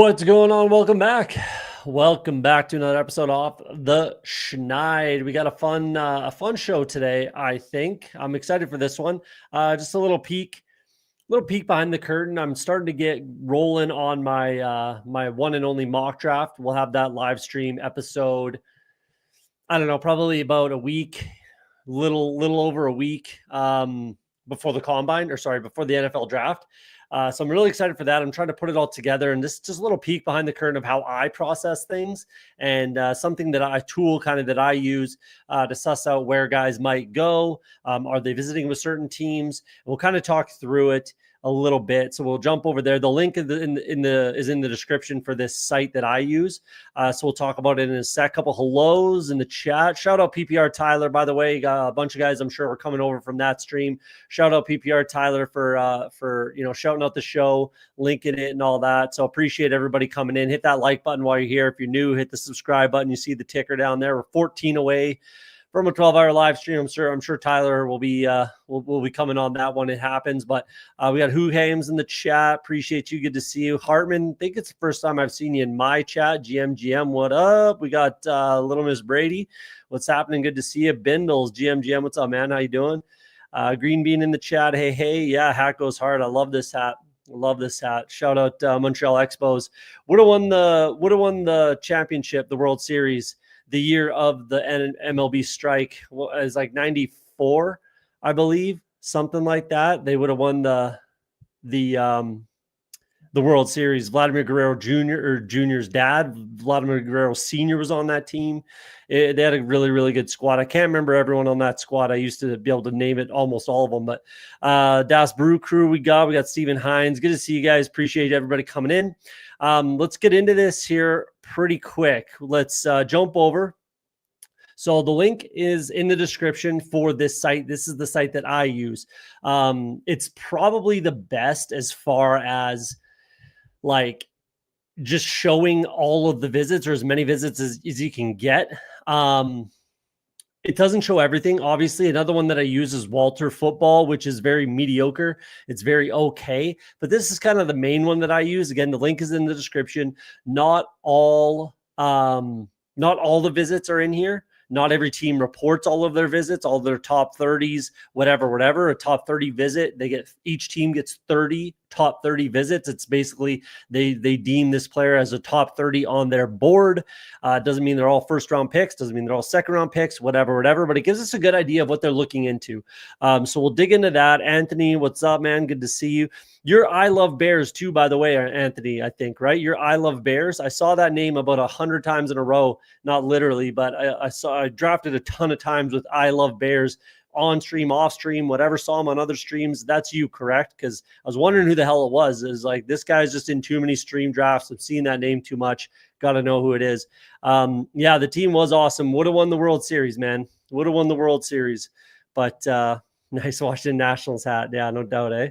What's going on? Welcome back. Welcome back to another episode of Off the Schneid. We got a fun show today. I think I'm excited for this one. Just a little peek behind the curtain. I'm starting to get rolling on my my one and only mock draft. We'll have that live stream episode. I don't know, probably about a week, little over a week before the combine, or sorry, before the NFL draft. So I'm really excited for that. I'm trying to put it all together, and this just a little peek behind the curtain of how I process things, and something that I use to suss out where guys might go. Are they visiting with certain teams? And we'll kind of talk through it a little bit. So we'll jump over there. The link is in the description for this site that I use. So we'll talk about it in a sec. Couple hellos in the chat. Shout out PPR Tyler, by the way. Got a bunch of guys I'm sure are coming over from that stream. Shout out PPR Tyler for shouting out the show, linking it and all that. So appreciate everybody coming in. Hit that like button while you're here. If you're new, hit the subscribe button. You see the ticker down there. We're 14 away from a 12-hour live stream. I'm sure Tyler will be coming on that when it happens. But we got Who Hames in the chat. Appreciate you. Good to see you. Hartman, I think it's the first time I've seen you in my chat. GM, what up? We got Little Miss Brady. What's happening? Good to see you. Bindles, GM, what's up, man? How you doing? Green Bean in the chat. Hey. Yeah, hat goes hard. I love this hat. Shout out Montreal Expos. Would have won the championship, the World Series, the year of the MLB strike. Well, it was like 94, I believe, something like that. They would have won the World Series. Vladimir Guerrero Jr.'s dad, Vladimir Guerrero Sr. was on that team. They had a really, really good squad. I can't remember everyone on that squad. I used to be able to name it almost all of them. But Das Brew Crew we got Stephen Hines. Good to see you guys. Appreciate everybody coming in. Let's get into this here pretty quick. Let's jump over. So the link is in the description for this site. This is the site that I use. It's probably the best as far as like just showing all of the visits, or as many visits as you can get. It doesn't show everything. Obviously, another one that I use is Walter Football, which is very mediocre. It's very okay, but this is kind of the main one that I use. Again, the link is in the description. Not all the visits are in here. Not every team reports all of their visits, all their top 30s, whatever. A top 30 visit, each team gets 30 top 30 visits. It's basically they deem this player as a top 30 on their board. Doesn't mean they're all first round picks. Doesn't mean they're all second round picks. Whatever. But it gives us a good idea of what they're looking into. So we'll dig into that. Anthony, what's up, man? Good to see you. You're I Love Bears too, by the way, Anthony. I think, right? You're I Love Bears. I saw that name about 100 times in a row. Not literally, but I drafted a ton of times with I Love Bears. On stream, off stream, whatever, saw him on other streams. That's you, correct? Because I was wondering who the hell it was. It was like, this guy's just in too many stream drafts. I've seen that name too much. Got to know who it is. Yeah, the team was awesome. Would have won the World Series, man. Would have won the World Series. But nice Washington Nationals hat. Yeah, no doubt, eh?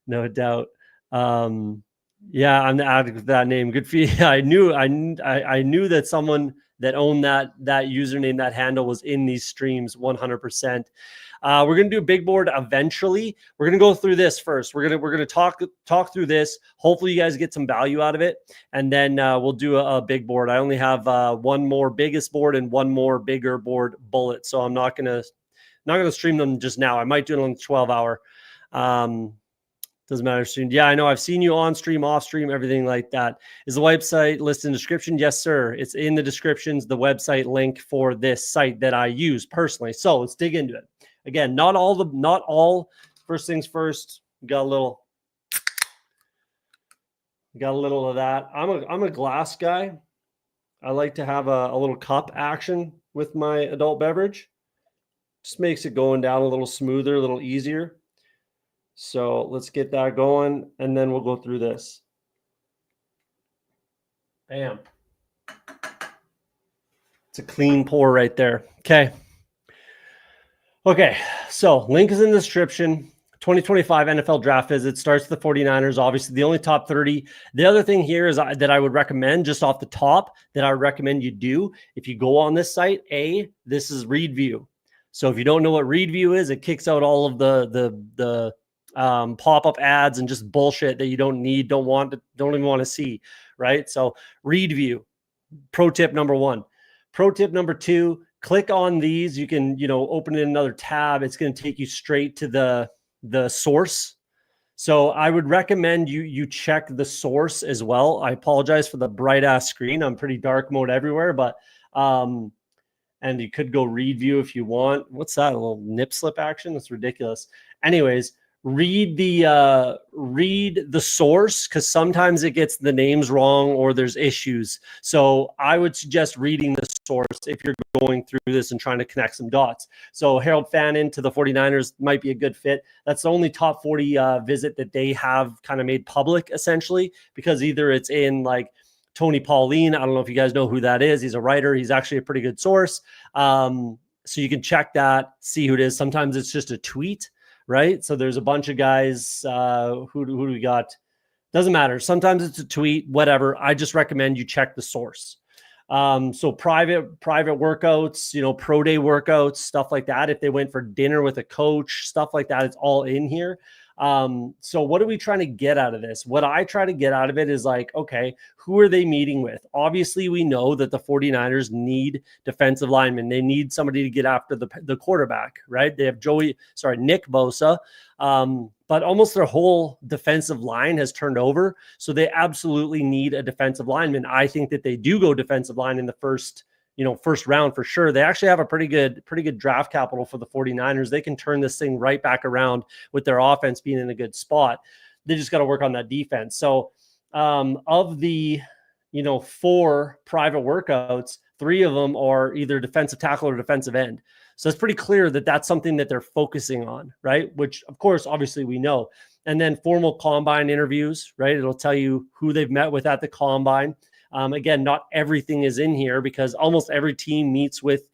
No doubt. Yeah, I'm adding that name. Good for you. I knew that someone that owned that username, that handle, was in these streams 100%. We're gonna do a big board eventually. We're gonna go through this first. We're gonna talk through this. Hopefully, you guys get some value out of it, and then we'll do a big board. I only have one more biggest board and one more bigger board bullet, so I'm not gonna stream them just now. I might do it on the 12-hour. Doesn't matter soon. Yeah, I know. I've seen you on stream, off stream, everything like that. Is the website listed in the description? Yes, sir. It's in the descriptions, the website link for this site that I use personally. So let's dig into it. Again, not all. First things first. Got a little of that. I'm a glass guy. I like to have a little cup action with my adult beverage. Just makes it going down a little smoother, a little easier. So let's get that going, and then we'll go through this. Bam. It's a clean pour right there. Okay, so link is in the description. 2025 NFL draft visit starts the 49ers, obviously the only top 30. The other thing here is that I would recommend, just off the top, that I recommend you do, if you go on this site, this is read view. So if you don't know what read view is, it kicks out all of the pop-up ads and just bullshit that you don't need, don't even want to see. right? So read view, pro tip number 1. Pro tip number 2, click on these. You can, open in another tab. It's going to take you straight to the source. So I would recommend you check the source as well. I apologize for the bright ass screen. I'm pretty dark mode everywhere, but and you could go read view if you want. What's that? A little nip slip action? That's ridiculous. Anyways, read the source, because sometimes it gets the names wrong or there's issues. So I would suggest reading the source if you're going through this and trying to connect some dots. So Harold Fannin to the 49ers might be a good fit. That's the only top 40 visit that they have kind of made public, essentially, because either it's in like Tony Pauline. I don't know if you guys know who that is. He's a writer. He's actually a pretty good source. So you can check that, see who it is. Sometimes it's just a tweet, right? So there's a bunch of guys. Who do we got? Doesn't matter. Sometimes it's a tweet, whatever. I just recommend you check the source. So private workouts, pro day workouts, stuff like that. If they went for dinner with a coach, stuff like that, it's all in here. So what are we trying to get out of this? What I try to get out of it is like, okay, who are they meeting with? Obviously, we know that the 49ers need defensive linemen. They need somebody to get after the quarterback, right? They have Nick Bosa, but almost their whole defensive line has turned over. So they absolutely need a defensive lineman. I think that they do go defensive line in the first round for sure. They actually have a pretty good draft capital for the 49ers. They can turn this thing right back around with their offense being in a good spot. They just got to work on that defense. So of the, 4 private workouts, 3 of them are either defensive tackle or defensive end. So it's pretty clear that that's something that they're focusing on, right? Which, of course, obviously we know. And then formal combine interviews, right? It'll tell you who they've met with at the combine. Again, not everything is in here because almost every team meets with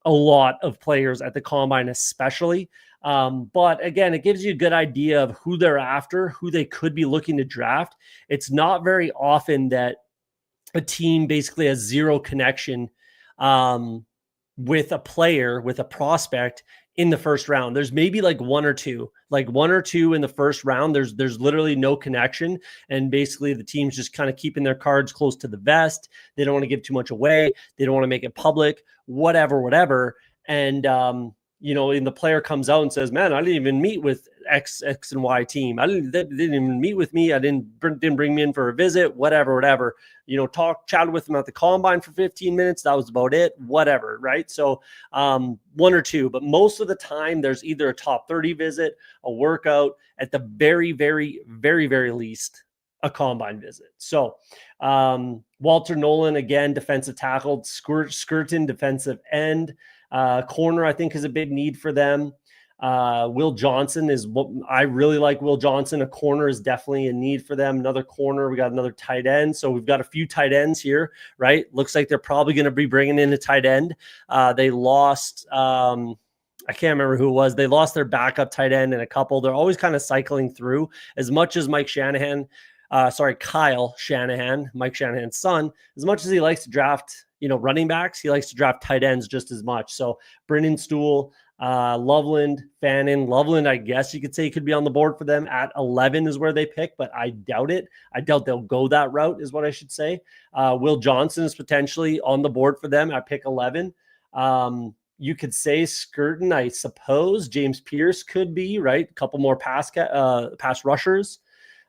a lot of players at the combine, especially. But again, it gives you a good idea of who they're after, who they could be looking to draft. It's not very often that a team basically has zero connection with a player, with a prospect in the first round. There's maybe like one or two in the first round. There's literally no connection. And basically the team's just kind of keeping their cards close to the vest. They don't want to give too much away. They don't want to make it public, whatever. And, and the player comes out and says, man, I didn't even meet with X and Y team. They didn't even meet with me. I didn't bring me in for a visit, whatever. Chatted with them at the combine for 15 minutes. That was about it, whatever. Right. So, 1 or 2, but most of the time there's either a top 30 visit, a workout, at the very, very, very, very least, a combine visit. So, Walter Nolan, again, defensive tackle, Skirton, defensive end, corner, I think is a big need for them. Will Johnson is what I really like. Will Johnson, a corner, is definitely a need for them. Another corner, we got another tight end. So we've got a few tight ends here, right? Looks like they're probably going to be bringing in a tight end. They lost, I can't remember who it was. They lost their backup tight end and a couple. They're always kind of cycling through. As much as Kyle Shanahan, Mike Shanahan's son, as much as he likes to draft, running backs, he likes to draft tight ends just as much. So Brennan Stool, Loveland, Fannin. Loveland, I guess you could say, could be on the board for them at 11 is where they pick, but I doubt it. I doubt they'll go that route is what I should say. Will Johnson is potentially on the board for them at pick 11. You could say Skirton, I suppose. James Pierce could be, right? A couple more pass rushers.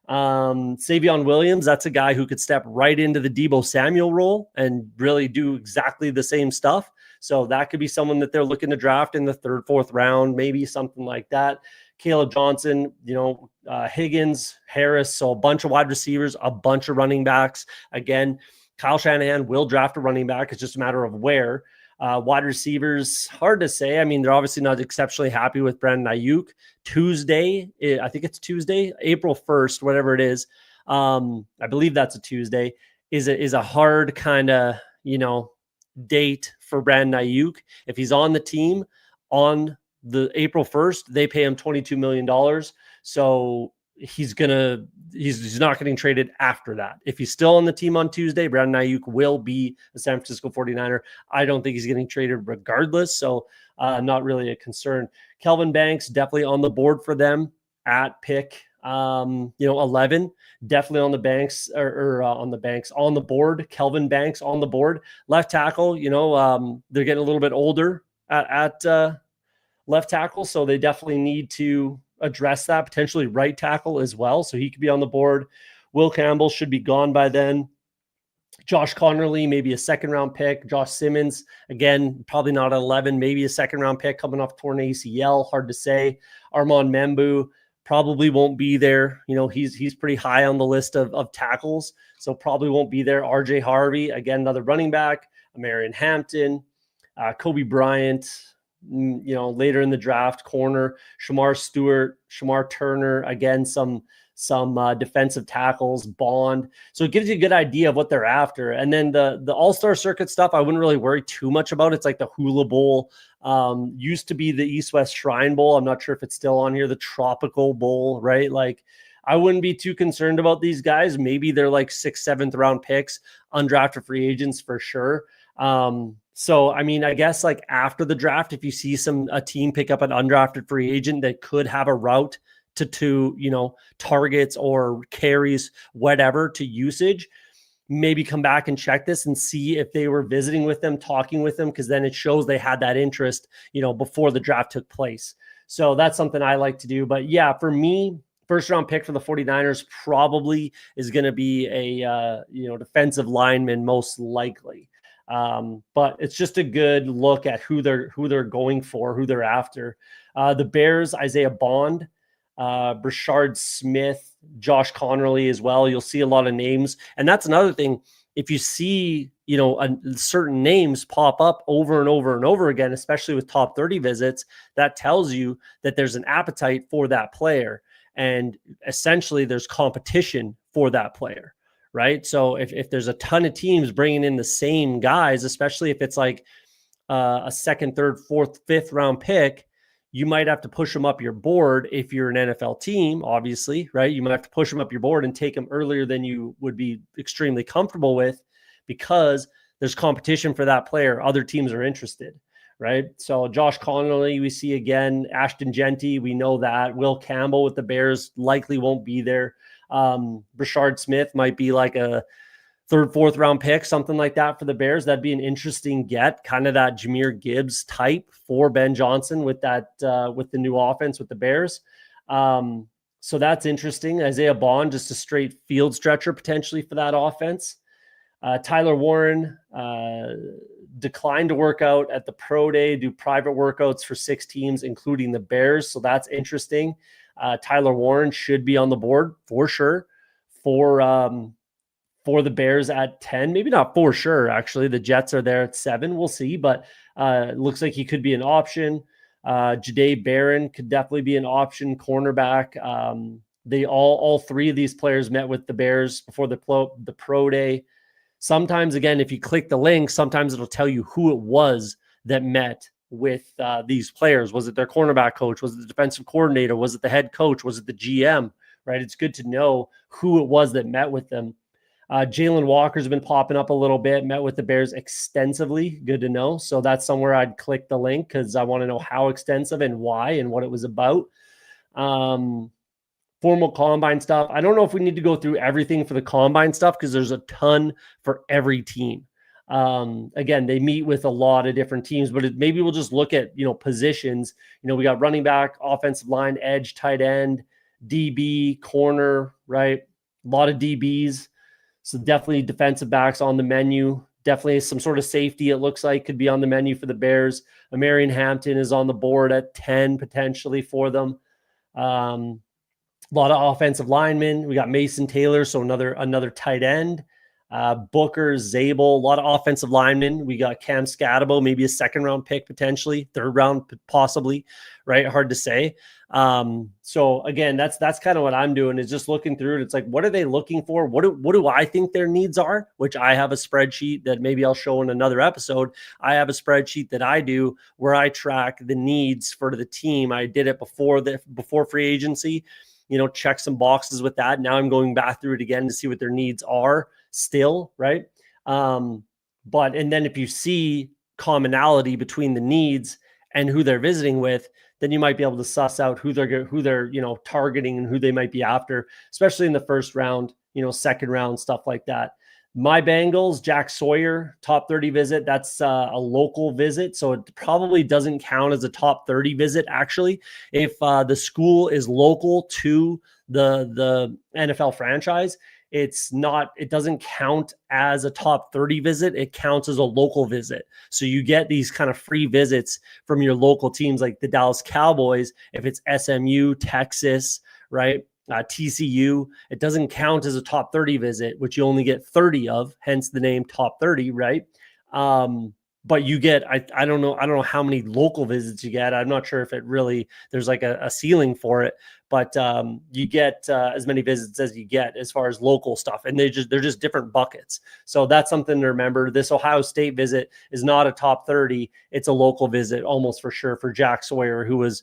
Savion Williams, that's a guy who could step right into the Deebo Samuel role and really do exactly the same stuff. So that could be someone that they're looking to draft in the 3rd, 4th round, maybe something like that. Caleb Johnson, Higgins, Harris. So a bunch of wide receivers, a bunch of running backs. Again, Kyle Shanahan will draft a running back. It's just a matter of where. Wide receivers, hard to say. I mean, they're obviously not exceptionally happy with Brandon Ayuk. Tuesday, I think it's Tuesday, April 1st, whatever it is. I believe that's a Tuesday, is a hard kind of, date for Brandon Ayuk. If he's on the team on the April 1st, they pay him $22 million. So he's not getting traded after that. If he's still on the team on Tuesday, Brandon Ayuk will be a San Francisco 49er. I don't think he's getting traded regardless. So not really a concern. Kelvin Banks, definitely on the board for them at pick 11, definitely on the banks on the board. Kelvin Banks on the board. Left tackle, they're getting a little bit older at left tackle, so they definitely need to address that. Potentially right tackle as well, so he could be on the board. Will Campbell should be gone by then. Josh Connerly, maybe a second round pick. Josh Simmons, again, probably not at 11, maybe a second round pick coming off torn ACL. Hard to say. Armand Membu probably won't be there. He's pretty high on the list of tackles, so probably won't be there. RJ Harvey, again, another running back. Marion Hampton, Kobe Bryant, later in the draft, corner. Shamar Stewart, Shamar Turner, again, some defensive tackles, Bond. So it gives you a good idea of what they're after. And then the all-star circuit stuff, I wouldn't really worry too much about. It's like the Hula Bowl, used to be the East-West Shrine Bowl. I'm not sure if it's still on here, the Tropical Bowl, right? Like, I wouldn't be too concerned about these guys. Maybe they're like 6th, 7th round picks, undrafted free agents for sure. So, I mean, I guess like after the draft, if you see a team pick up an undrafted free agent that could have a route to targets or carries, whatever, to usage, maybe come back and check this and see if they were visiting with them, talking with them, because then it shows they had that interest, before the draft took place. So that's something I like to do. But yeah, for me, first round pick for the 49ers probably is going to be a defensive lineman, most likely. But it's just a good look at who they're going for, who they're after. The Bears, Isaiah Bond, Brashard Smith, Josh Connerly as well. You'll see a lot of names. And that's another thing. If you see, certain names pop up over and over and over again, especially with top 30 visits, that tells you that there's an appetite for that player. And essentially there's competition for that player, right? So if there's a ton of teams bringing in the same guys, especially if it's like a 2nd, 3rd, 4th, 5th round pick, you might have to push them up your board if you're an NFL team, obviously, right? You might have to push them up your board and take them earlier than you would be extremely comfortable with, because there's competition for that player. Other teams are interested, right? So Josh Connerly, we see again. Ashton Genty, we know that. Will Campbell with the Bears likely won't be there. Brashard Smith might be like a 3rd, 4th round pick, something like that for the Bears. That'd be an interesting get, kind of that Jahmyr Gibbs type for Ben Johnson with that with the new offense with the Bears. So that's interesting. Isaiah Bond, just a straight field stretcher potentially for that offense. Tyler Warren declined to work out at the pro day, do private workouts for 6 teams, including the Bears. So that's interesting. Tyler Warren should be on the board for sure for the Bears at 10, maybe not for sure. Actually, the Jets are there at 7. We'll see, but it looks like he could be an option. Jahdae Barron could definitely be an option, cornerback. They all 3 of these players met with the Bears before the pro day. Sometimes, again, if you click the link, sometimes it'll tell you who it was that met with these players. Was it their cornerback coach? Was it the defensive coordinator? Was it the head coach? Was it the GM? Right? It's good to know who it was that met with them. Jalen Walker's been popping up a little bit, met with the Bears extensively. Good to know. So that's somewhere I'd click the link because I want to know how extensive and why and what it was about. Formal combine stuff. I don't know if we need to go through everything for the combine stuff because there's a ton for every team. Again, they meet with a lot of different teams, but maybe we'll just look at, positions. We got running back, offensive line, edge, tight end, DB, corner, right? A lot of DBs. So definitely defensive backs on the menu. Definitely some sort of safety, it looks like, could be on the menu for the Bears. Marion Hampton is on the board at 10 potentially for them. A lot of offensive linemen. We got Mason Taylor, so another tight end. Booker, Zabel, a lot of offensive linemen. We got Cam Scatabo, maybe a 2nd round pick potentially, 3rd round possibly, right? Hard to say. So again, that's kind of what I'm doing, is just looking through it. It's like, what are they looking for? What do I think their needs are? Which I have a spreadsheet that maybe I'll show in another episode. I have a spreadsheet that I do where I track the needs for the team. I did it before free agency, check some boxes with that. Now I'm going back through it again to see what their needs are still, right? And then if you see commonality between the needs and who they're visiting with, then you might be able to suss out who they're targeting and who they might be after, especially in the first round, second round, stuff like that. My Bengals, Jack Sawyer, top 30 visit. That's a local visit, so it probably doesn't count as a top 30 visit, actually. If the school is local to the NFL franchise, it doesn't count as a top 30 visit. It counts as a local visit. So you get these kind of free visits from your local teams like the Dallas Cowboys. If it's SMU, Texas, right? TCU, it doesn't count as a top 30 visit, which you only get 30 of, hence the name top 30, right? But you get, I don't know how many local visits you get. I'm not sure if there's like a ceiling for it, but you get as many visits as you get as far as local stuff. And they're just different buckets. So that's something to remember. This Ohio State visit is not a top 30. It's a local visit almost for sure for Jack Sawyer, who was,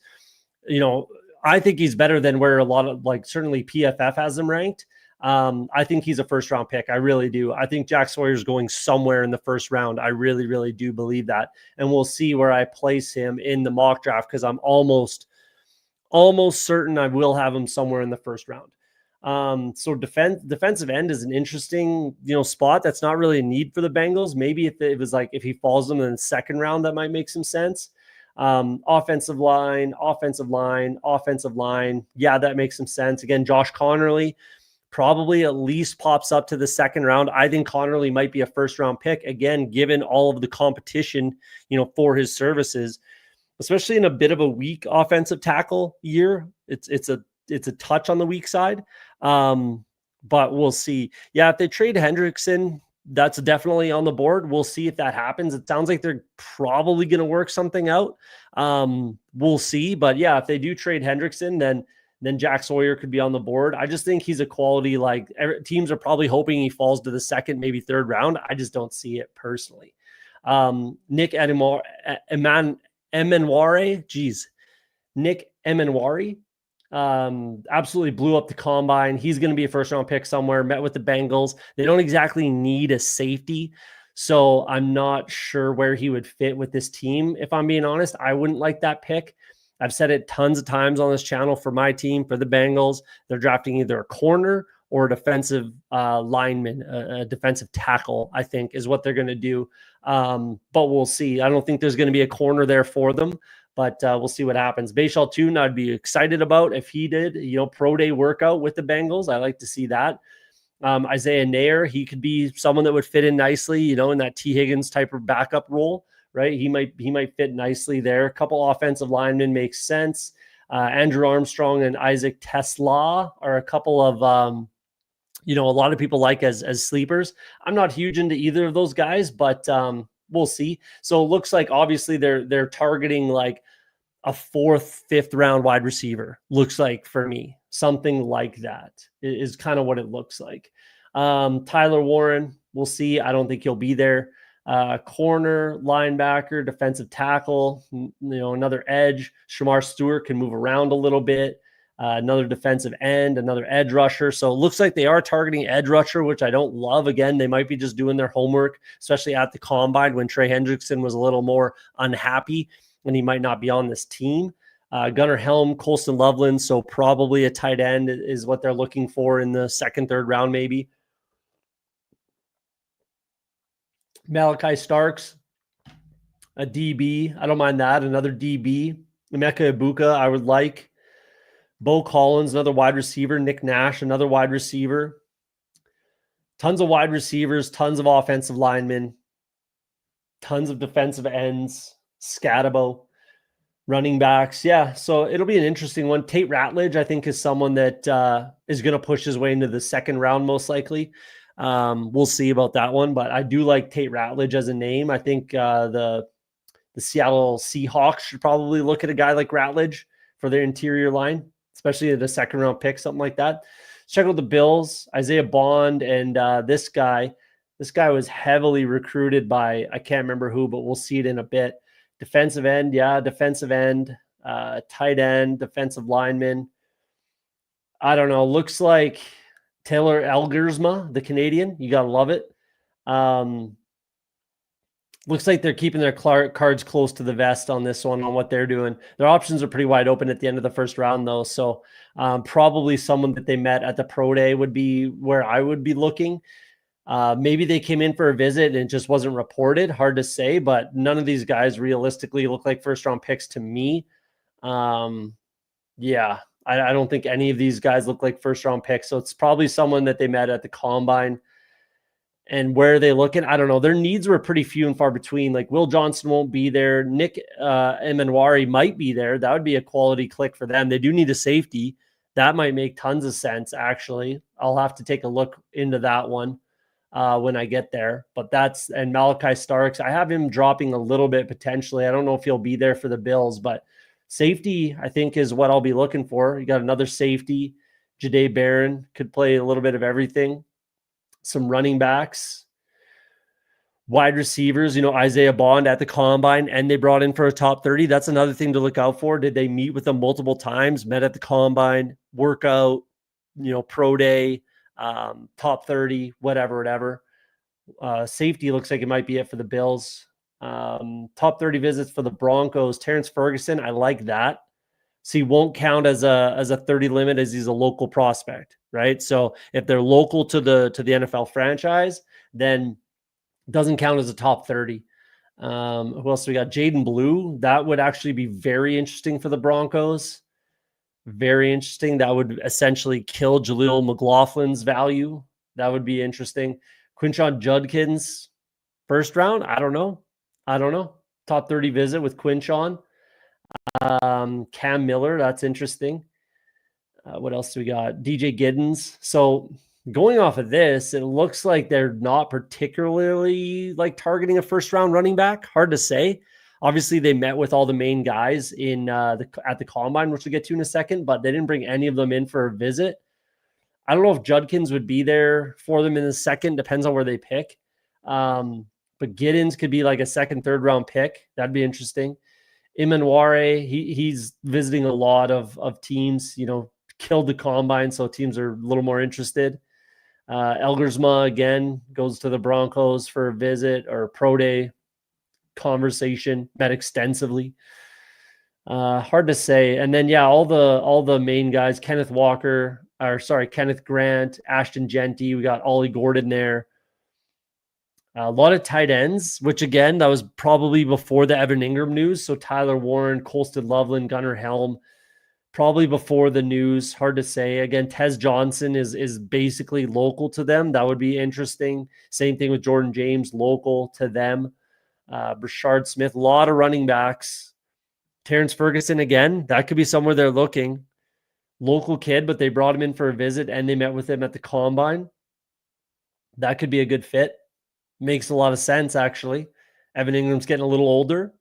I think he's better than where a lot of, like, certainly PFF has him ranked. I think he's a first round pick. I really do. I think Jack Sawyer's going somewhere in the first round. I really, really do believe that. And we'll see where I place him in the mock draft, because I'm almost certain I will have him somewhere in the first round. So defensive end is an interesting, spot. That's not really a need for the Bengals. Maybe if it was like, if he falls them in the second round, that might make some sense. Offensive line. Yeah, that makes some sense. Again, Josh Connerly probably at least pops up to the second round. I think Connerly might be a first round pick, again, given all of the competition, for his services, especially in a bit of a weak offensive tackle year. It's a touch on the weak side. But we'll see. Yeah, if they trade Hendrickson, that's definitely on the board. We'll see if that happens. It sounds like they're probably going to work something out. We'll see. But yeah, if they do trade Hendrickson, then Jack Sawyer could be on the board. I just think he's a quality, like, teams are probably hoping he falls to the second, maybe third round. I just don't see it personally. Nick Emenware, Nick Emenware, absolutely blew up the combine. He's going to be a first round pick somewhere. Met with the Bengals. They don't exactly need a safety, so I'm not sure where he would fit with this team. If I'm being honest, I wouldn't like that pick. I've said it tons of times on this channel. For my team, for the Bengals, they're drafting either a corner or a defensive lineman, a defensive tackle, I think is what they're going to do. But we'll see. I don't think there's going to be a corner there for them, but we'll see what happens. Bashal Tune, I'd be excited about if he did, pro day workout with the Bengals. I like to see that. Isaiah Nair, he could be someone that would fit in nicely, in that T. Higgins type of backup role, right? He might fit nicely there. A couple offensive linemen makes sense. Andrew Armstrong and Isaac Tesla are a couple of, a lot of people like as sleepers. I'm not huge into either of those guys, but we'll see. So it looks like obviously they're targeting like a fourth, fifth round wide receiver. Looks like for me, something like that is kind of what it looks like. Tyler Warren, we'll see. I don't think he'll be there. Corner, linebacker, defensive tackle, another edge. Shamar Stewart can move around a little bit. Another defensive end, another edge rusher. So it looks like they are targeting edge rusher, which I don't love. Again, they might be just doing their homework, especially at the combine when Trey Hendrickson was a little more unhappy and he might not be on this team. Gunnar Helm, Colston Loveland. So probably a tight end is what they're looking for in the second, third round, maybe. Malachi Starks, a DB. I don't mind that. Another DB. Emeka Ibuka, I would like. Bo Collins, another wide receiver. Nick Nash, another wide receiver. Tons of wide receivers, tons of offensive linemen, tons of defensive ends, Scatabo, running backs. Yeah, so it'll be an interesting one. Tate Ratledge, I think, is someone that is going to push his way into the second round, most likely. We'll see about that one, but I do like Tate Ratledge as a name. I think the Seattle Seahawks should probably look at a guy like Ratledge for their interior line, especially at a second round pick, something like that. Check out the Bills, Isaiah Bond, and this guy. This guy was heavily recruited by, I can't remember who, but we'll see it in a bit. Defensive end, yeah, defensive end, tight end, defensive lineman. I don't know. Looks like Taylor Elgersma, the Canadian. You got to love it. Looks like they're keeping their cards close to the vest on this one, on what they're doing. Their options are pretty wide open at the end of the first round, though. So probably someone that they met at the pro day would be where I would be looking. Maybe they came in for a visit and it just wasn't reported. Hard to say, but none of these guys realistically look like first round picks to me. Yeah, I don't think any of these guys look like first round picks. So it's probably someone that they met at the combine. And where are they looking? I don't know. Their needs were pretty few and far between. Like Will Johnson won't be there. Nick Emanwari might be there. That would be a quality click for them. They do need a safety. That might make tons of sense, actually. I'll have to take a look into that one when I get there. But that's, and Malachi Starks, I have him dropping a little bit potentially. I don't know if he'll be there for the Bills, but safety, I think, is what I'll be looking for. You got another safety. Jahdae Barron could play a little bit of everything. Some running backs, wide receivers, Isaiah Bond at the combine, and they brought in for a top 30. That's another thing to look out for. Did they meet with them multiple times, met at the combine, workout, pro day, top 30, whatever. Safety looks like it might be it for the Bills. Top 30 visits for the Broncos. Terrence Ferguson, I like that. So he won't count as a 30 limit as he's a local prospect, right? So if they're local to the NFL franchise, then doesn't count as a top 30. Who else we got? Jaden Blue. That would actually be very interesting for the Broncos. Very interesting. That would essentially kill Jaleel McLaughlin's value. That would be interesting. Quinshon Judkins, first round. I don't know. Top 30 visit with Quinshon. Cam Miller, that's interesting. What else do we got? DJ Giddens. So going off of this, it looks like they're not particularly like targeting a first round running back. Hard to say. Obviously, they met with all the main guys in at the combine, which we'll get to in a second, but they didn't bring any of them in for a visit. I don't know if Judkins would be there for them in the second. Depends on where they pick. But Giddens could be like a second, third round pick. That'd be interesting. Emanwari, he's visiting a lot of teams, killed the combine, so teams are a little more interested. Elgersma, again, goes to the Broncos for a visit or a pro day conversation, met extensively. Hard to say. And then, all the main guys, Kenneth Grant, Ashton Genty, we got Ollie Gordon there. A lot of tight ends, which again, that was probably before the Evan Ingram news. So Tyler Warren, Colston Loveland, Gunnar Helm, probably before the news. Hard to say. Again, Tez Johnson is basically local to them. That would be interesting. Same thing with Jordan James, local to them. Brashard Smith, a lot of running backs. Terrence Ferguson, again, that could be somewhere they're looking. Local kid, but they brought him in for a visit and they met with him at the combine. That could be a good fit. Makes a lot of sense, actually. Evan Ingram's getting a little older.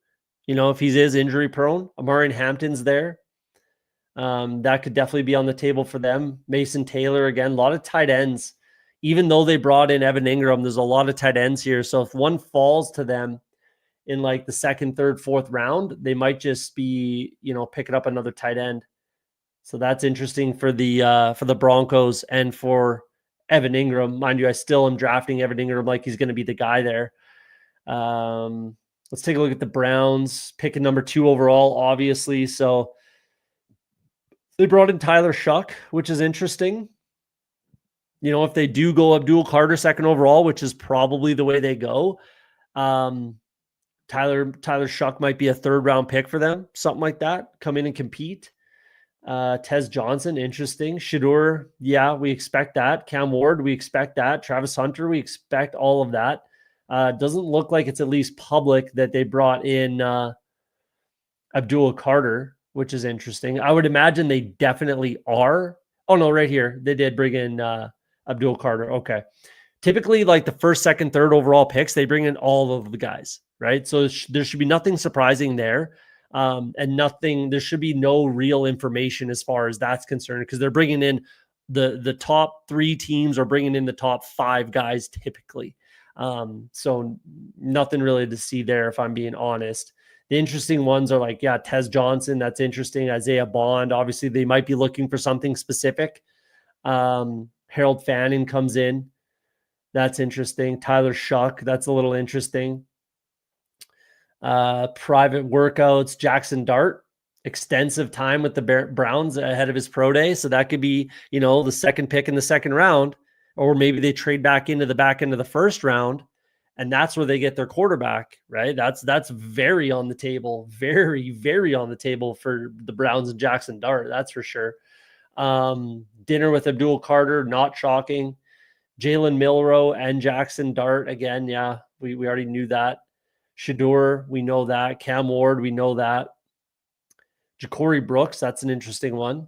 If he is injury prone, Amari Hampton's there. That could definitely be on the table for them. Mason Taylor, again, a lot of tight ends. Even though they brought in Evan Ingram, there's a lot of tight ends here. So if one falls to them in like the second, third, fourth round, they might just be, picking up another tight end. So that's interesting for the Broncos and for Evan Ingram. Mind you, I still am drafting Evan Ingram like he's going to be the guy there. Let's take a look at the Browns, picking number 2 overall, obviously. So they brought in Tyler Shuck, which is interesting. If they do go Abdul Carter second overall, which is probably the way they go, Tyler Shuck might be a third round pick for them, something like that. Come in and compete. Tez Johnson, interesting. Shedeur, we expect that. Cam Ward, we expect that. Travis Hunter, we expect all of that. Doesn't look like it's at least public that they brought in Abdul Carter, which is interesting. I would imagine they definitely are. Oh, no, right here. They did bring in Abdul Carter. Okay. Typically, like the first, second, third overall picks, they bring in all of the guys, right? So there should be nothing surprising there. And there should be no real information as far as that's concerned, because they're bringing in the top 3 teams are bringing in the top 5 guys typically. So nothing really to see there, if I'm being honest. The interesting ones are like, Tez Johnson, that's interesting. Isaiah Bond, obviously they might be looking for something specific. Harold Fannin comes in. That's interesting. Tyler Shuck, that's a little interesting. Private workouts, Jackson Dart, extensive time with the Browns ahead of his pro day. So that could be, the second pick in the second round, or maybe they trade back into the back end of the first round, and that's where they get their quarterback, right? That's very on the table, very, very on the table for the Browns and Jackson Dart. That's for sure. Dinner with Abdul Carter, not shocking. Jalen Milroe and Jackson Dart again. Yeah, we already knew that. Shador, we know that. Cam Ward, we know that. Ja'Cory Brooks, that's an interesting one.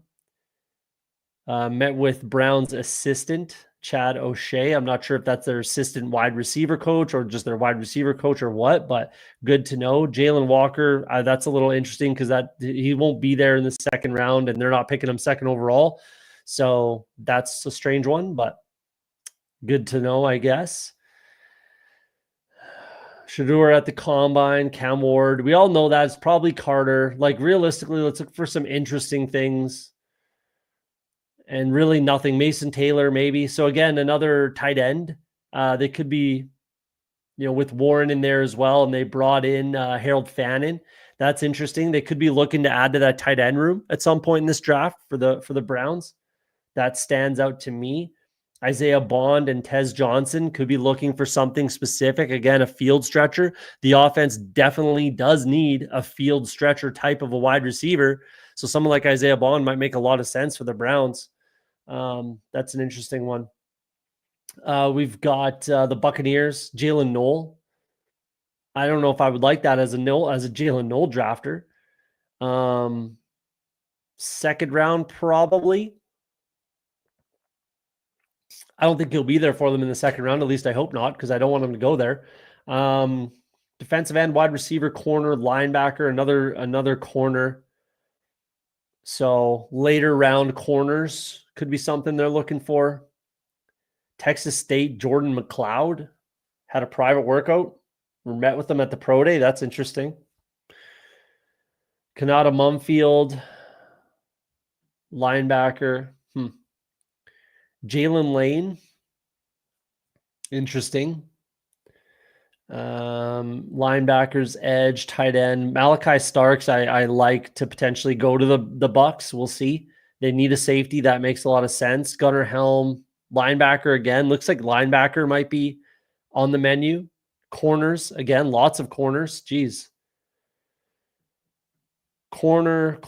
Met with Brown's assistant, Chad O'Shea. I'm not sure if that's their assistant wide receiver coach or just their wide receiver coach or what, but good to know. Jalen Walker, that's a little interesting because he won't be there in the second round, and they're not picking him second overall. So that's a strange one, but good to know, I guess. Shador at the combine, Cam Ward. We all know that it's probably Carter. Like, realistically, let's look for some interesting things. And really nothing. Mason Taylor, maybe. So again, another tight end. They could be, with Warren in there as well. And they brought in Harold Fannin. That's interesting. They could be looking to add to that tight end room at some point in this draft for the Browns. That stands out to me. Isaiah Bond and Tez Johnson could be looking for something specific. Again, a field stretcher. The offense definitely does need a field stretcher type of a wide receiver. So someone like Isaiah Bond might make a lot of sense for the Browns. That's an interesting one. We've got the Buccaneers, Jalen Noel. I don't know if I would like that as a Jalen Noel drafter. Second round, probably. I don't think he'll be there for them in the second round. At least I hope not, because I don't want him to go there. Defensive end, wide receiver, corner, linebacker, another corner. So later round corners could be something they're looking for. Texas State, Jordan McLeod had a private workout. We met with them at the pro day. That's interesting. Kanata Mumfield, linebacker. Jalen Lane, interesting. Linebackers, edge, tight end. Malachi Starks, I like to potentially go to the Bucks. We'll see. They need a safety. That makes a lot of sense. Gunnar Helm, linebacker again. Looks like linebacker might be on the menu. Corners, again, lots of corners. Jeez. Corner,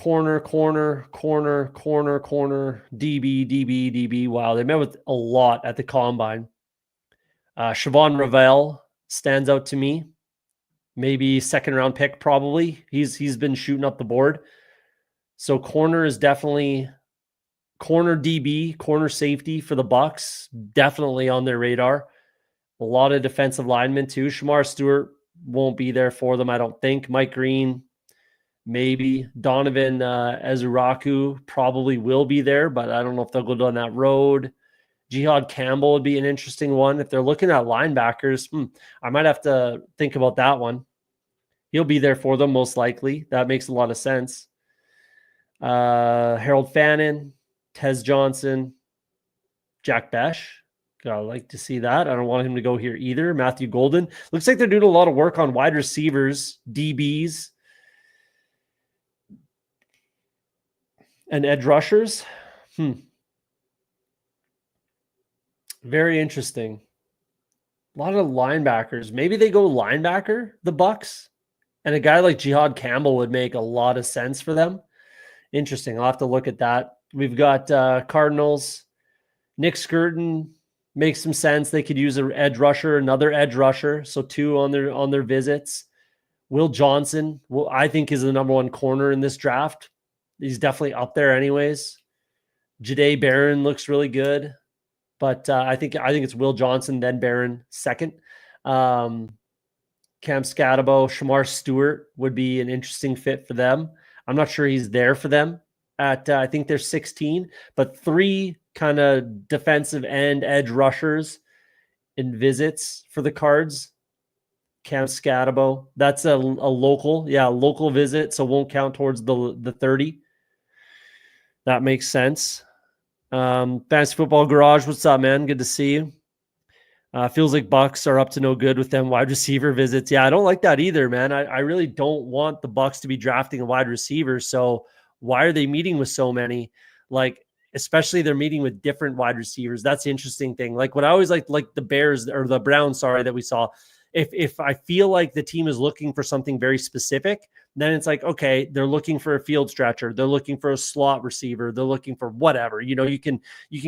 DB. Wow, they met with a lot at the combine. Siobhan Ravel stands out to me. Maybe second round pick, probably. He's been shooting up the board. So corner is definitely corner DB, corner safety for the Bucks, definitely on their radar. A lot of defensive linemen too. Shamar Stewart won't be there for them, I don't think. Mike Green, maybe. Donovan Ezuraku probably will be there, but I don't know if they'll go down that road. Jihad Campbell would be an interesting one. If they're looking at linebackers, I might have to think about that one. He'll be there for them, most likely. That makes a lot of sense. Harold Fannin, Tez Johnson, Jack Besh. I'd like to see that. I don't want him to go here either. Matthew Golden. Looks like they're doing a lot of work on wide receivers, DBs, and edge rushers. Very interesting. A lot of linebackers. Maybe they go linebacker, the Bucks, and a guy like Jihad Campbell would make a lot of sense for them. Interesting. I'll have to look at that. We've got Cardinals. Nick Skirton makes some sense. They could use an edge rusher, another edge rusher. So two on their visits. Will Johnson, I think, is the number one corner in this draft. He's definitely up there anyways. Jahdae Barron looks really good. But I think it's Will Johnson, then Barron second. Cam Scatabo, Shamar Stewart would be an interesting fit for them. I'm not sure he's there for them at, I think they're 16, but three kind of defensive end edge rushers in visits for the Cards. Cam Scatabo, that's a local visit, so won't count towards the 30. That makes sense. Fantasy Football Garage, what's up, man? Good to see you. Feels like Bucks are up to no good with them wide receiver visits. Yeah, I don't like that either, man. I really don't want the Bucks to be drafting a wide receiver. So why are they meeting with so many? Like, especially they're meeting with different wide receivers. That's the interesting thing. Like what I always like the Bears or the Browns, sorry, that we saw. If I feel like the team is looking for something very specific, then it's like, okay, they're looking for a field stretcher, they're looking for a slot receiver, they're looking for whatever. You can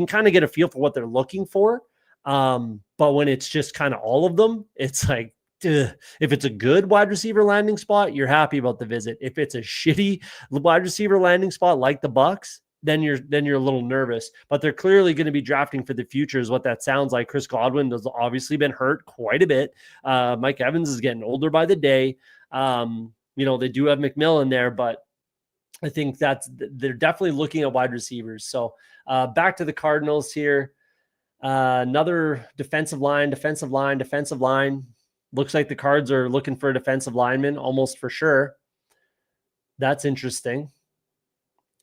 kind of get a feel for what they're looking for. But when it's just kind of all of them, it's like, ugh. If it's a good wide receiver landing spot, you're happy about the visit. If it's a shitty wide receiver landing spot like the Bucks, then you're a little nervous. But they're clearly going to be drafting for the future, is what that sounds like. Chris Godwin has obviously been hurt quite a bit. Mike Evans is getting older by the day. They do have McMillan there, but I think they're definitely looking at wide receivers. So back to the Cardinals here. Another defensive line. Looks like the Cards are looking for a defensive lineman almost for sure. That's interesting.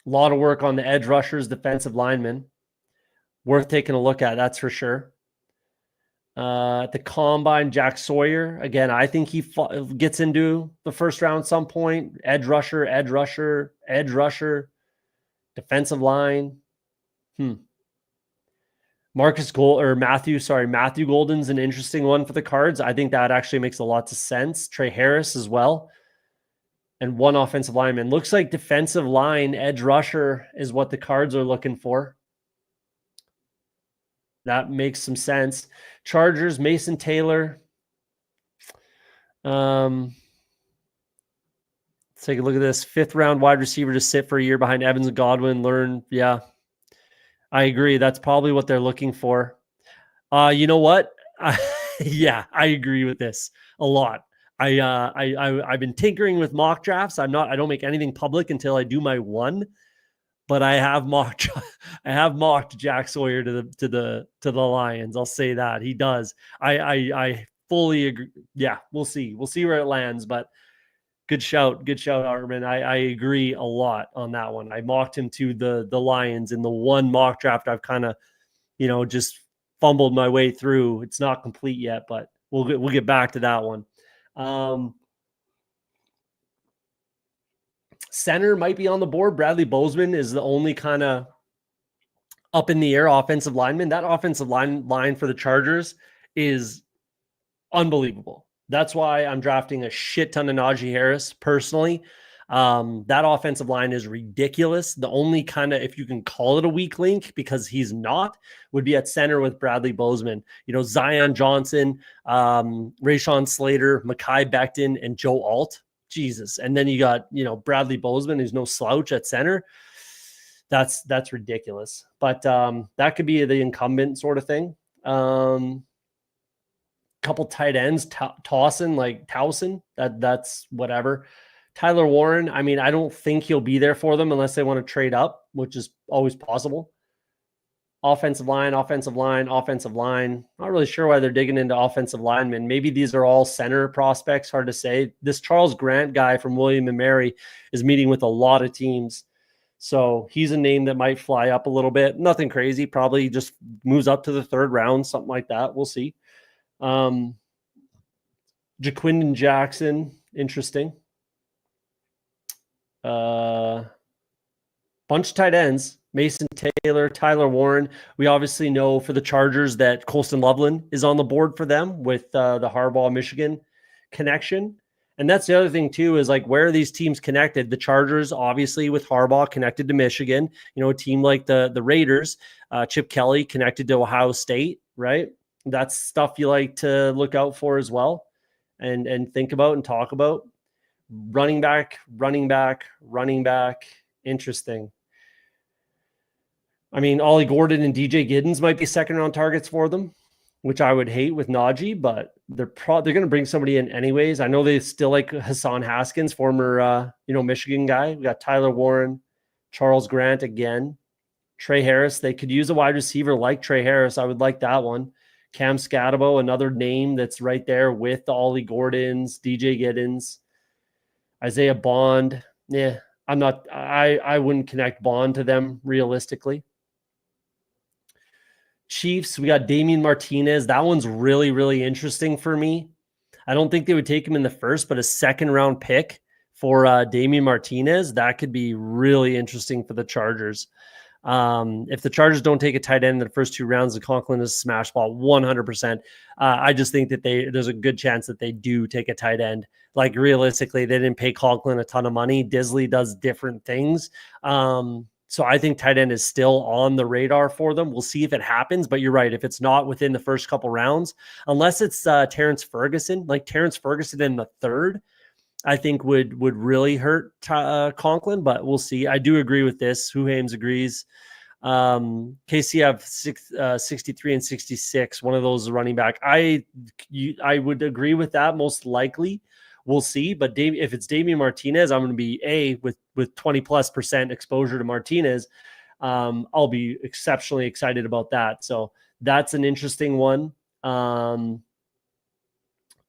A lot of work on the edge rushers, defensive linemen. Worth taking a look at, that's for sure. At the combine, Jack Sawyer. Again, I think he gets into the first round at some point. Edge rusher, defensive line. Matthew Golden's an interesting one for the Cards. I think that actually makes a lot of sense. Trey Harris as well. And one offensive lineman. Looks like defensive line, edge rusher is what the Cards are looking for. That makes some sense. Chargers, Mason Taylor. Let's take a look at this. 5th round wide receiver to sit for a year behind Evans and Godwin. Learn. Yeah, I agree. That's probably what they're looking for. You know what? Yeah, I agree with this a lot. I've been tinkering with mock drafts. I don't make anything public until I do my one, but I have mocked Jack Sawyer to the Lions. I'll say that he does. I fully agree. Yeah, we'll see where it lands, but good shout, Hartman. I agree a lot on that one. I mocked him to the Lions in the one mock draft. I've kind of, just fumbled my way through. It's not complete yet, but we'll get back to that one. Center might be on the board. Bradley Bozeman is the only kind of up in the air offensive lineman. That offensive line for the Chargers is unbelievable. That's why I'm drafting a shit ton of Najee Harris personally. That offensive line is ridiculous. The only kind of, if you can call it a weak link, because he's not, would be at center with Bradley Bozeman. Zion Johnson, Rashawn Slater, Mekhi Becton, and Joe Alt. Jesus. And then you got, Bradley Bozeman, who's no slouch at center. That's ridiculous. But that could be the incumbent sort of thing. Couple tight ends, Towson, that's whatever. Tyler Warren, I mean, I don't think he'll be there for them unless they want to trade up, which is always possible. Offensive line. Not really sure why they're digging into offensive linemen. Maybe these are all center prospects. Hard to say. This Charles Grant guy from William & Mary is meeting with a lot of teams. So he's a name that might fly up a little bit. Nothing crazy. Probably just moves up to the 3rd round, something like that. We'll see. Jaquindon Jackson, interesting. Bunch of tight ends. Mason Taylor, Tyler Warren. We obviously know for the Chargers that Colston Loveland is on the board for them with the Harbaugh, Michigan connection. And that's the other thing too, is like, where are these teams connected? The Chargers, obviously with Harbaugh connected to Michigan, a team like the Raiders, Chip Kelly connected to Ohio State, right? That's stuff you like to look out for as well and think about and talk about. Running back. Interesting. I mean, Ollie Gordon and DJ Giddens might be 2nd round targets for them, which I would hate with Najee, but they're going to bring somebody in anyways. I know they still like Hassan Haskins, former, Michigan guy. We got Tyler Warren, Charles Grant again, Trey Harris. They could use a wide receiver like Trey Harris. I would like that one. Cam Scatabo, another name that's right there with the Ollie Gordons, DJ Giddens, Isaiah Bond. Yeah, I wouldn't connect Bond to them realistically. Chiefs, we got Damian Martinez. That one's really, really interesting for me. I don't think they would take him in the first, but a second round pick for Damian Martinez, that could be really interesting for the Chargers. If the Chargers don't take a tight end in the first 2 rounds, the Conklin is a smash ball 100%. I just think that there's a good chance that they do take a tight end. Like realistically, they didn't pay Conklin a ton of money. Disley does different things. So I think tight end is still on the radar for them. We'll see if it happens, but you're right. If it's not within the first couple rounds, unless it's Terrence Ferguson, like Terrence Ferguson in the third, I think would really hurt Conklin, but we'll see. I do agree with this. Who Hames agrees. KC have 63 and 66. One of those is running back. I would agree with that most likely. We'll see. But if it's Damian Martinez, I'm going to be with 20+% exposure to Martinez. I'll be exceptionally excited about that. So that's an interesting one.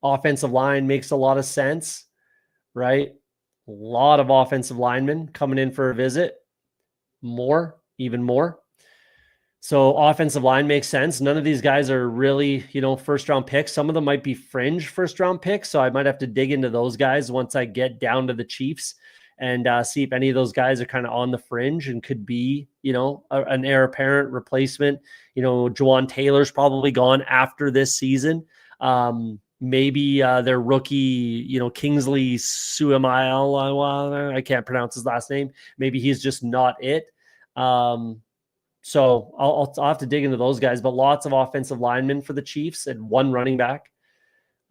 Offensive line makes a lot of sense, right? A lot of offensive linemen coming in for a visit. Even more. So offensive line makes sense. None of these guys are really, first round picks. Some of them might be fringe first round picks. So I might have to dig into those guys once I get down to the Chiefs and see if any of those guys are kind of on the fringe and could be, an heir apparent replacement. Juwan Taylor's probably gone after this season. Maybe their rookie, Kingsley Suamail, I can't pronounce his last name. Maybe he's just not it. So I'll have to dig into those guys, but lots of offensive linemen for the Chiefs and one running back,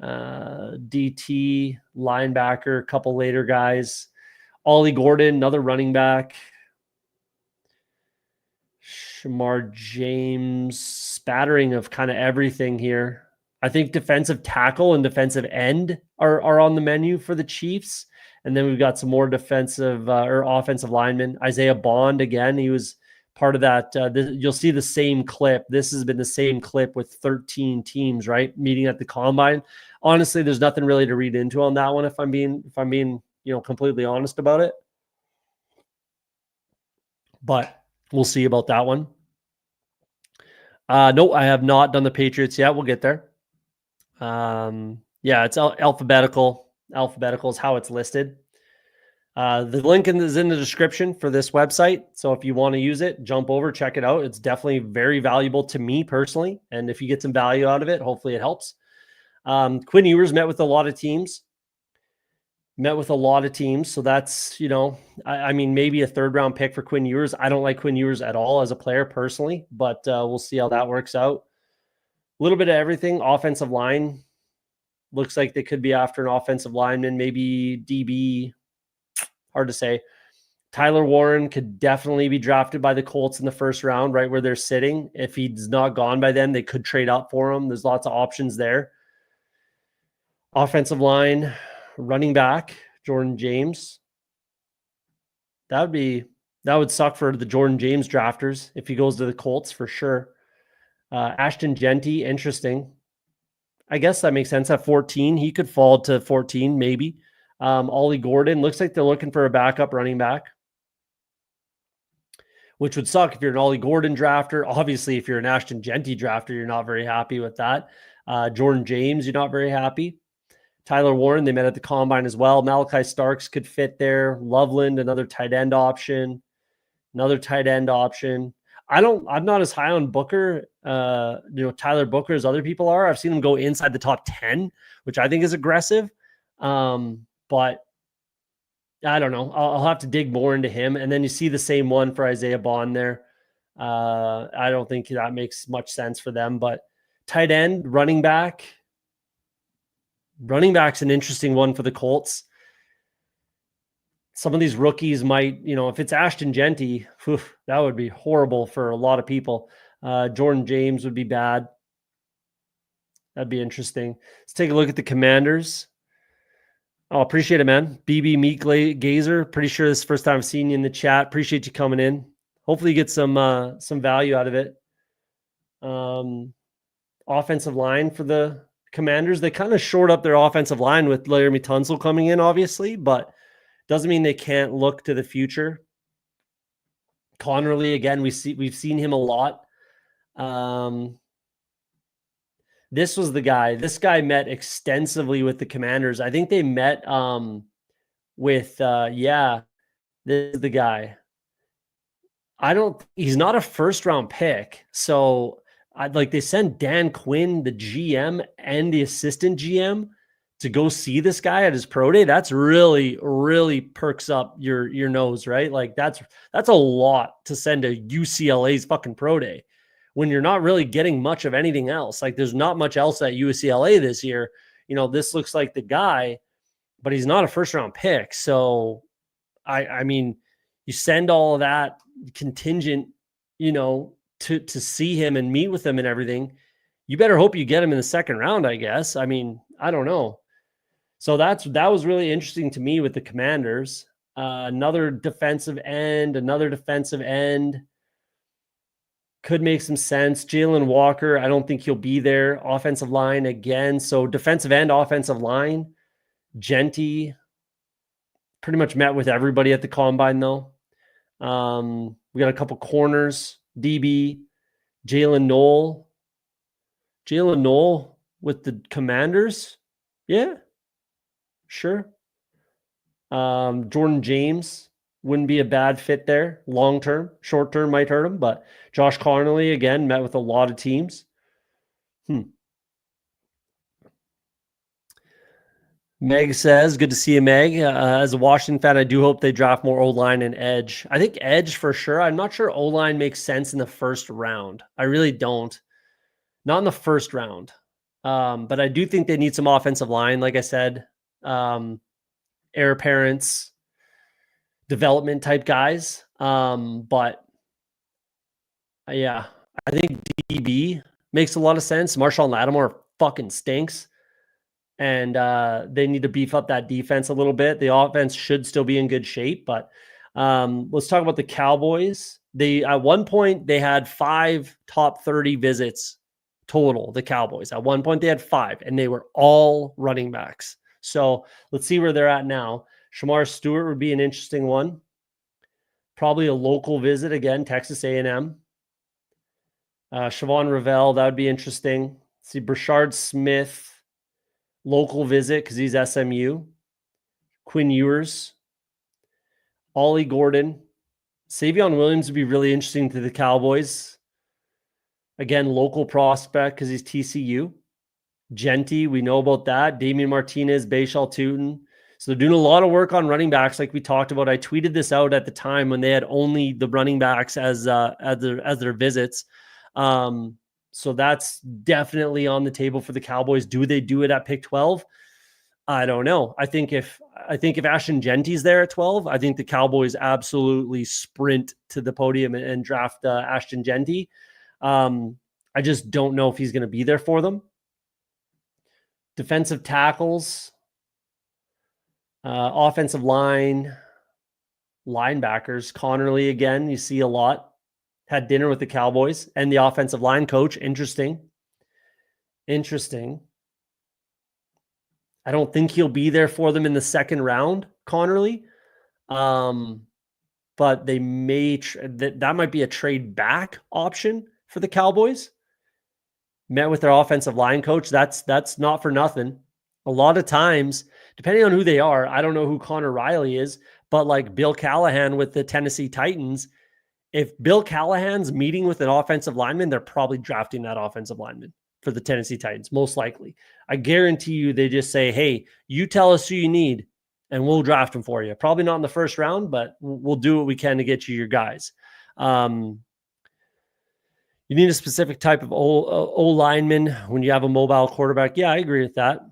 DT linebacker, a couple later guys, Ollie Gordon, another running back, Shamar James, spattering of kind of everything here. I think defensive tackle and defensive end are on the menu for the Chiefs. And then we've got some more defensive or offensive linemen. Isaiah Bond, again, he was part of that. You'll see the same clip. This has been the same clip with 13 teams, right? Meeting at the combine. Honestly, there's nothing really to read into on that one. If I'm being, completely honest about it, but we'll see about that one. No, I have not done the Patriots yet. We'll get there. Yeah, it's alphabetical. Alphabetical is how it's listed. The link is in the description for this website. So if you want to use it, jump over, check it out. It's definitely very valuable to me personally. And if you get some value out of it, hopefully it helps. Quinn Ewers met with a lot of teams. So that's, I mean, maybe a third round pick for Quinn Ewers. I don't like Quinn Ewers at all as a player personally, but we'll see how that works out. A little bit of everything. Offensive line. Looks like they could be after an offensive lineman, maybe DB. Hard to say. Tyler Warren could definitely be drafted by the Colts in the first round, right where they're sitting. If he's not gone by then, they could trade up for him. There's lots of options there. Offensive line, running back, Jordan James. That would suck for the Jordan James drafters if he goes to the Colts for sure. Ashton Genty, interesting. I guess that makes sense. At 14, he could fall to 14, maybe. Ollie Gordon, looks like they're looking for a backup running back, which would suck if you're an Ollie Gordon drafter. Obviously, if you're an Ashton Genty drafter, you're not very happy with that. Jordan James, you're not very happy. Tyler Warren, they met at the combine as well. Malachi Starks could fit there. Loveland, another tight end option. I'm not as high on Booker, Tyler Booker as other people are. I've seen him go inside the top 10, which I think is aggressive. But I don't know. I'll have to dig more into him. And then you see the same one for Isaiah Bond there. I don't think that makes much sense for them, but tight end, running back's an interesting one for the Colts. Some of these rookies might, if it's Ashton Genty, that would be horrible for a lot of people. Jordan James would be bad. That'd be interesting. Let's take a look at the Commanders. Oh, appreciate it, man. BB Meek Gazer. Pretty sure this is the first time I've seen you in the chat. Appreciate you coming in. Hopefully you get some value out of it. Offensive line for the Commanders. They kind of shored up their offensive line with Laramie Tunsil coming in, obviously, but doesn't mean they can't look to the future. Connerly, again, we've seen him a lot. This was the guy. This guy met extensively with the Commanders. I think they met with this is the guy. He's not a first round pick. So they send Dan Quinn, the GM and the assistant GM, to go see this guy at his pro day. That's really, really perks up your nose, right? Like that's a lot to send to UCLA's fucking pro day when you're not really getting much of anything else. Like there's not much else at UCLA this year. This looks like the guy, but he's not a first round pick. So I mean, you send all of that contingent, to see him and meet with him and everything. You better hope you get him in the second round, I guess. I mean, I don't know. So that was really interesting to me with the Commanders. Another defensive end could make some sense. Jalen Walker, I don't think he'll be there. Offensive line again. So defensive end, offensive line. Genty pretty much met with everybody at the combine though. We got a couple corners. DB, Jalen Noel with the Commanders. Yeah, sure. Jordan James wouldn't be a bad fit there. Long term, short term might hurt him, but Josh Connolly again met with a lot of teams. Meg says, good to see you, Meg. As a Washington fan, I do hope they draft more O-line and edge. I think edge for sure. I'm not sure O-line makes sense in the first round. I really don't. Not in the first round. But I do think they need some offensive line, like I said. Heir apparents, development type guys. But yeah, I think DB makes a lot of sense. Marshawn Lattimore fucking stinks. And they need to beef up that defense a little bit. The offense should still be in good shape, but let's talk about the Cowboys. At one point they had 5 top 30 visits total. The Cowboys at one point they had 5, and they were all running backs. So let's see where they're at now. Shamar Stewart would be an interesting one. Probably a local visit again, Texas A&M. Siobhan Ravel, that would be interesting. See Brashard Smith. Local visit because he's SMU. Quinn Ewers. Ollie Gordon. Savion Williams would be really interesting to the Cowboys. Again, local prospect because he's TCU. Genty, we know about that. Damian Martinez, Bashal Tutin. So they're doing a lot of work on running backs like we talked about. I tweeted this out at the time when they had only the running backs as their visits. So that's definitely on the table for the Cowboys. Do they do it at pick 12? I don't know. I think if Ashton Genty's there at 12, I think the Cowboys absolutely sprint to the podium and draft Ashton Genty. I just don't know if he's going to be there for them. Defensive tackles, offensive line, linebackers. Connerly again, you see a lot. Had dinner with the Cowboys and the offensive line coach. Interesting. I don't think he'll be there for them in the second round, Connerly. But they may that might be a trade back option for the Cowboys. Met with their offensive line coach. That's not for nothing. A lot of times, depending on who they are, I don't know who Connor Riley is, but like Bill Callahan with the Tennessee Titans, if Bill Callahan's meeting with an offensive lineman, they're probably drafting that offensive lineman for the Tennessee Titans, most likely. I guarantee you they just say, hey, you tell us who you need, and we'll draft them for you. Probably not in the first round, but we'll do what we can to get you your guys. You need a specific type of O lineman when you have a mobile quarterback. Yeah, I agree with that.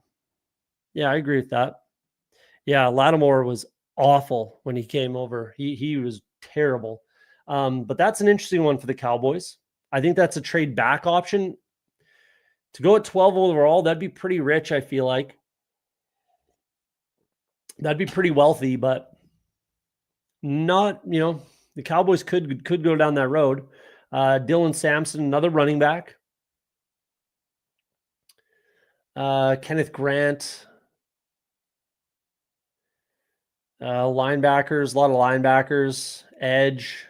Yeah, Lattimore was awful when he came over. He was terrible. But that's an interesting one for the Cowboys. I think that's a trade back option. To go at 12 overall, that'd be pretty rich, I feel like. That'd be pretty wealthy, but not, the Cowboys could go down that road. Dylan Sampson, another running back. Kenneth Grant. Linebackers, a lot of linebackers. Edge.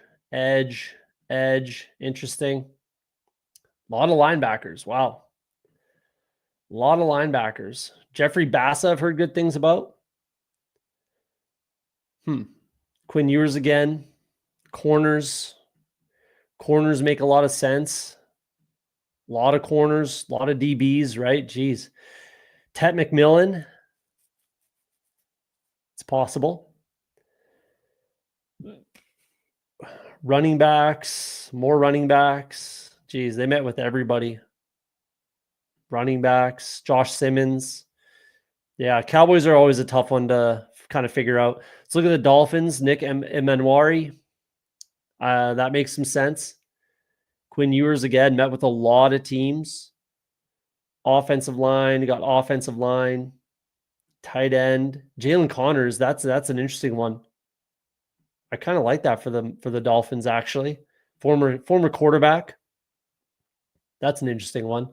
Interesting. A lot of linebackers. Wow. A lot of linebackers. Jeffrey Bassa, I've heard good things about. Quinn Ewers again. Corners. Corners make a lot of sense. A lot of corners, a lot of DBs, right? Jeez. Tet McMillan. It's possible. Running backs, more running backs. Geez, they met with everybody. Running backs, Josh Simmons. Yeah, Cowboys are always a tough one to kind of figure out. Let's look at the Dolphins. Nick Emmanwari. That makes some sense. Quinn Ewers again met with a lot of teams. Offensive line, you got offensive line, tight end. Jalen Connors, that's an interesting one. I kind of like that for the Dolphins, actually. Former quarterback. That's an interesting one.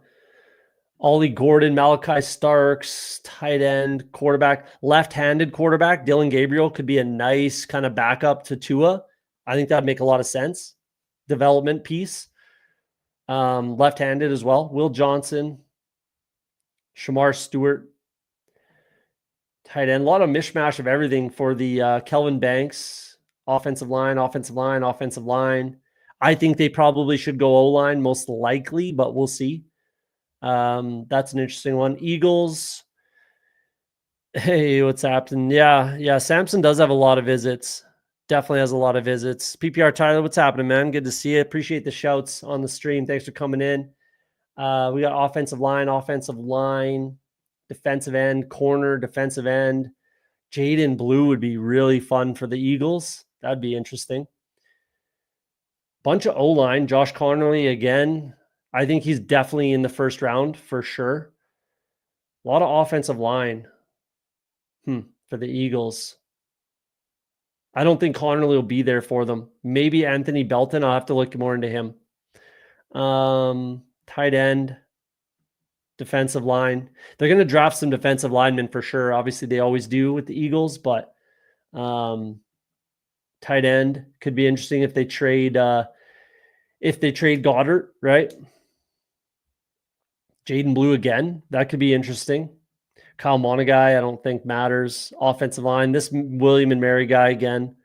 Ollie Gordon, Malachi Starks, tight end, quarterback, left-handed quarterback. Dylan Gabriel could be a nice kind of backup to Tua. I think that'd make a lot of sense. Development piece. Left-handed as well. Will Johnson, Shamar Stewart, tight end. A lot of mishmash of everything for the Kelvin Banks, offensive line. I think they probably should go O-line most likely, but we'll see. That's an interesting one. Eagles. Hey, what's happening? Yeah. Samson does have a lot of visits. Definitely has a lot of visits. PPR Tyler, what's happening, man? Good to see you. Appreciate the shouts on the stream. Thanks for coming in. We got offensive line, defensive end, corner, defensive end. Jaden Blue would be really fun for the Eagles. That'd be interesting. Bunch of O-line. Josh Connerly again. I think he's definitely in the first round for sure. A lot of offensive line for the Eagles. I don't think Connerly will be there for them. Maybe Anthony Belton. I'll have to look more into him. Tight end, defensive line. They're going to draft some defensive linemen for sure. Obviously, they always do with the Eagles, but tight end could be interesting if they trade Goddard, right? Jaden Blue again. That could be interesting. Kyle Monagai, I don't think matters. Offensive line. This William and Mary guy again.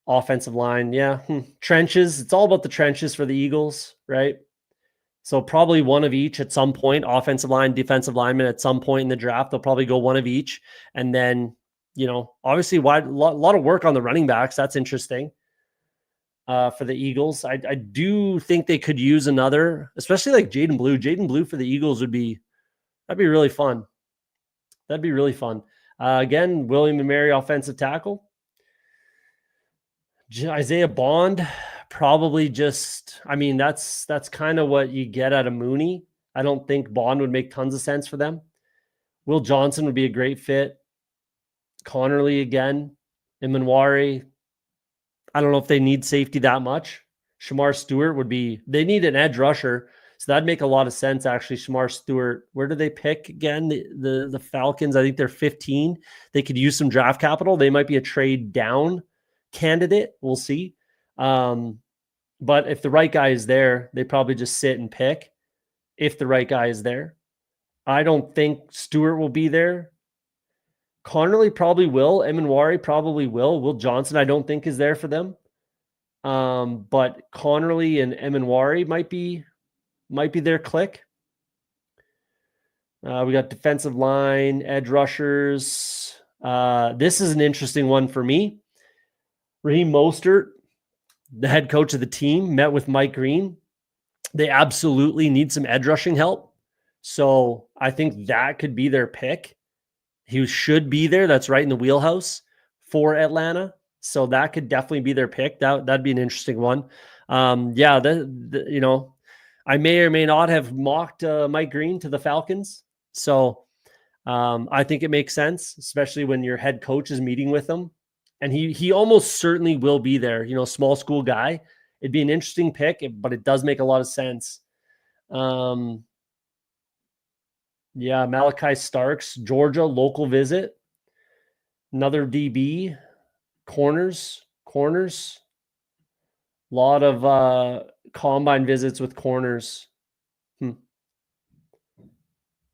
Offensive line. Yeah. Trenches. It's all about the trenches for the Eagles, right? So probably one of each at some point. Offensive line, defensive lineman at some point in the draft. They'll probably go one of each. And then, obviously a lot of work on the running backs. That's interesting. For the Eagles. I do think they could use another, especially like Jaden Blue. Jaden Blue for the Eagles that'd be really fun. That'd be really fun. Again, William and Mary, offensive tackle. Isaiah Bond, probably just, that's kind of what you get out of Mooney. I don't think Bond would make tons of sense for them. Will Johnson would be a great fit. Connerly again. Emmanwari. I don't know if they need safety that much. Shamar Stewart they need an edge rusher. So that'd make a lot of sense, actually. Shamar Stewart, where do they pick again? The Falcons, I think they're 15. They could use some draft capital. They might be a trade down candidate. We'll see. But if the right guy is there, they probably just sit and pick if the right guy is there. I don't think Stewart will be there. Connerly probably will. Emmanwari probably will. Will Johnson, I don't think, is there for them. But Connerly and Emmanwari might be their click. We got defensive line, edge rushers. This is an interesting one for me. Raheem Mostert, the head coach of the team, met with Mike Green. They absolutely need some edge rushing help. So I think that could be their pick. He should be there. That's right in the wheelhouse for Atlanta. So that could definitely be their pick. That'd be an interesting one. I may or may not have mocked Mike Green to the Falcons. So I think it makes sense, especially when your head coach is meeting with them. And he almost certainly will be there. Small school guy. It'd be an interesting pick, but it does make a lot of sense. Malachi Starks, Georgia, local visit. Another DB. Corners. A lot of combine visits with corners.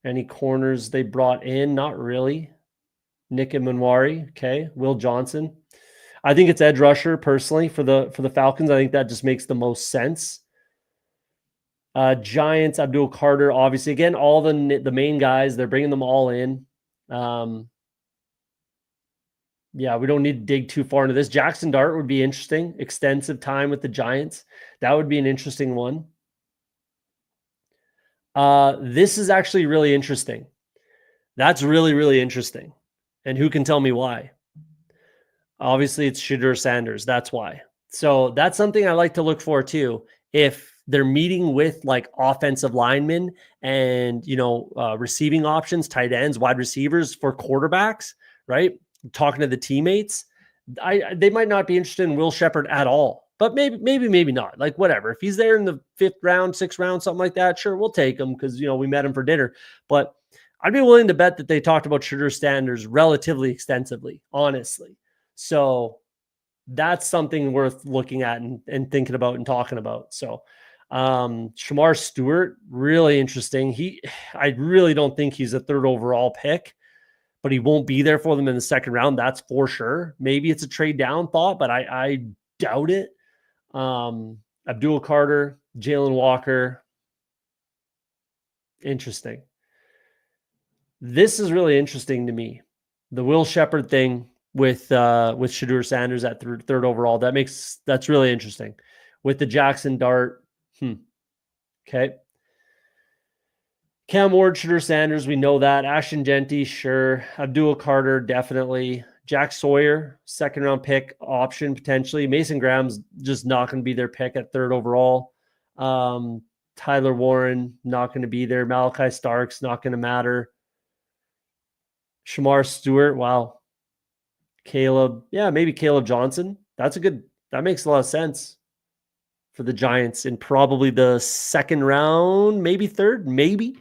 Any corners they brought in? Not really. Nick and Manwari. Okay. Will Johnson. I think it's edge rusher personally for the Falcons. I think that just makes the most sense. Giants, Abdul Carter, obviously. Again, all the main guys, they're bringing them all in. Yeah, we don't need to dig too far into this. Jackson Dart would be interesting. Extensive time with the Giants. That would be an interesting one. This is actually really interesting. That's really, really interesting. And who can tell me why? Obviously, it's Shedeur Sanders. That's why. So that's something I like to look for too. If they're meeting with like offensive linemen and, receiving options, tight ends, wide receivers for quarterbacks, right? Talking to the teammates, they might not be interested in Will Shepherd at all. But maybe not. Like whatever. If he's there in the 5th round, 6th round, something like that, sure, we'll take him because we met him for dinner. But I'd be willing to bet that they talked about Shedeur Sanders relatively extensively, honestly. So that's something worth looking at and thinking about and talking about. So Shamar Stewart, really interesting. I really don't think he's a 3rd overall pick, but he won't be there for them in the 2nd round. That's for sure. Maybe it's a trade down thought, but I doubt it. Abdul Carter, Jalen Walker. Interesting. This is really interesting to me. The Will Shepherd thing with Shedeur Sanders at 3rd overall. That's really interesting. With the Jackson Dart. Okay. Cam Ward, Shedeur Sanders, we know that. Ashton Genty, sure. Abdul Carter, definitely. Jack Sawyer, 2nd round pick option potentially. Mason Graham's just not going to be their pick at 3rd overall. Tyler Warren, not going to be there. Malachi Starks, not going to matter. Shamar Stewart, wow. Caleb, yeah, maybe Caleb Johnson. That makes a lot of sense for the Giants in probably the 2nd round, maybe 3rd, maybe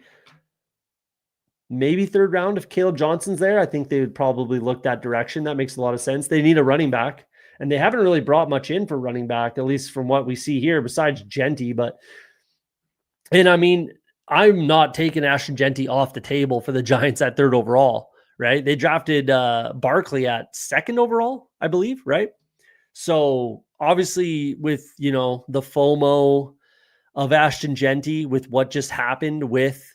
3rd round. If Caleb Johnson's there, I think they would probably look that direction. That makes a lot of sense. They need a running back, and they haven't really brought much in for running back, at least from what we see here, besides Genty. And I mean, I'm not taking Ashton Genty off the table for the Giants at 3rd overall, right? They drafted Barkley at 2nd overall, I believe, right? So obviously with, the FOMO of Ashton Genty with what just happened with,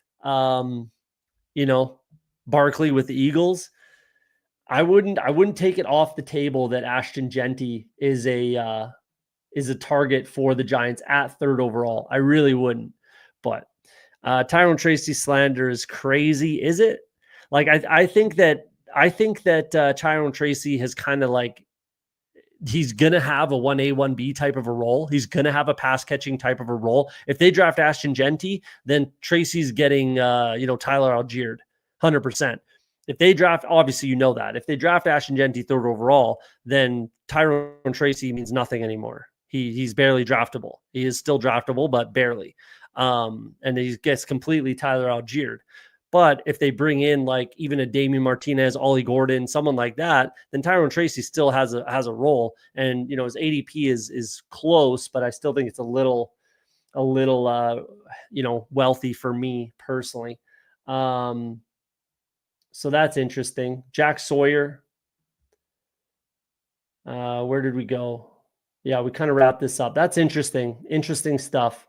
Barkley with the Eagles, I wouldn't take it off the table that Ashton Genty is a target for the Giants at 3rd overall. I really wouldn't. But Tyrone Tracy slander is crazy, is it? Like I think that Tyrone Tracy has kind of like, he's going to have a 1A, 1B type of a role. He's going to have a pass catching type of a role. If they draft Ashton Genty, then Tracy's getting, Tyler Algier, 100%. If they draft, obviously, that. If they draft Ashton Genty 3rd overall, then Tyrone Tracy means nothing anymore. He's barely draftable. He is still draftable, but barely. And he gets completely Tyler Algier. But if they bring in like even a Damian Martinez, Ollie Gordon, someone like that, then Tyrone Tracy still has a role. And his ADP is close, but I still think it's a little wealthy for me personally. So that's interesting. Jack Sawyer. Where did we go? Yeah, we kind of wrapped this up. That's interesting. Interesting stuff.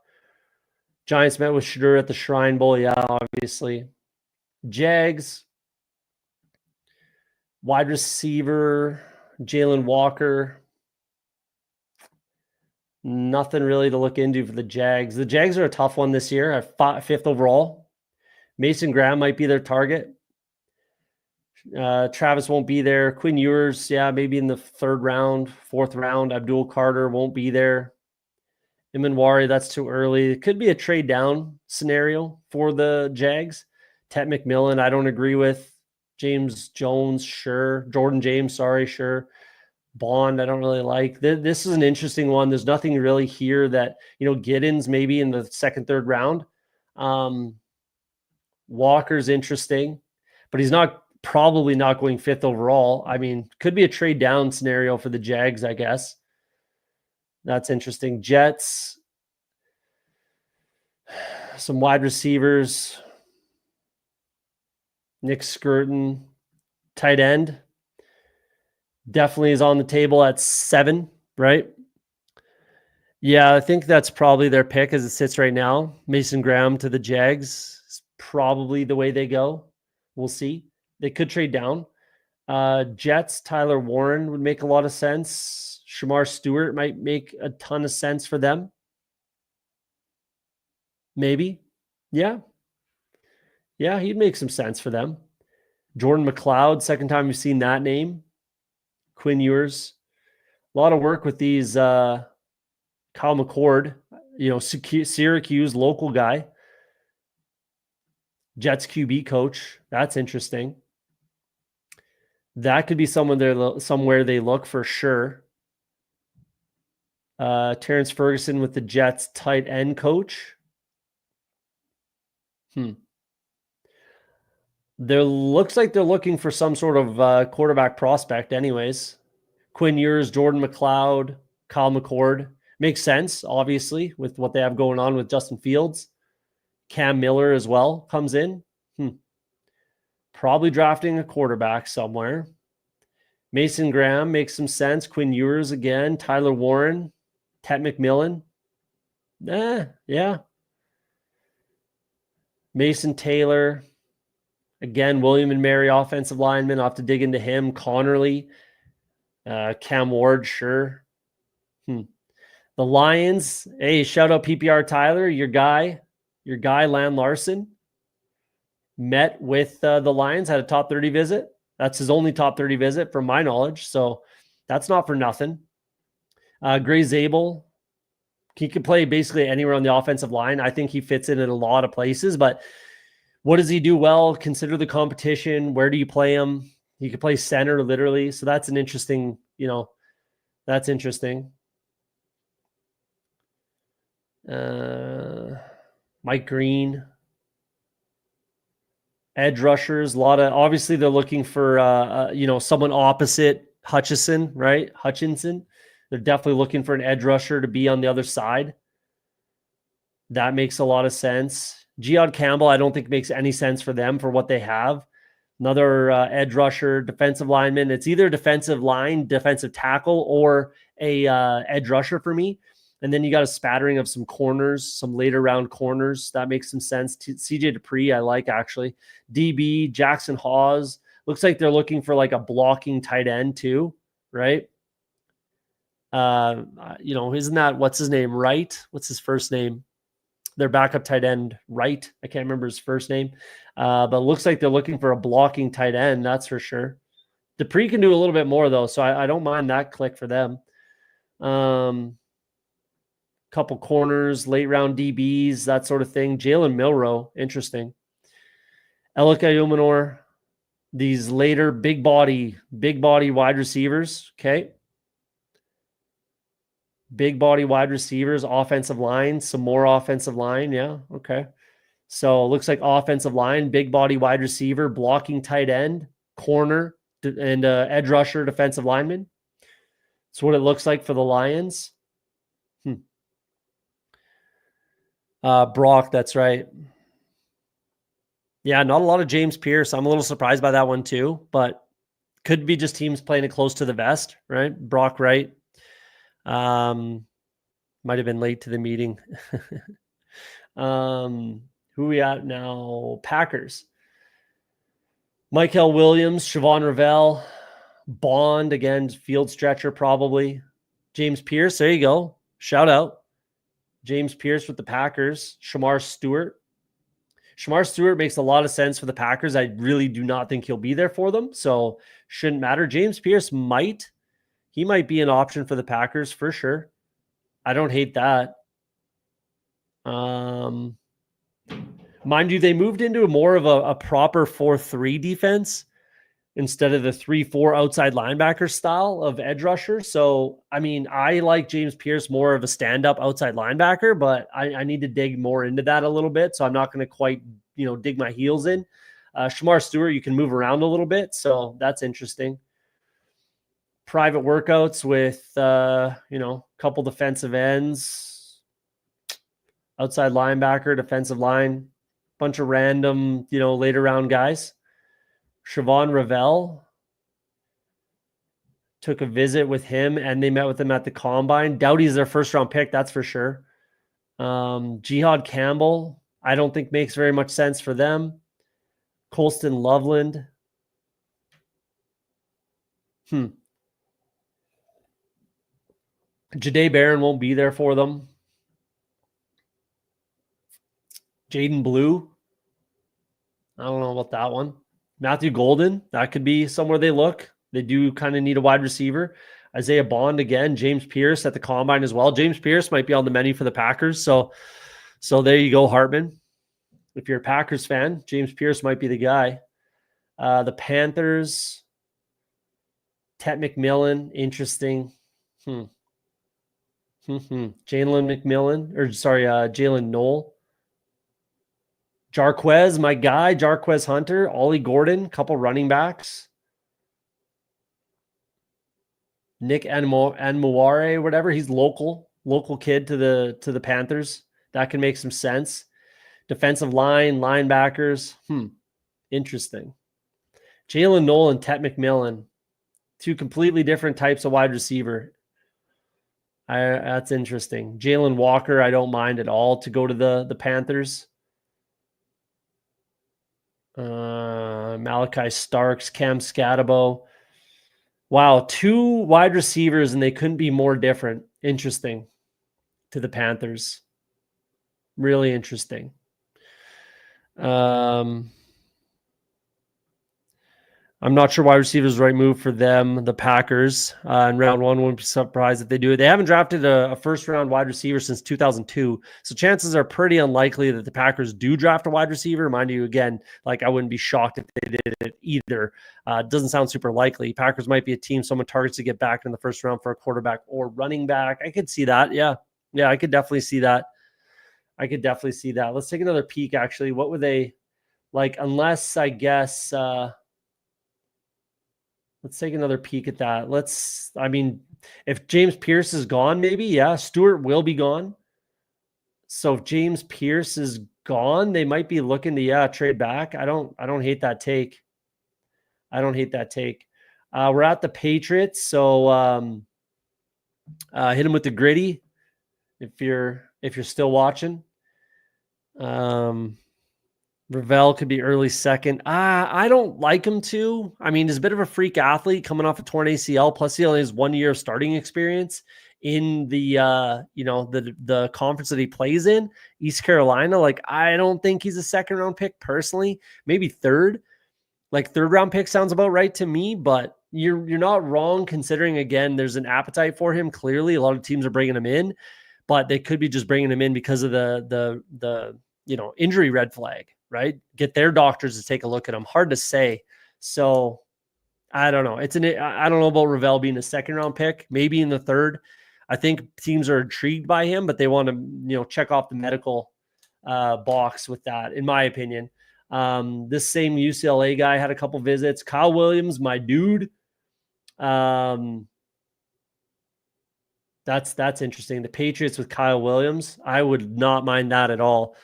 Giants met with Shedeur at the Shrine Bowl. Yeah, obviously. Jags, wide receiver, Jalen Walker. Nothing really to look into for the Jags. The Jags are a tough one this year at 5th overall. Mason Graham might be their target. Travis won't be there. Quinn Ewers, yeah, maybe in the 3rd round, 4th round. Abdul Carter won't be there. Imanwari, that's too early. It could be a trade down scenario for the Jags. Tet McMillan, I don't agree with. James Jones, sure. Jordan James, sorry, sure. Bond, I don't really like. This is an interesting one. There's nothing really here that, Giddens maybe in the 2nd, 3rd round. Walker's interesting, but he's probably not going 5th overall. I mean, could be a trade down scenario for the Jags, I guess. That's interesting. Jets, some wide receivers. Nick Skirton, tight end, definitely is on the table at 7, right? Yeah, I think that's probably their pick as it sits right now. Mason Graham to the Jags is probably the way they go. We'll see. They could trade down. Jets, Tyler Warren would make a lot of sense. Shamar Stewart might make a ton of sense for them. Maybe. Yeah. Yeah, he'd make some sense for them. Jordan McLeod, second time we've seen that name. Quinn Ewers. A lot of work with these Kyle McCord, Syracuse local guy. Jets QB coach. That's interesting. That could be somewhere they look for sure. Terrence Ferguson with the Jets tight end coach. There looks like they're looking for some sort of quarterback prospect anyways. Quinn Ewers, Jordan McLeod, Kyle McCord. Makes sense, obviously, with what they have going on with Justin Fields. Cam Miller as well comes in. Probably drafting a quarterback somewhere. Mason Graham makes some sense. Quinn Ewers again. Tyler Warren. Tet McMillan. Yeah. Mason Taylor. Again, William and Mary offensive lineman. I'll have to dig into him. Connerly. Cam Ward, sure. The Lions. Hey, shout out PPR Tyler, your guy, Lan Larson, met with the Lions, had a top 30 visit. That's his only top 30 visit from my knowledge. So that's not for nothing. Gray Zabel, he could play basically anywhere on the offensive line. I think he fits in a lot of places, but what does he do well? Consider the competition. Where do you play him? He could play center literally. So that's an interesting, that's interesting. Mike Green, edge rushers, obviously they're looking for someone opposite Hutchinson, right? Hutchinson. They're definitely looking for an edge rusher to be on the other side. That makes a lot of sense. Geod Campbell, I don't think makes any sense for them for what they have. Another edge rusher, defensive lineman. It's either defensive line, defensive tackle, or a edge rusher for me. And then you got a spattering of some corners, some later round corners. That makes some sense. CJ Dupree, I like actually. DB, Jackson Hawes. Looks like they're looking for like a blocking tight end too, right? Isn't that, what's his name? Wright? What's his first name? Their backup tight end, Wright. I can't remember his first name. But it looks like they're looking for a blocking tight end, that's for sure. Dupree can do a little bit more though, so I don't mind that click for them. Couple corners, late round DBs, that sort of thing. Jalen Milroe, interesting. Ellick Ayumanor, these later big body wide receivers. Okay. Big body wide receivers, offensive line, some more offensive line. Yeah. Okay. So it looks like offensive line, big body wide receiver, blocking tight end, corner, and edge rusher, defensive lineman. That's what it looks like for the Lions. Brock, that's right. Yeah, not a lot of James Pierce. I'm a little surprised by that one too, but could be just teams playing it close to the vest, right? Brock Wright. Might have been late to the meeting. Who we at now? Packers. Michael Williams, Siobhan Ravel, Bond, again, field stretcher probably. James Pierce, there you go. Shout out. James Pierce with the Packers. Shamar Stewart. Shamar Stewart makes a lot of sense for the Packers. I really do not think he'll be there for them, so shouldn't matter. James Pierce might be an option for the Packers for sure. I don't hate that. Mind you, they moved into more of a proper 4-3 defense instead of the 3-4 outside linebacker style of edge rusher. So, I mean, I like James Pierce more of a stand-up outside linebacker, but I need to dig more into that a little bit. So I'm not going to quite, dig my heels in. Shamar Stewart, you can move around a little bit. So that's interesting. Private workouts with, a couple defensive ends, outside linebacker, defensive line, bunch of random, later round guys. Siobhan Ravel. Took a visit with him, and they met with him at the combine. Doughty's their first round pick, that's for sure. Jihad Campbell, I don't think makes very much sense for them. Colston Loveland. Jahdae Barron won't be there for them. Jaden Blue. I don't know about that one. Matthew Golden, that could be somewhere they look. They do kind of need a wide receiver. Isaiah Bond again. James Pierce at the combine as well. James Pierce might be on the menu for the Packers. So there you go, Hartman. If you're a Packers fan, James Pierce might be the guy. The Panthers, Tet McMillan, interesting. Jalen Noel. Jarquez, my guy, Jarquez Hunter, Ollie Gordon, couple running backs. Nick Anmuare, whatever. He's local kid to the Panthers. That can make some sense. Defensive line, linebackers. Interesting. Jalen Noel and Tet McMillan, two completely different types of wide receiver. That's interesting. Jalen Walker, I don't mind at all to go to the Panthers. Malachi Starks, Cam Scatabo. Wow, two wide receivers, and they couldn't be more different. Interesting to the Panthers. Really interesting. I'm not sure wide receiver is the right move for them, the Packers. In round one, wouldn't be surprised if they do it. They haven't drafted a first-round wide receiver since 2002, so chances are pretty unlikely that the Packers do draft a wide receiver. Mind you, again, like I wouldn't be shocked if they did it either. It doesn't sound super likely. Packers might be a team someone targets to get back in the first round for a quarterback or running back. I could see that. Yeah, I could definitely see that. Let's take another peek, actually. What would they like, unless I guess let's take another peek at that. If James Pierce is gone, maybe, yeah, Stewart will be gone. So if James Pierce is gone, they might be looking to, trade back. I don't hate that take. We're at the Patriots, so hit him with the gritty if you're still watching. Ravel could be early second. I don't like him too. I mean, he's a bit of a freak athlete coming off a torn ACL. Plus, he only has 1 year of starting experience in the the conference that he plays in, East Carolina. Like, I don't think he's a second round pick personally. Maybe third. Like, third round pick sounds about right to me. But you're not wrong, considering, again, there's an appetite for him. Clearly, a lot of teams are bringing him in, but they could be just bringing him in because of the injury red flag. Right? Get their doctors to take a look at him. Hard to say. So I don't know. I don't know about Ravel being a second round pick, maybe in the third. I think teams are intrigued by him, but they want to, check off the medical box with that, in my opinion. This same UCLA guy had a couple visits. Kyle Williams, my dude. That's interesting. The Patriots with Kyle Williams. I would not mind that at all.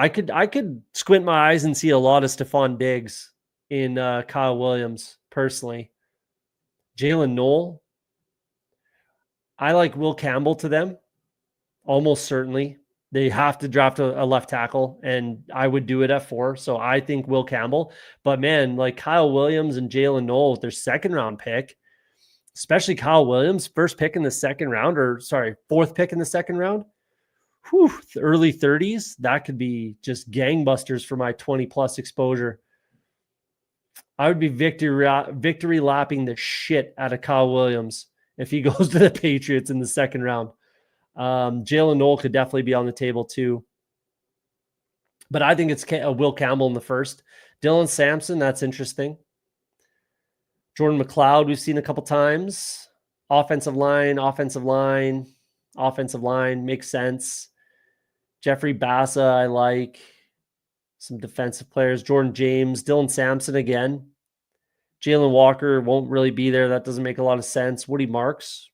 I could squint my eyes and see a lot of Stephon Diggs in Kyle Williams personally. Jalen Noel. I like Will Campbell to them, almost certainly. They have to draft a left tackle, and I would do it at 4. So I think Will Campbell. But man, like Kyle Williams and Jalen Noel with their second round pick, especially Kyle Williams, fourth pick in the second round. Whew, the early 30s, that could be just gangbusters for my 20+ exposure. I would be victory lapping the shit out of Kyle Williams if he goes to the Patriots in the second round. Jalen Noel could definitely be on the table too. But I think it's Will Campbell in the first. Dylan Sampson, that's interesting. Jordan McLeod, we've seen a couple times. Offensive line, makes sense. Jeffrey Bassa, I like. Some defensive players. Jordan James, Dylan Sampson again. Jalen Walker won't really be there. That doesn't make a lot of sense. Woody Marks.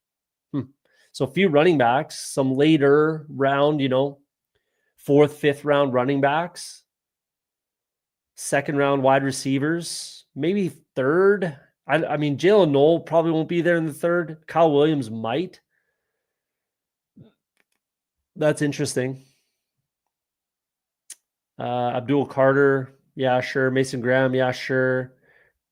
So a few running backs, some later round, 4th, 5th round running backs. second round wide receivers, maybe third. I mean, Jalen Noel probably won't be there in the third. Kyle Williams might. That's interesting. Abdul Carter, yeah, sure. Mason Graham, yeah, sure.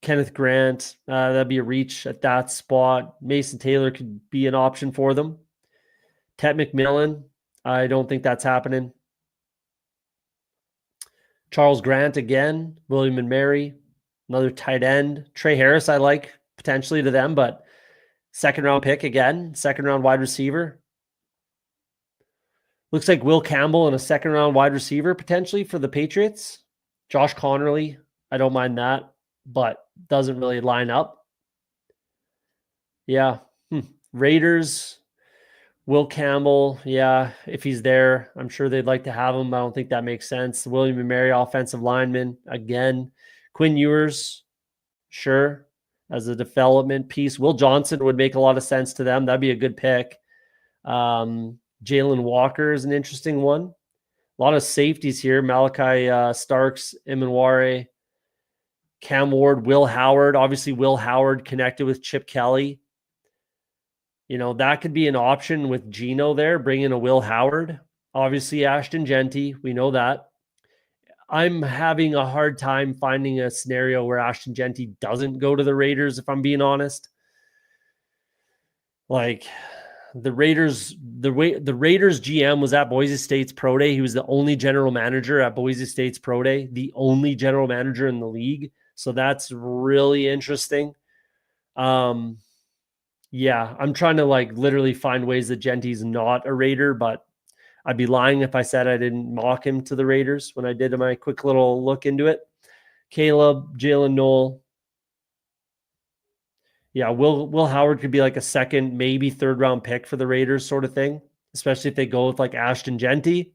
Kenneth Grant, that'd be a reach at that spot. Mason Taylor could be an option for them. Ted McMillan, I don't think that's happening. Charles Grant again, William and Mary, another tight end. Trey Harris, I like potentially to them, but second round pick again, second round wide receiver. Looks like Will Campbell and a second round wide receiver potentially for the Patriots. Josh Connerly, I don't mind that, but doesn't really line up. Yeah. Raiders, Will Campbell, yeah, if he's there, I'm sure they'd like to have him. I don't think that makes sense. William and Mary, offensive lineman, again. Quinn Ewers, sure, as a development piece. Will Johnson would make a lot of sense to them. That'd be a good pick. Jalen Walker is an interesting one. A lot of safeties here. Malachi Starks, Imanware, Cam Ward, Will Howard. Obviously, Will Howard connected with Chip Kelly. You know, that could be an option with Geno there, bring in a Will Howard. Obviously, Ashton Genty. We know that. I'm having a hard time finding a scenario where Ashton Genty doesn't go to the Raiders, if I'm being honest. Like, the Raiders GM was at Boise State's Pro Day. He was the only general manager at Boise State's Pro Day, the only general manager in the league. So that's really interesting. Yeah, I'm trying to like literally find ways that Genty's not a Raider, but I'd be lying if I said I didn't mock him to the Raiders when I did my quick little look into it. Caleb, Jalen Noel. Yeah, Will Howard could be like a second, maybe third round pick for the Raiders sort of thing, especially if they go with like Ashton Genty,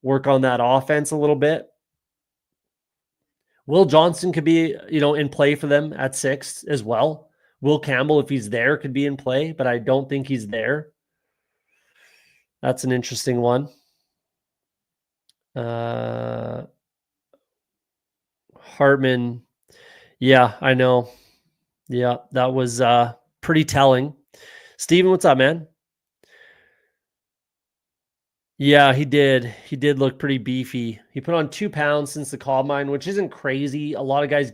work on that offense a little bit. Will Johnson could be, in play for them at 6 as well. Will Campbell, if he's there, could be in play, but I don't think he's there. That's an interesting one. Hartman. Yeah, I know. Yeah, that was pretty telling. Steven, what's up, man? Yeah, he did. He did look pretty beefy. He put on 2 pounds since the combine, which isn't crazy. A lot of guys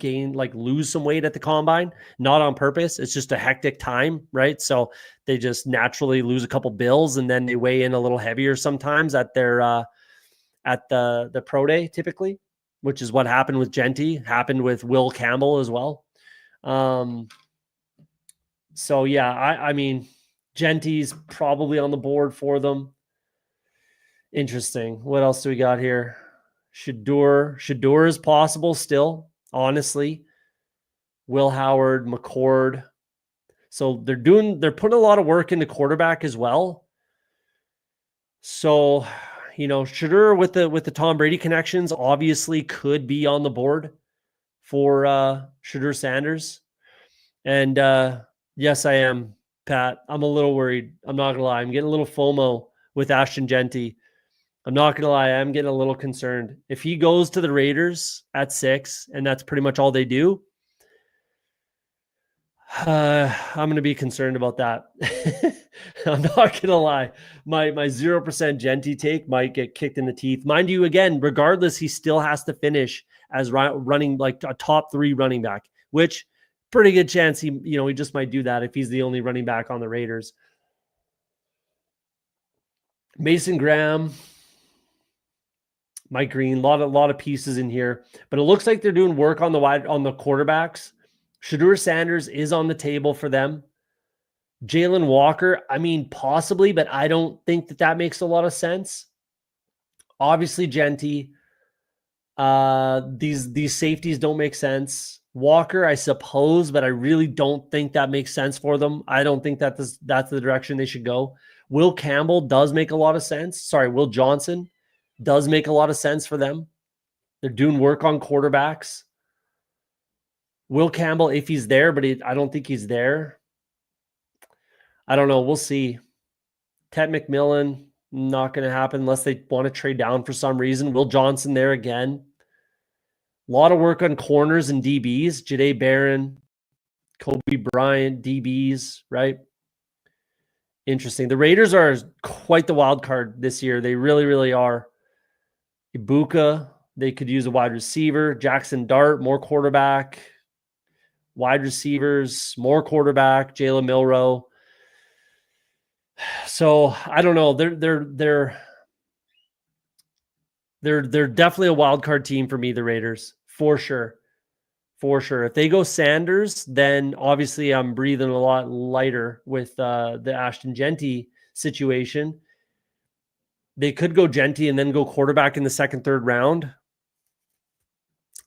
lose some weight at the combine, not on purpose. It's just a hectic time, right? So they just naturally lose a couple bills and then they weigh in a little heavier sometimes at their at the pro day typically, which is what happened with Genty, happened with Will Campbell as well. So yeah, I mean, Genty's probably on the board for them. Interesting. What else do we got here? Shador is possible still, honestly. Will Howard, McCord. So they're putting a lot of work into quarterback as well. So, Shador with the Tom Brady connections obviously could be on the board for Shador Sanders. And yes, I am, Pat. I'm a little worried. I'm not gonna lie. I'm getting a little FOMO with Ashton Genty. I'm not going to lie. I'm getting a little concerned. If he goes to the Raiders at 6 and that's pretty much all they do, I'm going to be concerned about that. I'm not going to lie. My 0% Genty take might get kicked in the teeth. Mind you, again, regardless, he still has to finish as running like a top 3 running back, which pretty good chance he just might do that if he's the only running back on the Raiders. Mason Graham, Mike Green, a lot of pieces in here, but it looks like they're doing work on the quarterbacks. Shador Sanders is on the table for them. Jalen Walker, I mean, possibly, but I don't think that makes a lot of sense. Obviously, Genty. These safeties don't make sense. Walker, I suppose, but I really don't think that makes sense for them. I don't think that's the direction they should go. Will Campbell does make a lot of sense. Sorry, Will Johnson does make a lot of sense for them. They're doing work on quarterbacks. Will Campbell, if he's there, but I don't think he's there. I don't know. We'll see. Ted McMillan, not going to happen unless they want to trade down for some reason. Will Johnson there again. A lot of work on corners and DBs. Jahdae Barron, Kobe Bryant, DBs, right? Interesting. The Raiders are quite the wild card this year. They really, really are. Ibuka, they could use a wide receiver. Jackson Dart, more quarterback. Wide receivers, more quarterback. Jalen Milroe. So I don't know. They're definitely a wild card team for me. The Raiders, for sure. For sure. If they go Sanders, then obviously I'm breathing a lot lighter with the Ashton Genty situation. They could go Genty and then go quarterback in the second, third round.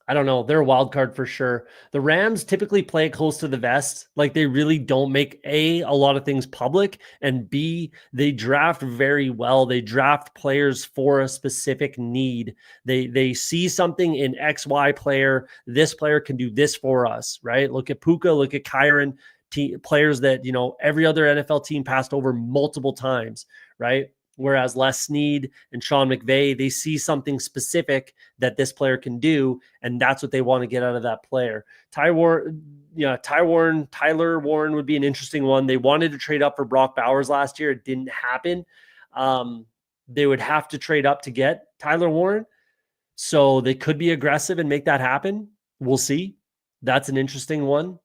I don't know. They're a wild card for sure. The Rams typically play it close to the vest. Like they really don't make a lot of things public, and B, they draft very well. They draft players for a specific need. They see something in XY player. This player can do this for us, right? Look at Puka, look at Kyron, players that, you know, every other NFL team passed over multiple times, right? Whereas Les Snead and Sean McVay, they see something specific that this player can do, and that's what they want to get out of that player. Tyler Warren would be an interesting one. They wanted to trade up for Brock Bowers last year. It didn't happen. They would have to trade up to get Tyler Warren. So they could be aggressive and make that happen. We'll see. That's an interesting one.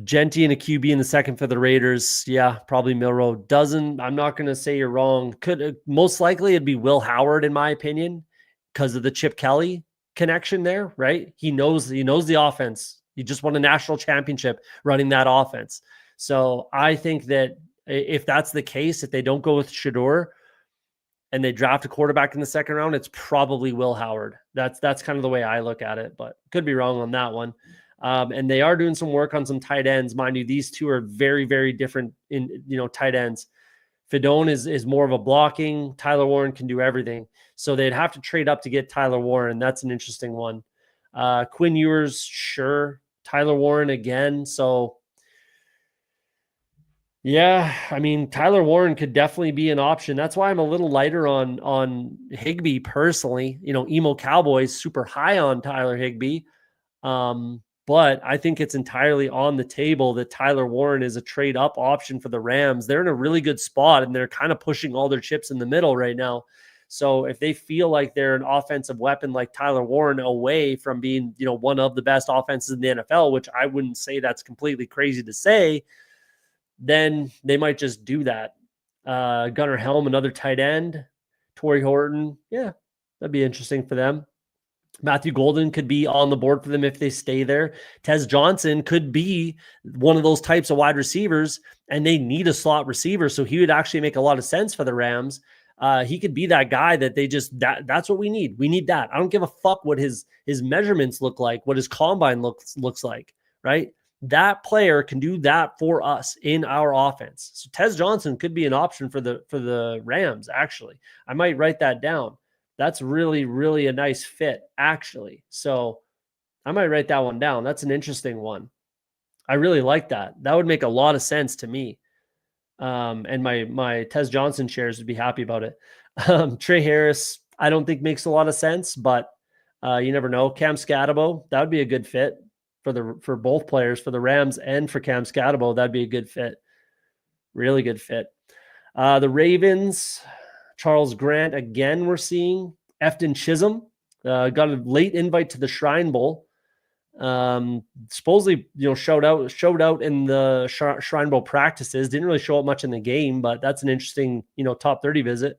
Genty and a QB in the second for the Raiders. Yeah, probably Milroe. I'm not going to say you're wrong. Most likely it'd be Will Howard, in my opinion, because of the Chip Kelly connection there, right? He knows the offense. He just won a national championship running that offense. So I think that if that's the case, if they don't go with Shedeur and they draft a quarterback in the second round, it's probably Will Howard. That's kind of the way I look at it, but could be wrong on that one. And they are doing some work on some tight ends. Mind you, these two are very, very different in, tight ends. Fedone is more of a blocking. Tyler Warren can do everything. So they'd have to trade up to get Tyler Warren. That's an interesting one. Quinn Ewers, sure. Tyler Warren again. So yeah, I mean, Tyler Warren could definitely be an option. That's why I'm a little lighter on Higbee personally. Emo Cowboys super high on Tyler Higbee. But I think it's entirely on the table that Tyler Warren is a trade up option for the Rams. They're in a really good spot, and they're kind of pushing all their chips in the middle right now. So if they feel like they're an offensive weapon like Tyler Warren away from being, one of the best offenses in the NFL, which I wouldn't say that's completely crazy to say, then they might just do that. Gunnar Helm, another tight end. Torrey Horton. Yeah, that'd be interesting for them. Matthew Golden could be on the board for them if they stay there. Tez Johnson could be one of those types of wide receivers, and they need a slot receiver, so he would actually make a lot of sense for the Rams. He could be that guy that they that's what we need. We need that. I don't give a fuck what his measurements look like, what his combine looks like, right? That player can do that for us in our offense. So Tez Johnson could be an option for the Rams, actually. I might write that down. That's really, really a nice fit, actually. So I might write that one down. That's an interesting one. I really like that. That would make a lot of sense to me. And my Tez Johnson shares would be happy about it. Trey Harris, I don't think makes a lot of sense, but you never know. Cam Scatabo, that would be a good fit for both players, for the Rams and for Cam Scatabo. That'd be a good fit. Really good fit. The Ravens, Charles Grant, again, we're seeing. Efton Chisholm got a late invite to the Shrine Bowl. Supposedly, showed out in the Shrine Bowl practices. Didn't really show up much in the game, but that's an interesting, top 30 visit.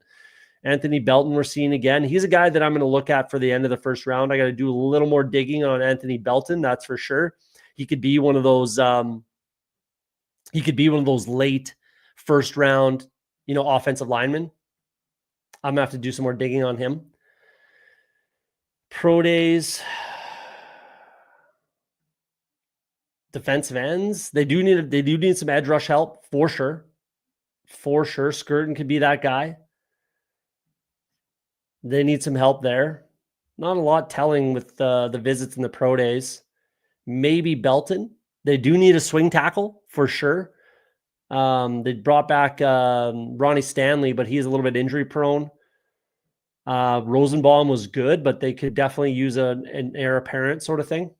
Anthony Belton, we're seeing again. He's a guy that I'm going to look at for the end of the first round. I got to do a little more digging on Anthony Belton, that's for sure. He could be one of those. Late first round, offensive linemen. I'm gonna have to do some more digging on him. Pro days, defensive ends. They do need some edge rush help for sure. For sure, Skirton could be that guy. They need some help there. Not a lot telling with the visits in the pro days. Maybe Belton. They do need a swing tackle for sure. They brought back Ronnie Stanley, but he's a little bit injury prone. Rosenbaum was good, but they could definitely use an heir apparent sort of thing.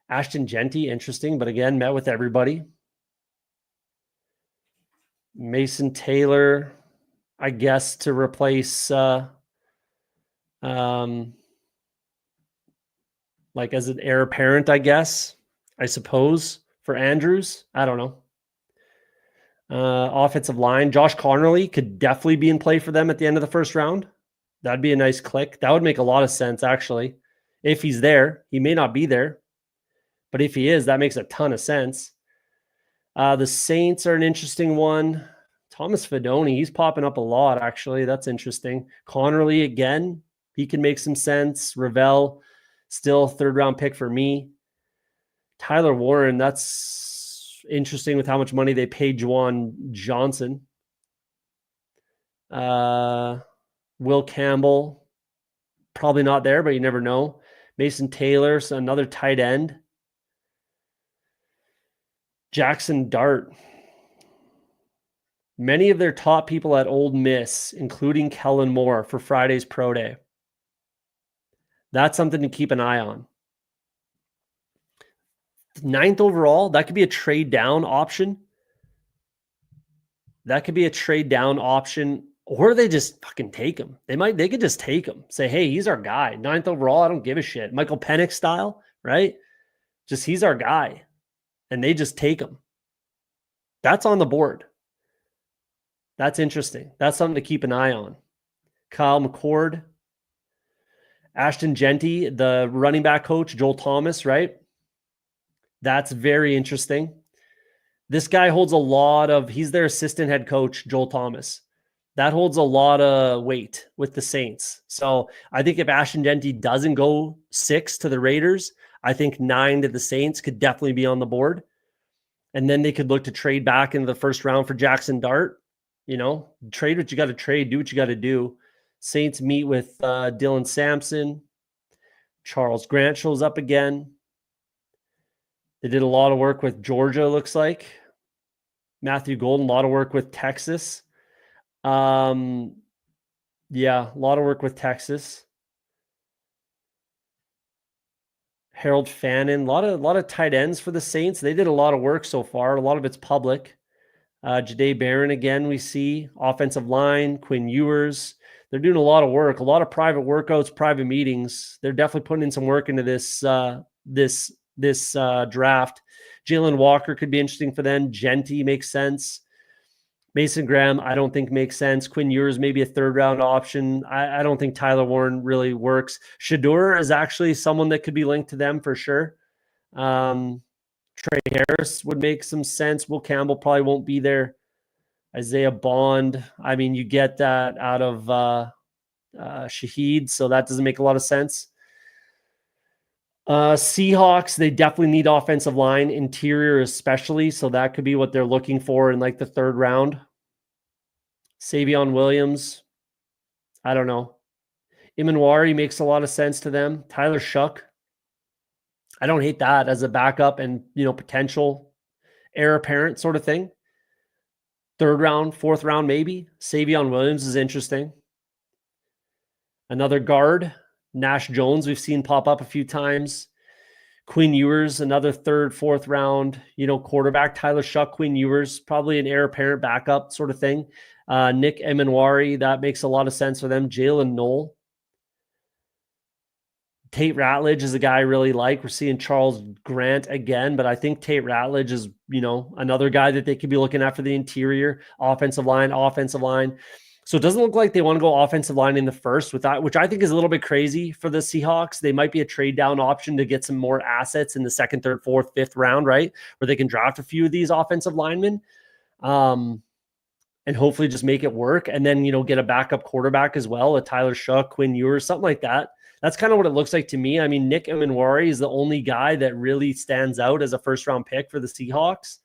Ashton Genty, interesting, but again, met with everybody. Mason Taylor, I guess, to replace like as an heir apparent, I guess, I suppose, for Andrews. I don't know. Offensive line, Josh Connerly could definitely be in play for them at the end of the first round. That'd be a nice click. That would make a lot of sense, actually. If he's there, he may not be there, but if he is, that makes a ton of sense. The Saints are an interesting one. Thomas Fedoni, he's popping up a lot, actually. That's interesting. Connerly, again, he can make some sense. Ravel, still third-round pick for me. Tyler Warren, that's interesting with how much money they paid Juwan Johnson. Will Campbell, probably not there, but you never know. Mason Taylor, so another tight end. Jackson Dart. Many of their top people at Ole Miss, including Kellen Moore for Friday's Pro Day. That's something to keep an eye on. 9th overall, that could be a trade down option. That could be a trade down option, or they just fucking take him. They could just take him. Say, hey, he's our guy. 9th overall, I don't give a shit. Michael Penix style, right? Just he's our guy. And they just take him. That's on the board. That's interesting. That's something to keep an eye on. Kyle McCord. Ashton Genty, the running back coach, Joel Thomas, right? That's very interesting. This guy holds a lot of, he's their assistant head coach, Joel Thomas. That holds a lot of weight with the Saints. So I think if Ashton Genty doesn't go 6 to the Raiders, I think 9 to the Saints could definitely be on the board. And then they could look to trade back into the first round for Jackson Dart. You know, trade what you got to trade, do what you got to do. Saints meet with Dylan Sampson. Charles Grant shows up again. They did a lot of work with Georgia, looks like. Matthew Golden, a lot of work with Texas. Yeah, a lot of work with Texas. Harold Fannin, a lot of tight ends for the Saints. They did a lot of work so far. A lot of it's public. Jahdae Barron again, we see. Offensive line, Quinn Ewers. They're doing a lot of work, a lot of private workouts, private meetings. They're definitely putting in some work into this draft. Jalen Walker could be interesting for them. Genty makes sense. Mason Graham, I don't think makes sense. Quinn Ewers, maybe a third-round option. I don't think Tyler Warren really works. Shador is actually someone that could be linked to them for sure. Trey Harris would make some sense. Will Campbell probably won't be there. Isaiah Bond, I mean, you get that out of Shaheed, so that doesn't make a lot of sense. Seahawks, they definitely need offensive line, interior especially, so that could be what they're looking for in like the 3rd round. Savion Williams, I don't know. Imanwari makes a lot of sense to them. Tyler Shuck, I don't hate that as a backup and, you know, potential heir apparent sort of thing. 3rd round, 4th round, maybe. Savion Williams is interesting. Another guard, Nash Jones, we've seen pop up a few times. Quinn Ewers, another 3rd, 4th round, you know, quarterback. Tyler Shuck, Quinn Ewers, probably an heir apparent backup sort of thing. Nick Emanwari, that makes a lot of sense for them. Jalen Knoll. Tate Ratledge is a guy I really like. We're seeing Charles Grant again, but I think Tate Ratledge is, you know, another guy that they could be looking at for the interior, offensive line. So it doesn't look like they want to go offensive line in the first with that, which I think is a little bit crazy for the Seahawks. They might be a trade down option to get some more assets in the 2nd, 3rd, 4th, 5th round, right? Where they can draft a few of these offensive linemen. And hopefully just make it work. And then, you know, get a backup quarterback as well, a Tyler Shuck, Quinn Ewers, something like that. That's kind of what it looks like to me. I mean, Nick Emanwari is the only guy that really stands out as a 1st-round pick for the Seahawks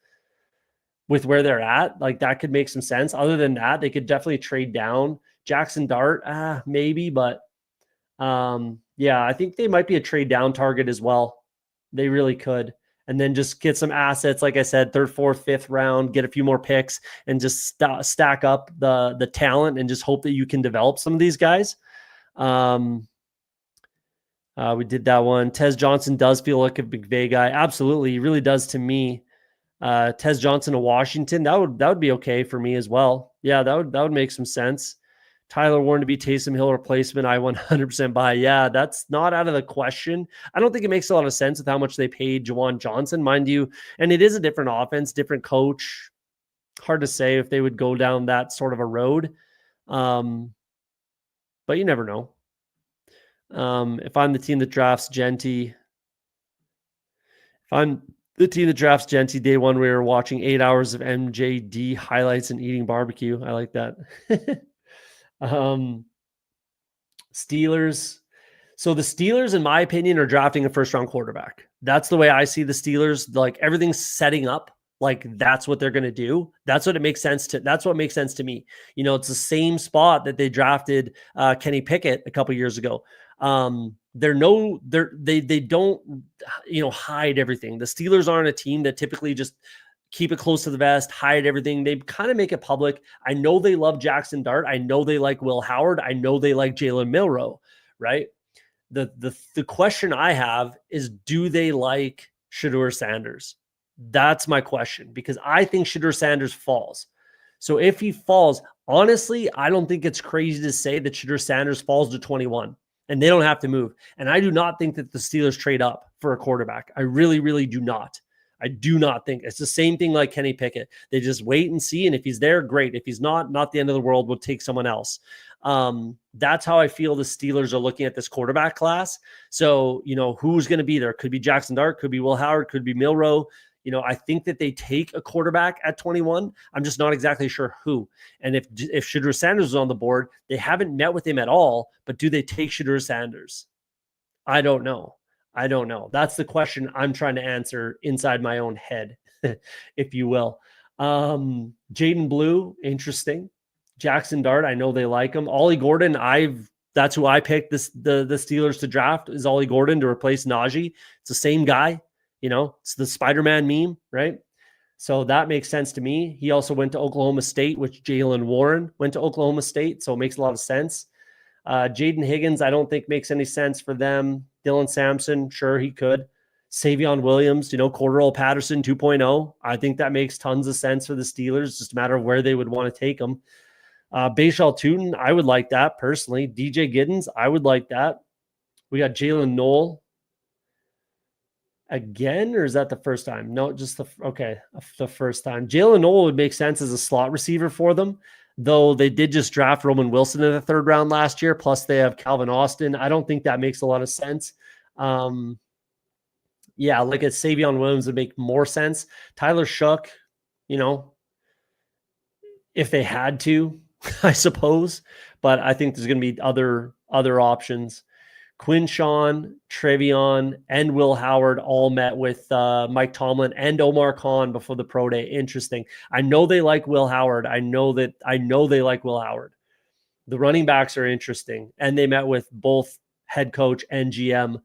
with where they're at. Like, that could make some sense. Other than that, they could definitely trade down. Jackson Dart, maybe, but yeah, I think they might be a trade down target as well. They really could. And then just get some assets, like I said, 3rd, 4th, 5th round, get a few more picks and just stack up the talent and just hope that you can develop some of these guys. We did that one. Tez Johnson does feel like a McVay guy. Absolutely. He really does to me. Tez Johnson to Washington, that would be okay for me as well. Yeah, that would make some sense. Tyler Warren to be Taysom Hill replacement, I 100% buy. Yeah, that's not out of the question. I don't think it makes a lot of sense with how much they paid Jawan Johnson, mind you. And it is a different offense, different coach. Hard to say if they would go down that sort of a road. But you never know. If I'm the team that drafts Genty, day one, we were watching 8 hours of MJD highlights and eating barbecue. I like that. Steelers. So the Steelers, in my opinion, are drafting a first-round quarterback. That's the way I see the Steelers. Like everything's setting up. Like that's what they're going to do. That's what makes sense to me. You know, it's the same spot that they drafted Kenny Pickett a couple years ago. They don't, hide everything. The Steelers aren't a team that typically just keep it close to the vest, hide everything. They kind of make it public. I know they love Jackson Dart. I know they like Will Howard. I know they like Jalen Milroe, right? The question I have is, do they like Shedeur Sanders? That's my question, because I think Shedeur Sanders falls. So if he falls, honestly, I don't think it's crazy to say that Shedeur Sanders falls to 21 and they don't have to move. And I do not think that the Steelers trade up for a quarterback. I really, really do not. I do not think it's the same thing like Kenny Pickett. They just wait and see. And if he's there, great. If he's not the end of the world. We'll take someone else. That's how I feel the Steelers are looking at this quarterback class. So, who's going to be there? Could be Jackson Dart, could be Will Howard, could be Milroe. I think that they take a quarterback at 21. I'm just not exactly sure who. And if Shedeur Sanders is on the board, they haven't met with him at all. But do they take Shedeur Sanders? I don't know. That's the question I'm trying to answer inside my own head, if you will. Jaden Blue, interesting. Jackson Dart, I know they like him. Ollie Gordon, that's who I picked the Steelers to draft, is Ollie Gordon to replace Najee. It's the same guy. It's the Spider-Man meme, right? So that makes sense to me. He also went to Oklahoma State, which Jalen Warren went to Oklahoma State. So it makes a lot of sense. Jaden Higgins, I don't think makes any sense for them. Dylan Sampson, sure, he could. Savion Williams, Cordell Patterson 2.0. I think that makes tons of sense for the Steelers. Just a matter of where they would want to take them. Bashal Tootin, I would like that personally. DJ Giddens, I would like that. We got Jalen Knoll again, or is that the first time? No, just the first time. Jalen Knoll would make sense as a slot receiver for them, though they did just draft Roman Wilson in the third round last year. Plus they have Calvin Austin. I don't think that makes a lot of sense. Yeah, like a Savion Williams would make more sense. Tyler Shough, if they had to, I suppose, but I think there's going to be other options. Quinshawn, Trevion, and Will Howard all met with Mike Tomlin and Omar Khan before the pro day. Interesting. I know they like Will Howard. I know they like Will Howard. The running backs are interesting, and they met with both head coach and GM,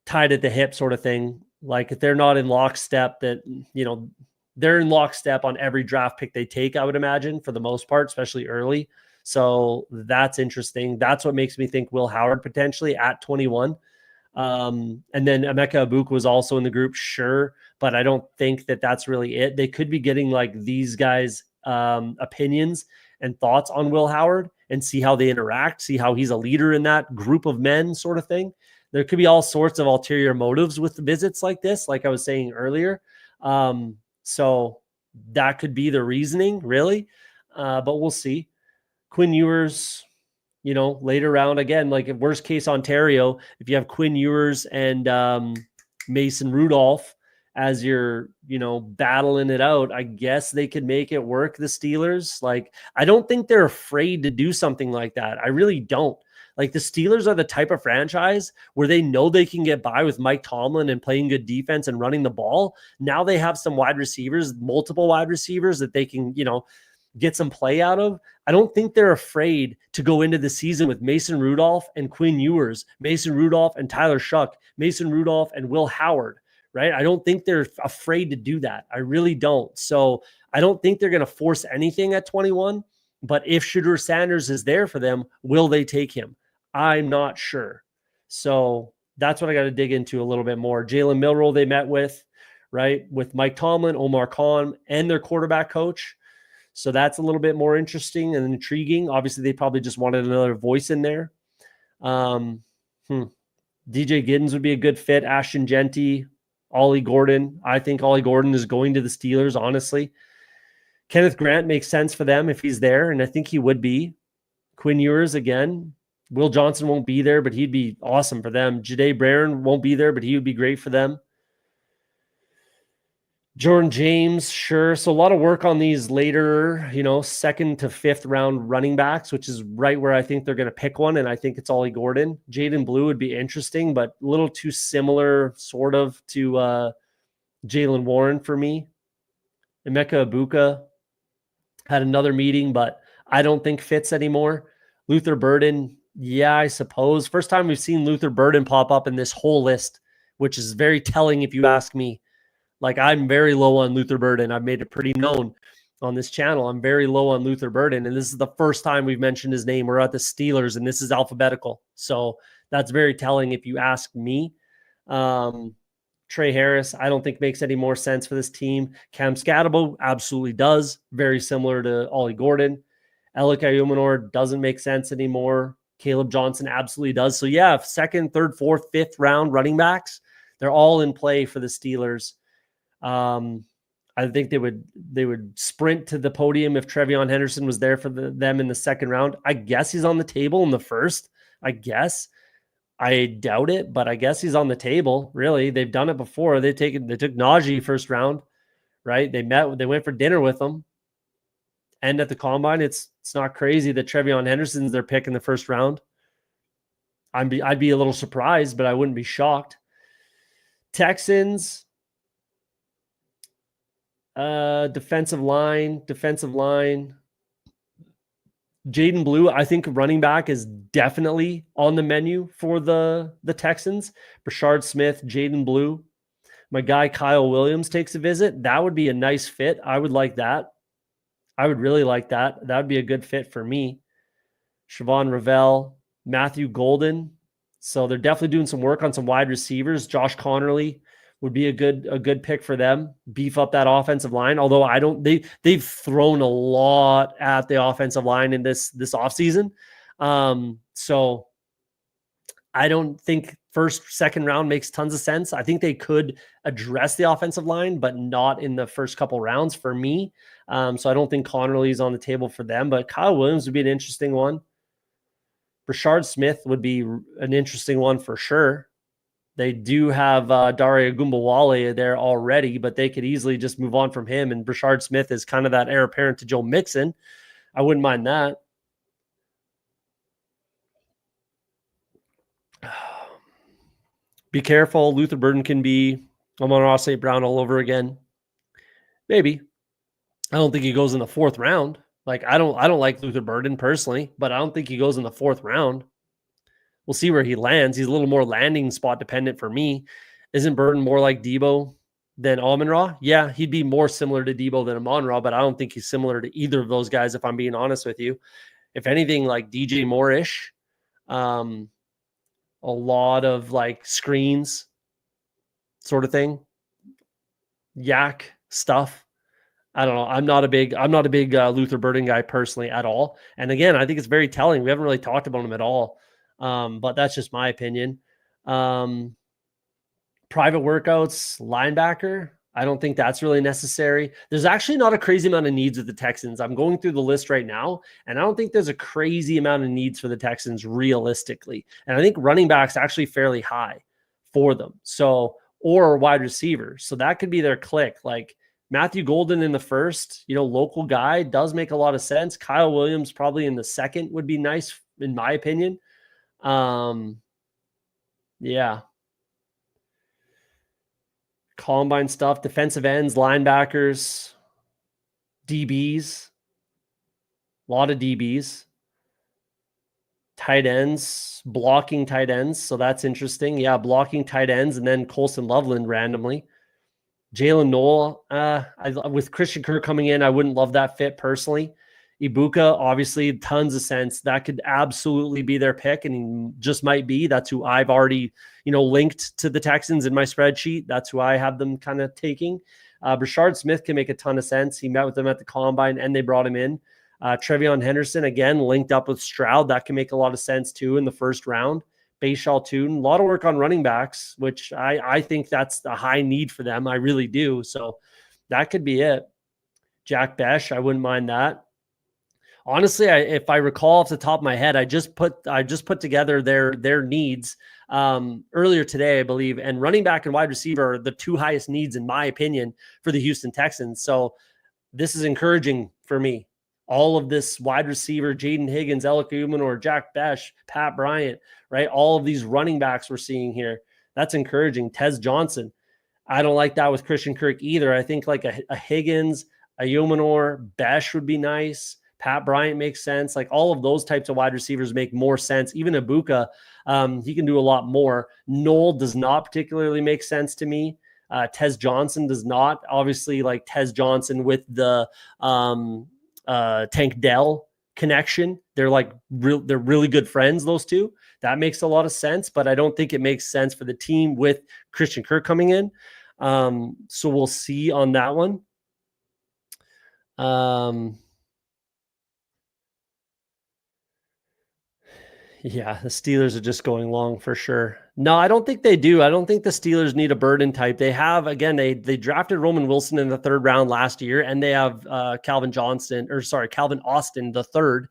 tied at the hip sort of thing. Like if they're not in lockstep, they're in lockstep on every draft pick they take, I would imagine, for the most part, especially early. So that's interesting. That's what makes me think Will Howard potentially at 21. And then Emeka Ibuka was also in the group, sure, but I don't think that that's really it. They could be getting like these guys' opinions and thoughts on Will Howard and see how they interact, see how he's a leader in that group of men sort of thing. There could be all sorts of ulterior motives with visits like this, like I was saying earlier. So that could be the reasoning, really. But we'll see. Quinn Ewers, later round again, like worst case Ontario, if you have Quinn Ewers and Mason Rudolph as you're, battling it out, I guess they could make it work, the Steelers. Like, I don't think they're afraid to do something like that. I really don't. Like, the Steelers are the type of franchise where they know they can get by with Mike Tomlin and playing good defense and running the ball. Now they have some wide receivers, multiple wide receivers that they can, get some play out of. I don't think they're afraid to go into the season with Mason Rudolph and Quinn Ewers, Mason Rudolph and Tyler Shough, Mason Rudolph and Will Howard, right? I don't think they're afraid to do that. I really don't. So I don't think they're going to force anything at 21, but if Shedeur Sanders is there for them, will they take him? I'm not sure. So that's what I got to dig into a little bit more. Jalen Milroe they met with, right? With Mike Tomlin, Omar Khan, and their quarterback coach. So that's a little bit more interesting and intriguing. Obviously, they probably just wanted another voice in there. DJ Giddens would be a good fit. Ashton Genty, Ollie Gordon. I think Ollie Gordon is going to the Steelers, honestly. Kenneth Grant makes sense for them if he's there, and I think he would be. Quinn Ewers again. Will Johnson won't be there, but he'd be awesome for them. Jahdae Barron won't be there, but he would be great for them. Jordan James, sure. So a lot of work on these later, second to fifth round running backs, which is right where I think they're going to pick one. And I think it's Ollie Gordon. Jaden Blue would be interesting, but a little too similar sort of to Jalen Warren for me. Emeka Ibuka had another meeting, but I don't think fits anymore. Luther Burden, yeah, I suppose. First time we've seen Luther Burden pop up in this whole list, which is very telling if you ask me. Like, I'm very low on Luther Burden. I've made it pretty known on this channel. I'm very low on Luther Burden, and this is the first time we've mentioned his name. We're at the Steelers, and this is alphabetical. So that's very telling if you ask me. Trey Harris, I don't think makes any more sense for this team. Cam Scatabo absolutely does. Very similar to Ollie Gordon. Alec Ayumanor doesn't make sense anymore. Caleb Johnson absolutely does. So yeah, second, third, fourth, fifth round running backs, they're all in play for the Steelers. I think they would sprint to the podium if Trevion Henderson was there for them in the second round. I guess he's on the table in the first. I guess. I doubt it, but I guess he's on the table. Really, they've done it before. They took Najee first round, right? They went for dinner with him. And at the combine, it's not crazy that Trevion Henderson's their pick in the first round. I'd be a little surprised, but I wouldn't be shocked. Texans. Defensive line. Jaden Blue, I think running back is definitely on the menu for the Texans. Brashard Smith, Jaden Blue. My guy Kyle Williams takes a visit. That would be a nice fit. I would like that. I would really like that. That would be a good fit for me. Siobhan Ravel, Matthew Golden. So they're definitely doing some work on some wide receivers. Josh Connerly would be a good pick for them. Beef up that offensive line. Although they've thrown a lot at the offensive line in this offseason. So I don't think first, second round makes tons of sense. I think they could address the offensive line, but not in the first couple rounds for me. So I don't think Connerly is on the table for them, but Kyle Williams would be an interesting one. Brashard Smith would be an interesting one for sure. They do have Daria Gumbawale there already, but they could easily just move on from him. And Brashard Smith is kind of that heir apparent to Joe Mixon. I wouldn't mind that. Be careful. Luther Burden can be Amon-Ra St. Brown all over again. Maybe. I don't think he goes in the fourth round. Like, I don't like Luther Burden personally, but I don't think he goes in the fourth round. We'll see where he lands. He's a little more landing spot dependent for me. Isn't Burden more like Debo than Amon-Ra? Yeah, he'd be more similar to Debo than Amon-Ra, but I don't think he's similar to either of those guys, if I'm being honest with you. If anything, like DJ Moore-ish. A lot of like screens sort of thing. Yak stuff. I don't know. I'm not a big Luther Burden guy personally at all. And again, I think it's very telling. We haven't really talked about him at all. But that's just my opinion. Private workouts, linebacker. I don't think that's really necessary. There's actually not a crazy amount of needs with the Texans. I'm going through the list right now, and I don't think there's a crazy amount of needs for the Texans realistically. And I think running back's actually fairly high for them. So, or wide receiver. So that could be their click. Like Matthew Golden in the first, local guy does make a lot of sense. Kyle Williams probably in the second would be nice, in my opinion. Yeah. Combine stuff, defensive ends, linebackers, DBs, a lot of DBs, tight ends, blocking tight ends. So that's interesting. Yeah. Blocking tight ends. And then Colson Loveland randomly. Jalen Noel, with Christian Kirk coming in, I wouldn't love that fit personally. Ibuka, obviously, tons of sense. That could absolutely be their pick, and he just might be. That's who I've already, linked to the Texans in my spreadsheet. That's who I have them kind of taking. Brashard Smith can make a ton of sense. He met with them at the Combine, and they brought him in. Trevion Henderson, again, linked up with Stroud. That can make a lot of sense, too, in the first round. Bayshal Tune, a lot of work on running backs, which I think that's a high need for them. I really do. So that could be it. Jack Besh, I wouldn't mind that. Honestly, if I recall off the top of my head, I just put together their needs earlier today, I believe, and running back and wide receiver are the two highest needs, in my opinion, for the Houston Texans. So this is encouraging for me. All of this wide receiver, Jaden Higgins, Alec Umanor, Jack Besh, Pat Bryant, right? All of these running backs we're seeing here. That's encouraging. Tez Johnson. I don't like that with Christian Kirk either. I think like a Higgins, a Umanor, Besh would be nice. Pat Bryant makes sense. Like all of those types of wide receivers make more sense. Even Ibuka, he can do a lot more. Knoll does not particularly make sense to me. Tez Johnson does not. Obviously, like Tez Johnson with the Tank Dell connection. They're they're really good friends, those two. That makes a lot of sense, but I don't think it makes sense for the team with Christian Kirk coming in. So we'll see on that one. Yeah, the Steelers are just going long for sure. No, I don't think they do. I don't think the Steelers need a burden type. They have, again, they drafted Roman Wilson in the third round last year, and they have Calvin Austin the third.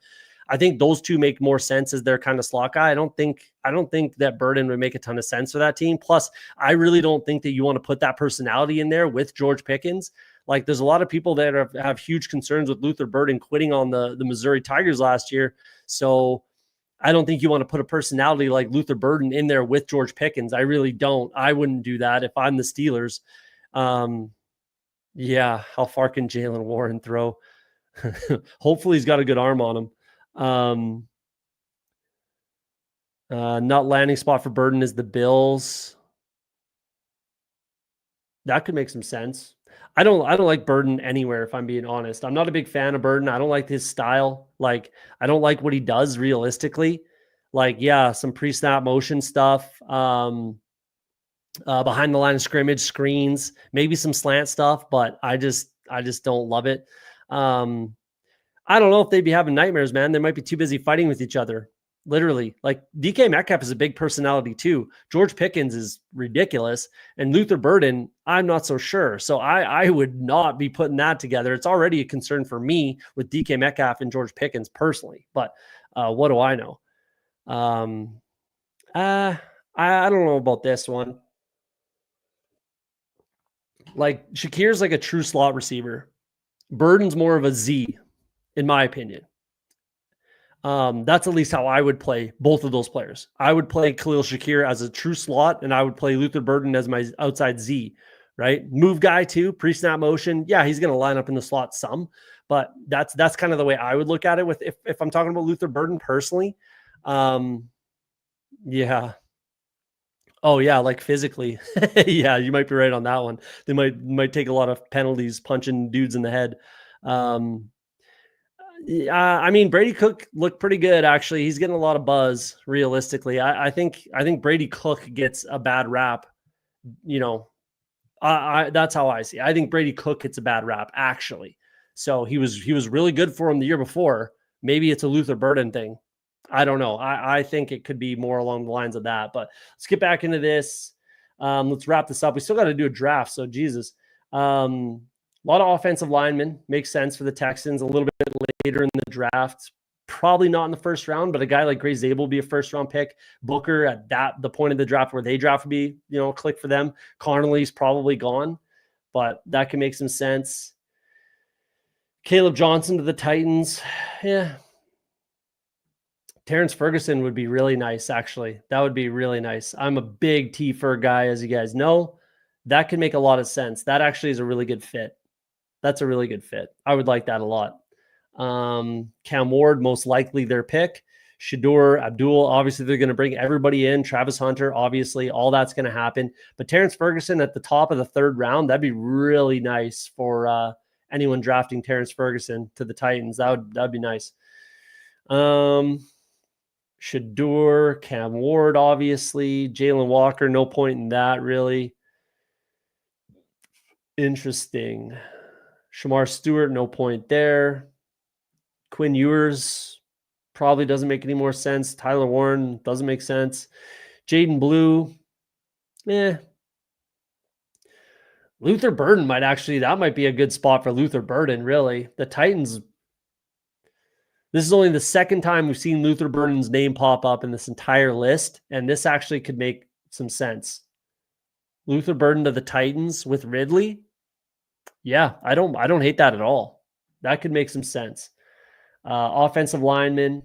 I think those two make more sense as their kind of slot guy. I don't think that burden would make a ton of sense for that team. Plus, I really don't think that you want to put that personality in there with George Pickens. Like, there's a lot of people that have huge concerns with Luther Burden quitting on the Missouri Tigers last year. So I don't think you want to put a personality like Luther Burden in there with George Pickens. I really don't. I wouldn't do that if I'm the Steelers. Yeah, how far can Jaylen Warren throw? Hopefully he's got a good arm on him. Not landing spot for Burden is the Bills. That could make some sense. I don't like Burden anywhere, if I'm being honest. I'm not a big fan of Burden. I don't like his style. Like, I don't like what he does realistically. Like, yeah, some pre-snap motion stuff, behind the line of scrimmage screens, maybe some slant stuff, but I just don't love it. I don't know if they'd be having nightmares, man. They might be too busy fighting with each other. Literally, like DK Metcalf is a big personality too. George Pickens is ridiculous. And Luther Burden, I'm not so sure. So I would not be putting that together. It's already a concern for me with DK Metcalf and George Pickens personally. But what do I know? I don't know about this one. Like, Shakir's like a true slot receiver. Burden's more of a Z, in my opinion. That's at least how I would play both of those players. I would play Khalil Shakir as a true slot, and I would play Luther Burden as my outside Z, right? Move guy too, pre-snap motion. Yeah, he's going to line up in the slot some, but that's kind of the way I would look at it with if I'm talking about Luther Burden personally. Yeah. Oh yeah, like physically. Yeah, you might be right on that one. They might take a lot of penalties punching dudes in the head. I mean, Brady Cook looked pretty good, actually. He's getting a lot of buzz, realistically. I think Brady Cook gets a bad rap. That's how I see it. I think Brady Cook gets a bad rap, actually. So he was really good for him the year before. Maybe it's a Luther Burden thing. I don't know. I think it could be more along the lines of that. But let's get back into this. Let's wrap this up. We still got to do a draft, so Jesus. A lot of offensive linemen makes sense for the Texans a little bit later in the draft. Probably not in the first round, but a guy like Gray Zabel will be a first-round pick. Booker at the point of the draft where they draft would be, click for them. Connolly's probably gone, but that can make some sense. Caleb Johnson to the Titans. Yeah. Terrence Ferguson would be really nice, actually. That would be really nice. I'm a big T-Fer guy, as you guys know. That could make a lot of sense. That actually is a really good fit. That's a really good fit. I would like that a lot. Cam Ward, most likely their pick. Shadur Abdul, obviously they're going to bring everybody in. Travis Hunter, obviously, all that's going to happen. But Terrence Ferguson at the top of the third round, that'd be really nice for anyone drafting Terrence Ferguson to the Titans. That'd be nice. Shador, Cam Ward, obviously. Jalen Walker, no point in that, really. Interesting. Shamar Stewart, no point there. Quinn Ewers probably doesn't make any more sense. Tyler Warren doesn't make sense. Jaden Blue, Luther Burden that might be a good spot for Luther Burden, really. The Titans, this is only the second time we've seen Luther Burden's name pop up in this entire list, and this actually could make some sense. Luther Burden to the Titans with Ridley. Yeah, I don't hate that at all. That could make some sense. Offensive lineman,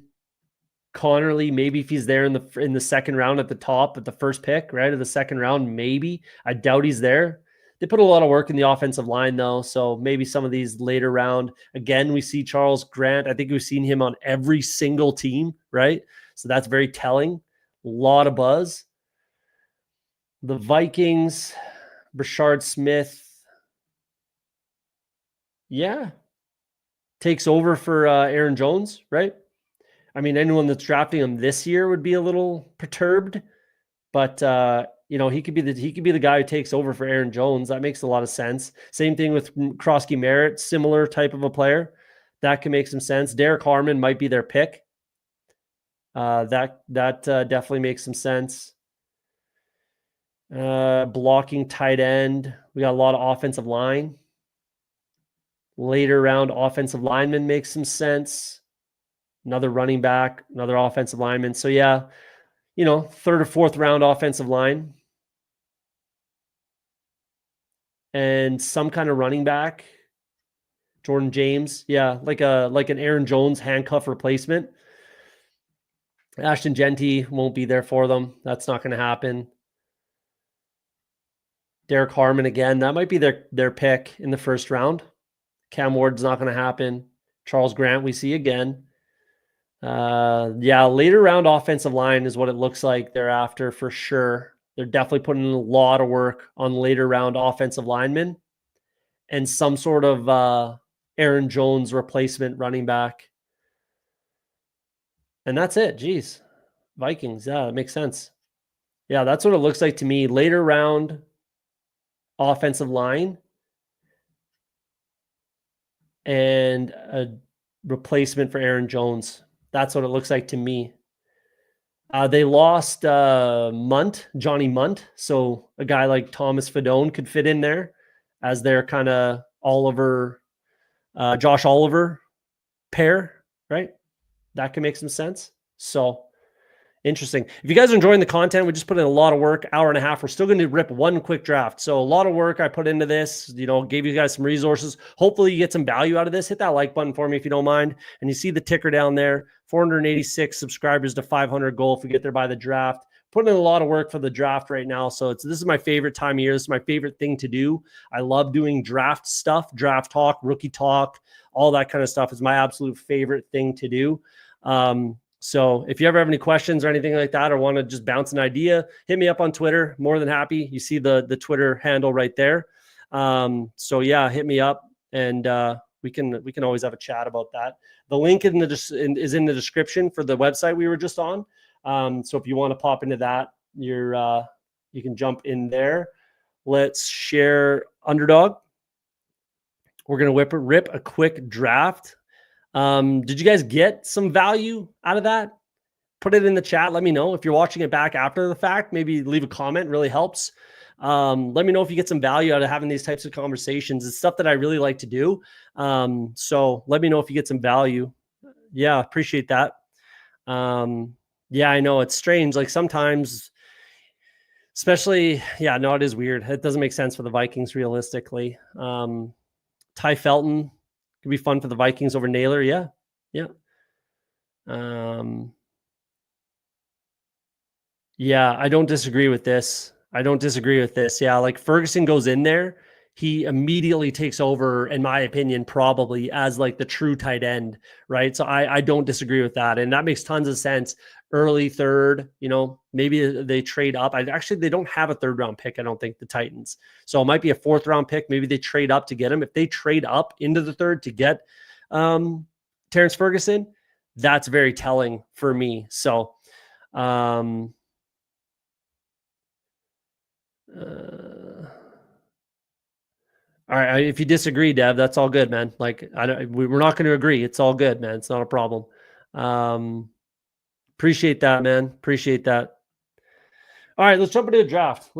Connerly, maybe if he's there in the second round at the top, at the first pick, right, of the second round, maybe. I doubt he's there. They put a lot of work in the offensive line, though, so maybe some of these later round. Again, we see Charles Grant. I think we've seen him on every single team, right? So that's very telling. A lot of buzz. The Vikings, Brashard Smith, takes over for Aaron Jones, right? I mean, anyone that's drafting him this year would be a little perturbed, but he could be the guy who takes over for Aaron Jones. That makes a lot of sense. Same thing with Krosky Merritt, similar type of a player. That can make some sense. Derek Harmon might be their pick. That definitely makes some sense. Blocking tight end. We got a lot of offensive line. Later round offensive lineman makes some sense. Another running back, another offensive lineman. So third or fourth round offensive line. And some kind of running back. Jordan James. Yeah, like an Aaron Jones handcuff replacement. Ashton Genty won't be there for them. That's not going to happen. Derek Harmon again. That might be their pick in the first round. Cam Ward's not going to happen. Charles Grant we see again. Later round offensive line is what it looks like thereafter for sure. They're definitely putting in a lot of work on later round offensive linemen and some sort of Aaron Jones replacement running back. And that's it. Jeez. Vikings. Yeah, that makes sense. Yeah, that's what it looks like to me. Later round offensive line and a replacement for Aaron Jones. That's what it looks like to me. They lost Johnny Munt. So a guy like Thomas Fedone could fit in there as their kind of Josh Oliver pair, right? That can make some sense. So interesting. If you guys are enjoying the content, we just put in a lot of work, hour and a half. We're still going to rip one quick draft. So a lot of work I put into this, gave you guys some resources. Hopefully you get some value out of this. Hit that like button for me if you don't mind. And you see the ticker down there, 486 subscribers to 500 goal if we get there by the draft. Putting in a lot of work for the draft right now. So this is my favorite time of year. This is my favorite thing to do. I love doing draft stuff, draft talk, rookie talk, all that kind of stuff is my absolute favorite thing to do. So if you ever have any questions or anything like that, or want to just bounce an idea, hit me up on Twitter. More than happy. You see the Twitter handle right there. Hit me up and we can always have a chat about that. The link is in the description for the website we were just on. So if you want to pop into that, you can jump in there. Let's share Underdog. We're gonna rip a quick draft. Did you guys get some value out of that? Put it in the chat. Let me know if you're watching it back after the fact. Maybe leave a comment. It really helps. Let me know if you get some value out of having these types of conversations. It's stuff that I really like to do. So let me know if you get some value. Yeah, appreciate that. I know it's strange. Like sometimes, especially, it is weird. It doesn't make sense for the Vikings realistically. Ty Felton could be fun for the Vikings over Naylor. Yeah. I don't disagree with this. Yeah, like Ferguson goes in there. He immediately takes over, in my opinion, probably as like the true tight end, right? So I don't disagree with that. And that makes tons of sense. early third, maybe they trade up. They don't have a third round pick, I don't think, the Titans. So it might be a fourth round pick. Maybe they trade up to get him. If they trade up into the third to get Terrence Ferguson, that's very telling for me. So all right, if you disagree, Dev, that's all good, man. Like, we're not going to agree. It's all good, man. It's not a problem. Appreciate that, man. Appreciate that. All right, let's jump into a draft.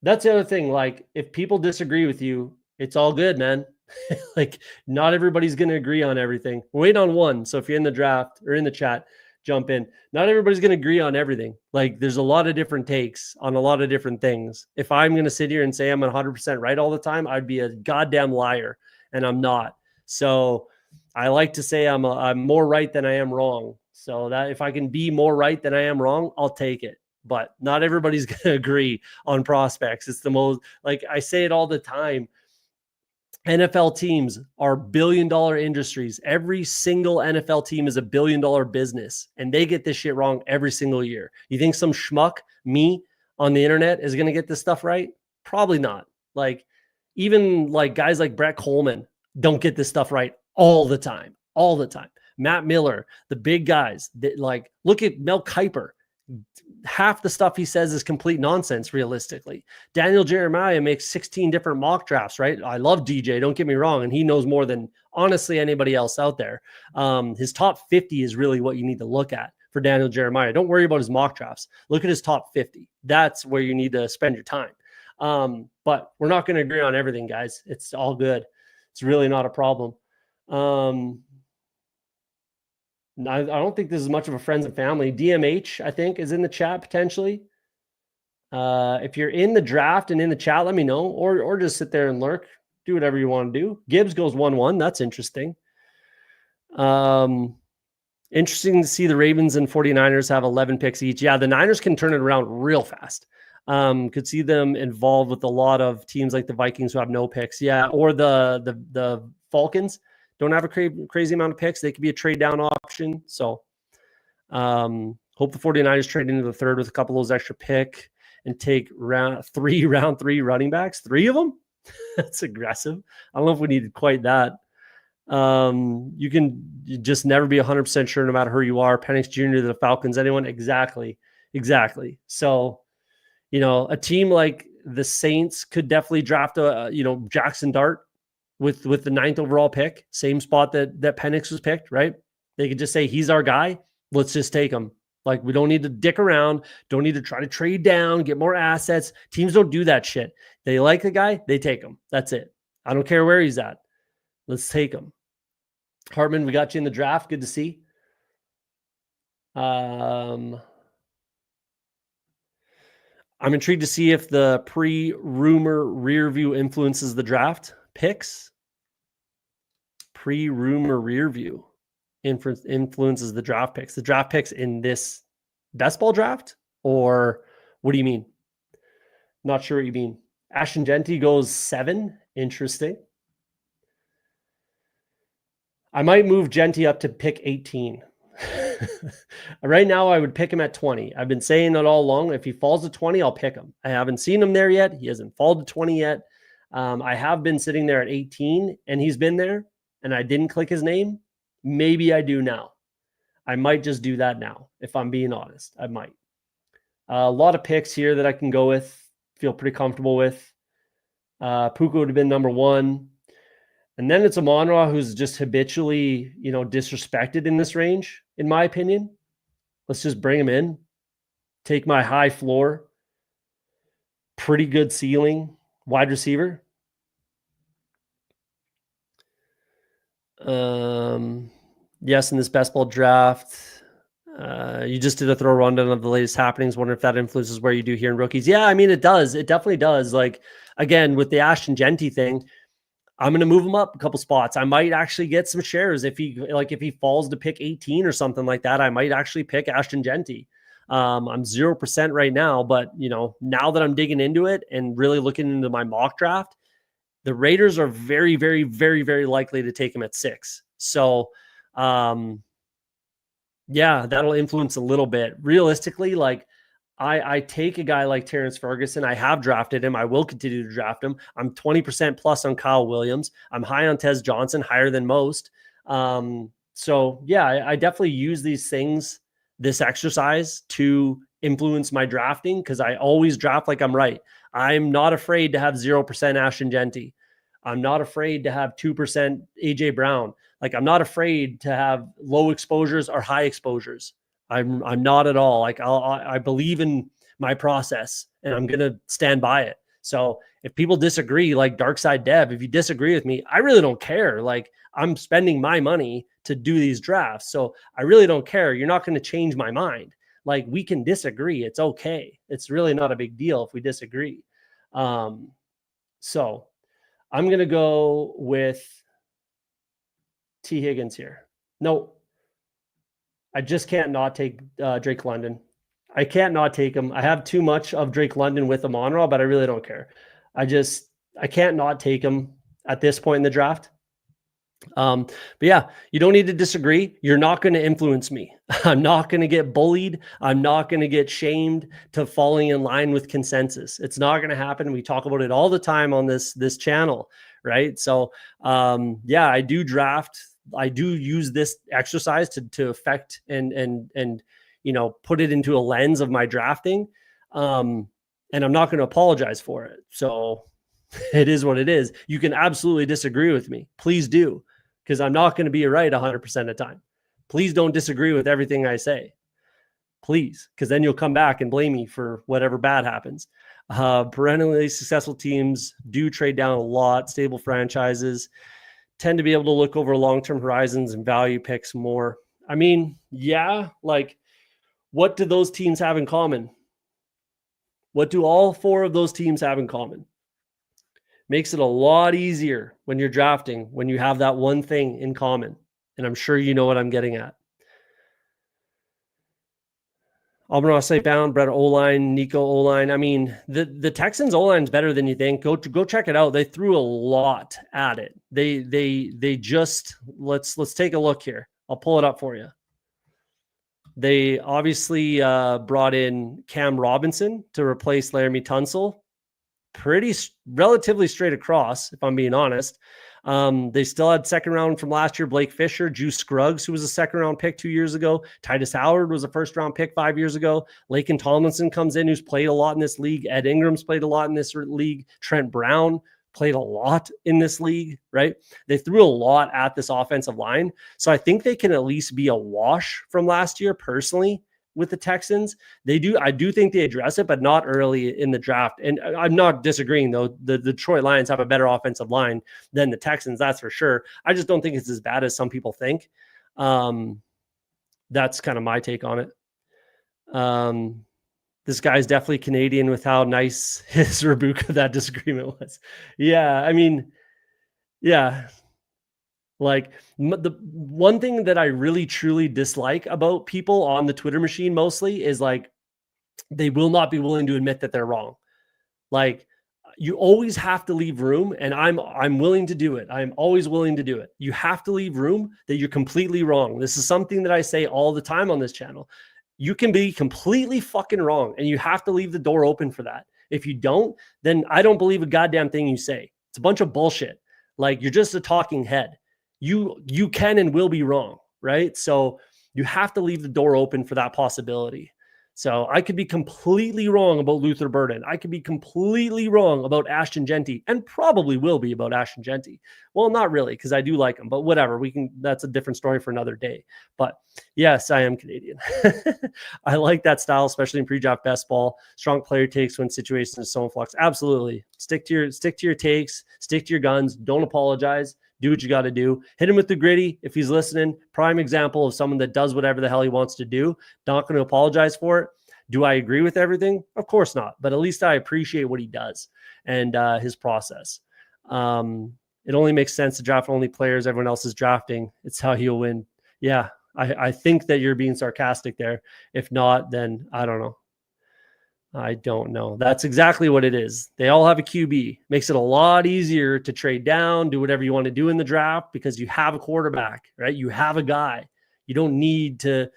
That's the other thing. Like, if people disagree with you, it's all good, man. Like, not everybody's going to agree on everything. Wait on one. So if you're in the draft or in the chat, jump in. Not everybody's going to agree on everything. Like, there's a lot of different takes on a lot of different things. If I'm going to sit here and say I'm 100% right all the time, I'd be a goddamn liar, and I'm not. So I like to say I'm more right than I am wrong. So that if I can be more right than I am wrong, I'll take it. But not everybody's going to agree on prospects. It's the most, like I say it all the time. NFL teams are billion-dollar industries. Every single NFL team is a billion-dollar business, and they get this shit wrong every single year. You think some schmuck, me, on the internet is going to get this stuff right? Probably not. Like, even like guys like Brett Coleman don't get this stuff right all the time. Matt Miller, the big guys, like, look at Mel Kiper. Half the stuff he says is complete nonsense, realistically. Daniel Jeremiah makes 16 different mock drafts, right? I love DJ, don't get me wrong, and he knows more than honestly anybody else out there. His top 50 is really what you need to look at for Daniel Jeremiah. Don't worry about his mock drafts. Look at his top 50. That's where you need to spend your time. But we're not going to agree on everything, guys. It's all good. It's really not a problem. I don't think this is much of a friends and family. DMH, I think, is in the chat potentially. If you're in the draft and in the chat, let me know, or just sit there and lurk. Do whatever you want to do. Gibbs goes 1-1. That's interesting. Interesting to see the Ravens and 49ers have 11 picks each. Yeah, the Niners can turn it around real fast. Could see them involved with a lot of teams like the Vikings who have no picks. Yeah, or the Falcons don't have a crazy amount of picks. They could be a trade down option. So hope the 49ers trade into the third with a couple of those extra pick and take round three running backs. 3 of them? That's aggressive. I don't know if we needed quite that. You can just never be 100% sure no matter who you are. Penix Jr. to the Falcons, anyone? Exactly. So, a team like the Saints could definitely draft Jackson Dart with the 9th overall pick, same spot that Penix was picked, right? They could just say, he's our guy. Let's just take him. Like, we don't need to dick around. Don't need to try to trade down, get more assets. Teams don't do that shit. They like the guy, they take him. That's it. I don't care where he's at. Let's take him. Hartman, we got you in the draft. Good to see. I'm intrigued to see if the pre-rumor rear view influences the draft picks. Pre-rumor rear view influences the draft picks. The draft picks in this best ball draft? Or what do you mean? Not sure what you mean. Ashton Genty goes 7. Interesting. I might move Genty up to pick 18. Right now, I would pick him at 20. I've been saying that all along. If he falls to 20, I'll pick him. I haven't seen him there yet. He hasn't fallen to 20 yet. I have been sitting there at 18, and he's been there, and I didn't click his name. Maybe I do now. I might just do that now, if I'm being honest. I might. A lot of picks here that I can go with. Feel pretty comfortable with. Puka would have been number 1. And then it's Amon-Ra, who's just habitually, disrespected in this range, in my opinion. Let's just bring him in. Take my high floor. Pretty good ceiling. Wide receiver. Yes, in this best ball draft. You just did a throw rundown of the latest happenings. Wonder if that influences where you do here in rookies. Yeah, I mean, it does. It definitely does. Like, again, with the Ashton Genty thing, I'm going to move him up a couple spots. I might actually get some shares if he falls to pick 18 or something like that. I might actually pick Ashton Genty. I'm 0% right now, but now that I'm digging into it and really looking into my mock draft, the Raiders are very, very, very, very likely to take him at 6. So, Yeah, that'll influence a little bit. Realistically, like I take a guy like Terrence Ferguson. I have drafted him. I will continue to draft him. I'm 20% plus on Kyle Williams. I'm high on Tez Johnson, higher than most. So yeah, I definitely use these things, this exercise to influence my drafting because I always draft like I'm right. I'm not afraid to have 0% Ashton Genty. I'm not afraid to have 2% AJ Brown. Like I'm not afraid to have low exposures or high exposures. I'm not at all. Like I believe in my process and I'm gonna stand by it. So if people disagree, like Dark Side Dev, if you disagree with me, I really don't care. Like I'm spending my money to do these drafts, so I really don't care. You're not going to change my mind. Like we can disagree. It's okay. It's really not a big deal if we disagree. So I'm gonna go with T. Higgins here. No, I just can't not take Drake London. I can't not take him. I have too much of Drake London with Amon-Ra, but I really don't care. I can't not take him at this point in the draft. But yeah, you don't need to disagree. You're not going to influence me. I'm not going to get bullied. I'm not going to get shamed to falling in line with consensus. It's not going to happen. We talk about it all the time on this channel, right? So yeah, I do draft. I do use this exercise to affect and put it into a lens of my drafting. And I'm not going to apologize for it. So it is what it is. You can absolutely disagree with me. Please do, because I'm not going to be right 100% of the time. Please don't disagree with everything I say. Please, because then you'll come back and blame me for whatever bad happens. Perennially successful teams do trade down a lot. Stable franchises tend to be able to look over long-term horizons and value picks more. I mean, yeah, like what do those teams have in common? What do all four of those teams have in common? Makes it a lot easier when you're drafting, when you have that one thing in common. And I'm sure you know what I'm getting at. Auburn State bound, Brett O-line, Nico O-line. I mean, the Texans O-line is better than you think. Go check it out. They threw a lot at it. They just let's take a look here. I'll pull it up for you. They obviously brought in Cam Robinson to replace Laramie Tunsil. Relatively straight across, if I'm being honest. They still had second round from last year, Blake Fisher, Juice Scruggs, who was a second round pick 2 years ago. Titus Howard was a first round pick 5 years ago. Laken Tomlinson comes in, who's played a lot in this league. Ed Ingram's played a lot in this league. Trent Brown played a lot in this league, right? They threw a lot at this offensive line. So I think they can at least be a wash from last year personally. With the Texans, I do think they address it, but not early in the draft. And I'm not disagreeing, though. The Detroit Lions have a better offensive line than the Texans, that's for sure. I just don't think it's as bad as some people think. That's kind of my take on it. This guy's definitely Canadian with how nice his Rebuka that disagreement was. Yeah, I mean, yeah. Like the one thing that I really truly dislike about people on the Twitter machine mostly is like they will not be willing to admit that they're wrong. Like you always have to leave room, and I'm willing to do it. I'm always willing to do it. You have to leave room that you're completely wrong. This is something that I say all the time on this channel. You can be completely fucking wrong, and you have to leave the door open for that. If you don't, then I don't believe a goddamn thing you say. It's a bunch of bullshit. Like you're just a talking head. You can and will be wrong, right? So you have to leave the door open for that possibility. So I could be completely wrong about Luther Burden. I could be completely wrong about Ashton Genty, and probably will be about Ashton Genty. Well, not really, because I do like him, but whatever. That's a different story for another day. But yes, I am Canadian. I like that style, especially in pre-draft best ball. Strong player takes when situations are so in flux. Absolutely. Stick to your takes, stick to your guns. Don't apologize. Do what you got to do. Hit him with the gritty. If he's listening, prime example of someone that does whatever the hell he wants to do. Not going to apologize for it. Do I agree with everything? Of course not. But at least I appreciate what he does and his process. It only makes sense to draft only players everyone else is drafting. It's how he'll win. Yeah, I think that you're being sarcastic there. If not, then I don't know. I don't know. That's exactly what it is. They all have a QB. Makes it a lot easier to trade down, do whatever you want to do in the draft because you have a quarterback, right? You have a guy. You don't need to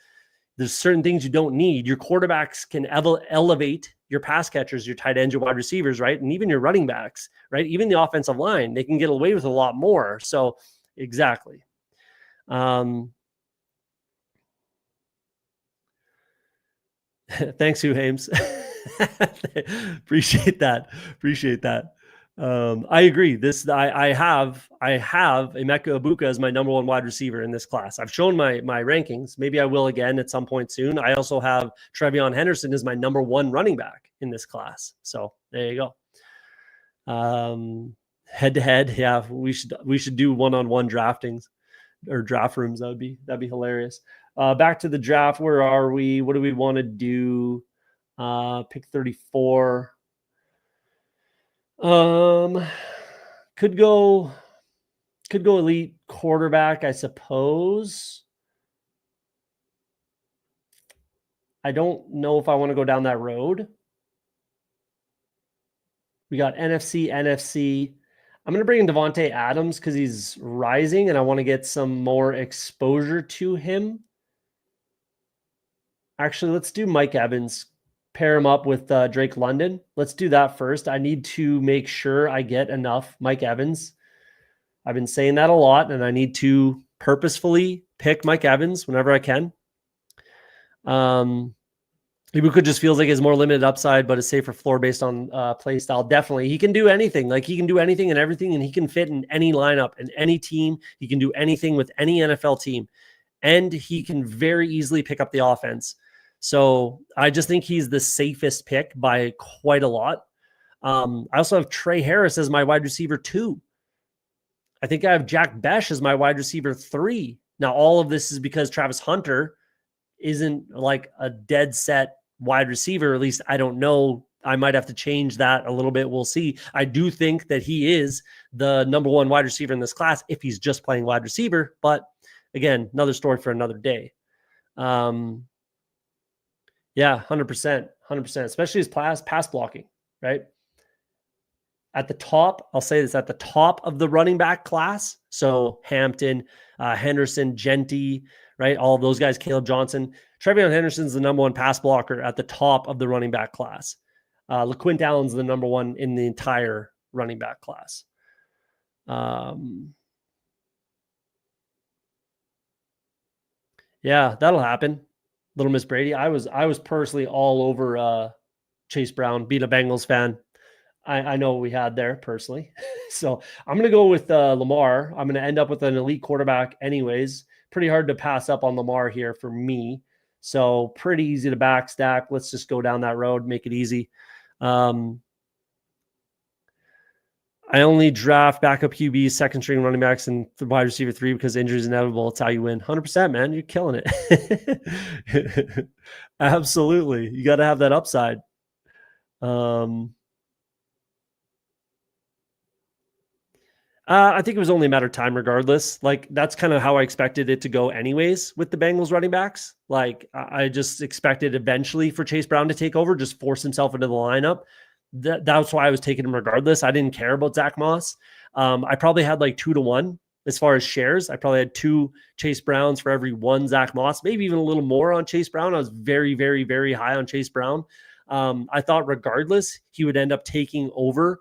There's certain things you don't need. Your quarterbacks can elevate your pass catchers, your tight ends, your wide receivers, right? And even your running backs, right? Even the offensive line, they can get away with a lot more. So exactly. Thanks, Hugh Hames. Appreciate that. I agree. I have Emeka Ibuka as my number one wide receiver in this class. I've shown my rankings. Maybe I will again at some point soon. I also have Trevion Henderson as my number one running back in this class. So there you go. Head to head, yeah. We should do one-on-one draftings or draft rooms. That'd be hilarious. Back to the draft. Where are we? What do we want to do? Pick 34. Could go elite quarterback, I suppose. I don't know if I want to go down that road. We got NFC. I'm going to bring in Devontae Adams because he's rising and I want to get some more exposure to him. Actually, let's do Mike Evans. Pair him up with Drake London. Let's do that first. I need to make sure I get enough Mike Evans. I've been saying that a lot, and I need to purposefully pick Mike Evans whenever I can. Ibuka just feels like it's more limited upside, but a safer floor based on play style. Definitely. He can do anything. Like, he can do anything and everything, and he can fit in any lineup and any team. He can do anything with any NFL team, and he can very easily pick up the offense. So I just think he's the safest pick by quite a lot. I also have Trey Harris as my wide receiver 2. I think I have Jack Besh as my wide receiver 3. Now, all of this is because Travis Hunter isn't like a dead set wide receiver. At least I don't know. I might have to change that a little bit. We'll see. I do think that he is the number one wide receiver in this class if he's just playing wide receiver. But again, another story for another day. Yeah, 100%, especially his pass blocking, right? At the top, I'll say this, at the top of the running back class. So Hampton, Henderson, Genty, right? All of those guys, Caleb Johnson. Trevion Henderson's the number one pass blocker at the top of the running back class. LaQuint Allen's the number one in the entire running back class. Yeah, that'll happen. Little Miss Brady. I was personally all over Chase Brown, being a Bengals fan. I know what we had there personally. So I'm going to go with Lamar. I'm going to end up with an elite quarterback anyways. Pretty hard to pass up on Lamar here for me. So pretty easy to backstack. Let's just go down that road, make it easy. I only draft backup QBs, second string running backs, and wide receiver 3 because injury is inevitable. It's how you win. 100%, man. You're killing it. Absolutely. You got to have that upside. I think it was only a matter of time regardless. Like, that's kind of how I expected it to go anyways with the Bengals running backs. Like, I just expected eventually for Chase Brown to take over, just force himself into the lineup. That's why I was taking him regardless. I didn't care about Zach Moss. I probably had like 2-1 as far as shares. I probably had 2 Chase Browns for every 1 Zach Moss, maybe even a little more on Chase Brown. I was very, very, very high on Chase Brown. I thought regardless, he would end up taking over.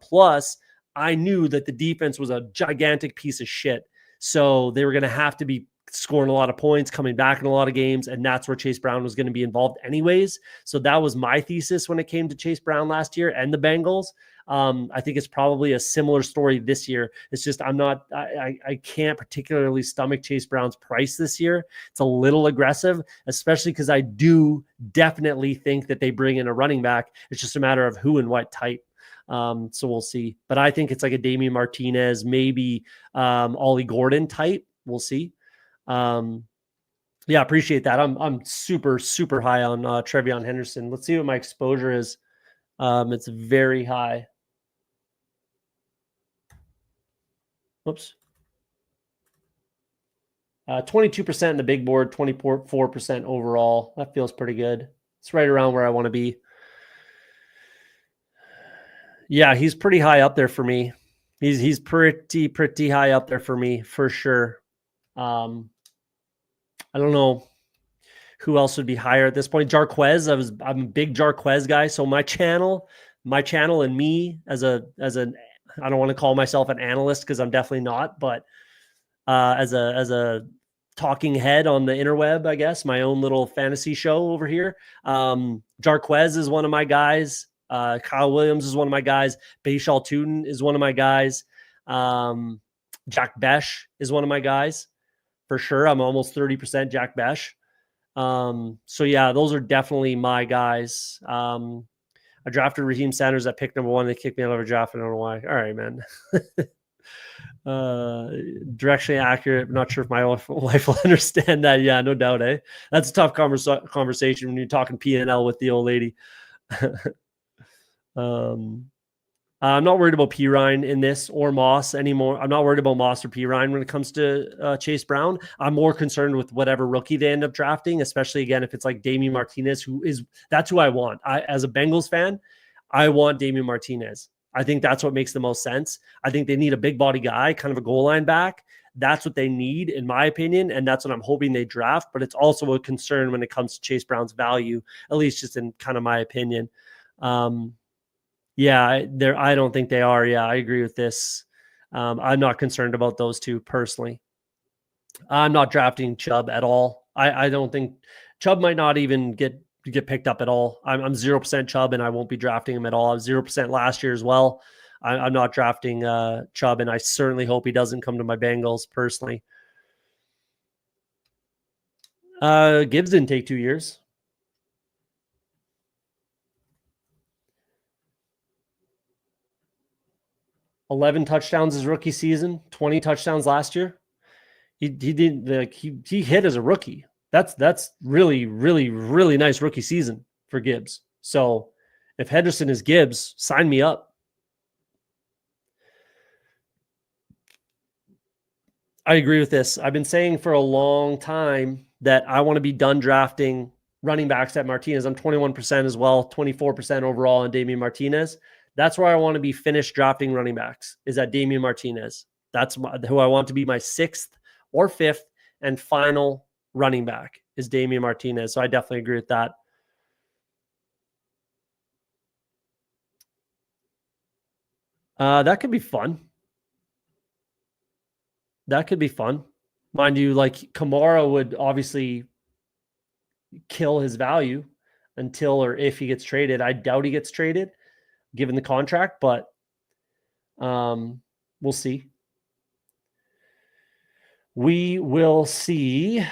Plus, I knew that the defense was a gigantic piece of shit. So they were going to have to be scoring a lot of points, coming back in a lot of games, and that's where Chase Brown was going to be involved anyways. So that was my thesis when it came to Chase Brown last year and the Bengals. I think it's probably a similar story this year. It's just I can't particularly stomach Chase Brown's price this year. It's a little aggressive, especially because I do definitely think that they bring in a running back. It's just a matter of who and what type. So we'll see. But I think it's like a Damian Martinez, maybe Ollie Gordon type. We'll see. Yeah, appreciate that. I'm super, super high on Trevion Henderson. Let's see what my exposure is. It's very high. Whoops. 22% in the big board, 24% overall. That feels pretty good. It's right around where I want to be. Yeah, he's pretty high up there for me. He's pretty high up there for me, for sure. I don't know. Who else would be higher at this point? Jarquez. I'm a big Jarquez guy. So my channel and me as an I don't want to call myself an analyst because I'm definitely not, but as a talking head on the interweb, I guess, my own little fantasy show over here. Jarquez is one of my guys. Kyle Williams is one of my guys. Bayshal Tootin is one of my guys. Jack Besh is one of my guys for sure. I'm almost 30% Jack Besh. So yeah, those are definitely my guys. I drafted Raheem Sanders at pick number 1. They kicked me out of a draft. I don't know why. All right, man. Directionally accurate. I'm not sure if my wife will understand that. Yeah, no doubt. That's a tough conversation when you're talking P&L with the old lady. I'm not worried about Pirine in this or Moss anymore. I'm not worried about Moss or Pirine when it comes to Chase Brown. I'm more concerned with whatever rookie they end up drafting, especially again if it's like Damien Martinez, that's who I want. As a Bengals fan, I want Damien Martinez. I think that's what makes the most sense. I think they need a big body guy, kind of a goal line back. That's what they need, in my opinion, and that's what I'm hoping they draft. But it's also a concern when it comes to Chase Brown's value, at least just in kind of my opinion. Yeah, I don't think they are. Yeah, I agree with this. I'm not concerned about those two personally. I'm not drafting Chubb at all. I don't think Chubb might not even get picked up at all. I'm 0% Chubb, and I won't be drafting him at all. I was 0% last year as well. I'm not drafting Chubb, and I certainly hope he doesn't come to my Bengals personally. Gibbs didn't take 2 years. 11 touchdowns his rookie season, 20 touchdowns last year. He didn't he hit as a rookie. That's really, really, really nice rookie season for Gibbs. So if Henderson is Gibbs, sign me up. I agree with this. I've been saying for a long time that I want to be done drafting running backs at Martinez. I'm 21% as well, 24% overall on Damien Martinez. That's where I want to be finished drafting running backs, is at Damien Martinez. That's who I want to be my 6th or 5th and final running back, is Damien Martinez. So I definitely agree with that. That could be fun. That could be fun. Mind you, like Kamara would obviously kill his value until or if he gets traded. I doubt he gets traded given the contract, but we'll see. We will see.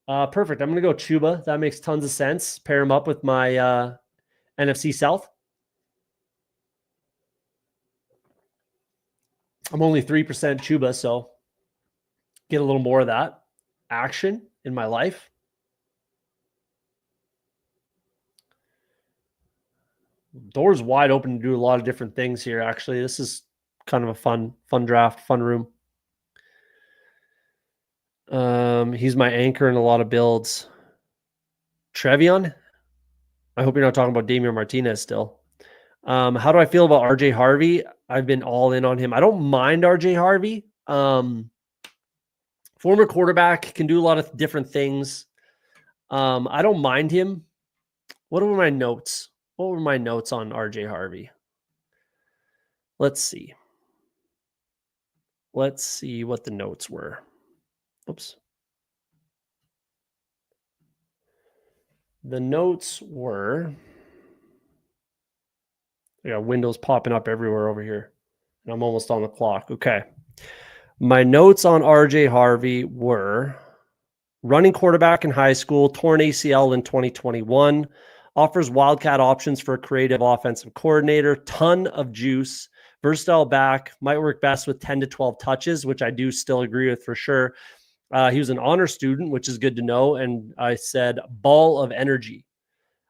Perfect. I'm going to go Chuba. That makes tons of sense. Pair him up with my NFC South. I'm only 3% Chuba, so get a little more of that action in my life. Doors wide open to do a lot of different things here. Actually, this is kind of a fun draft, fun room. He's my anchor in a lot of builds. Trevion. I hope you're not talking about Damien Martinez still. How do I feel about RJ Harvey? I've been all in on him. I don't mind RJ Harvey. Former quarterback, can do a lot of different things. I don't mind him. What were my notes? What were my notes on RJ Harvey? Let's see. Let's see what the notes were. Oops. The notes were, I got windows popping up everywhere over here, and I'm almost on the clock. Okay. My notes on RJ Harvey were running quarterback in high school, torn ACL in 2021, offers wildcat options for a creative offensive coordinator, ton of juice, versatile back, might work best with 10 to 12 touches, which I do still agree with for sure. He was an honor student, which is good to know. And I said, ball of energy.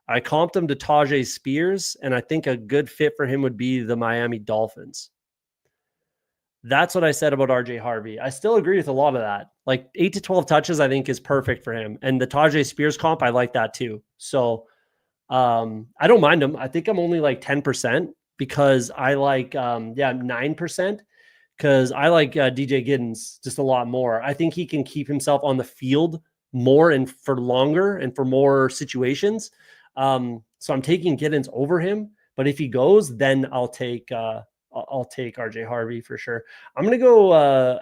I comped him to Tajay Spears, and I think a good fit for him would be the Miami Dolphins. That's what I said about RJ Harvey. I still agree with a lot of that. Like 8 to 12 touches, I think is perfect for him. And the Tajay Spears comp, I like that too. So I don't mind him. I think I'm only like 10% because I like, 9%. Because I like DJ Giddens just a lot more. I think he can keep himself on the field more and for longer and for more situations. So I'm taking Giddens over him. But if he goes, then I'll take RJ Harvey for sure. I'm gonna go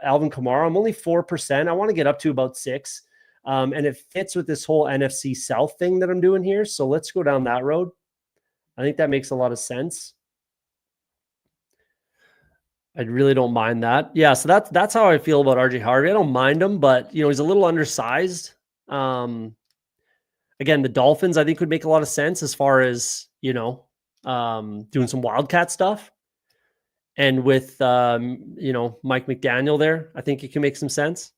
Alvin Kamara. I'm only 4%. I want to get up to about 6. And it fits with this whole NFC South thing that I'm doing here. So let's go down that road. I think that makes a lot of sense. I really don't mind that. Yeah, so that's how I feel about RJ Harvey. I don't mind him, but he's a little undersized. Again, the Dolphins I think would make a lot of sense as far as doing some Wildcat stuff, and with Mike McDaniel there, I think it can make some sense.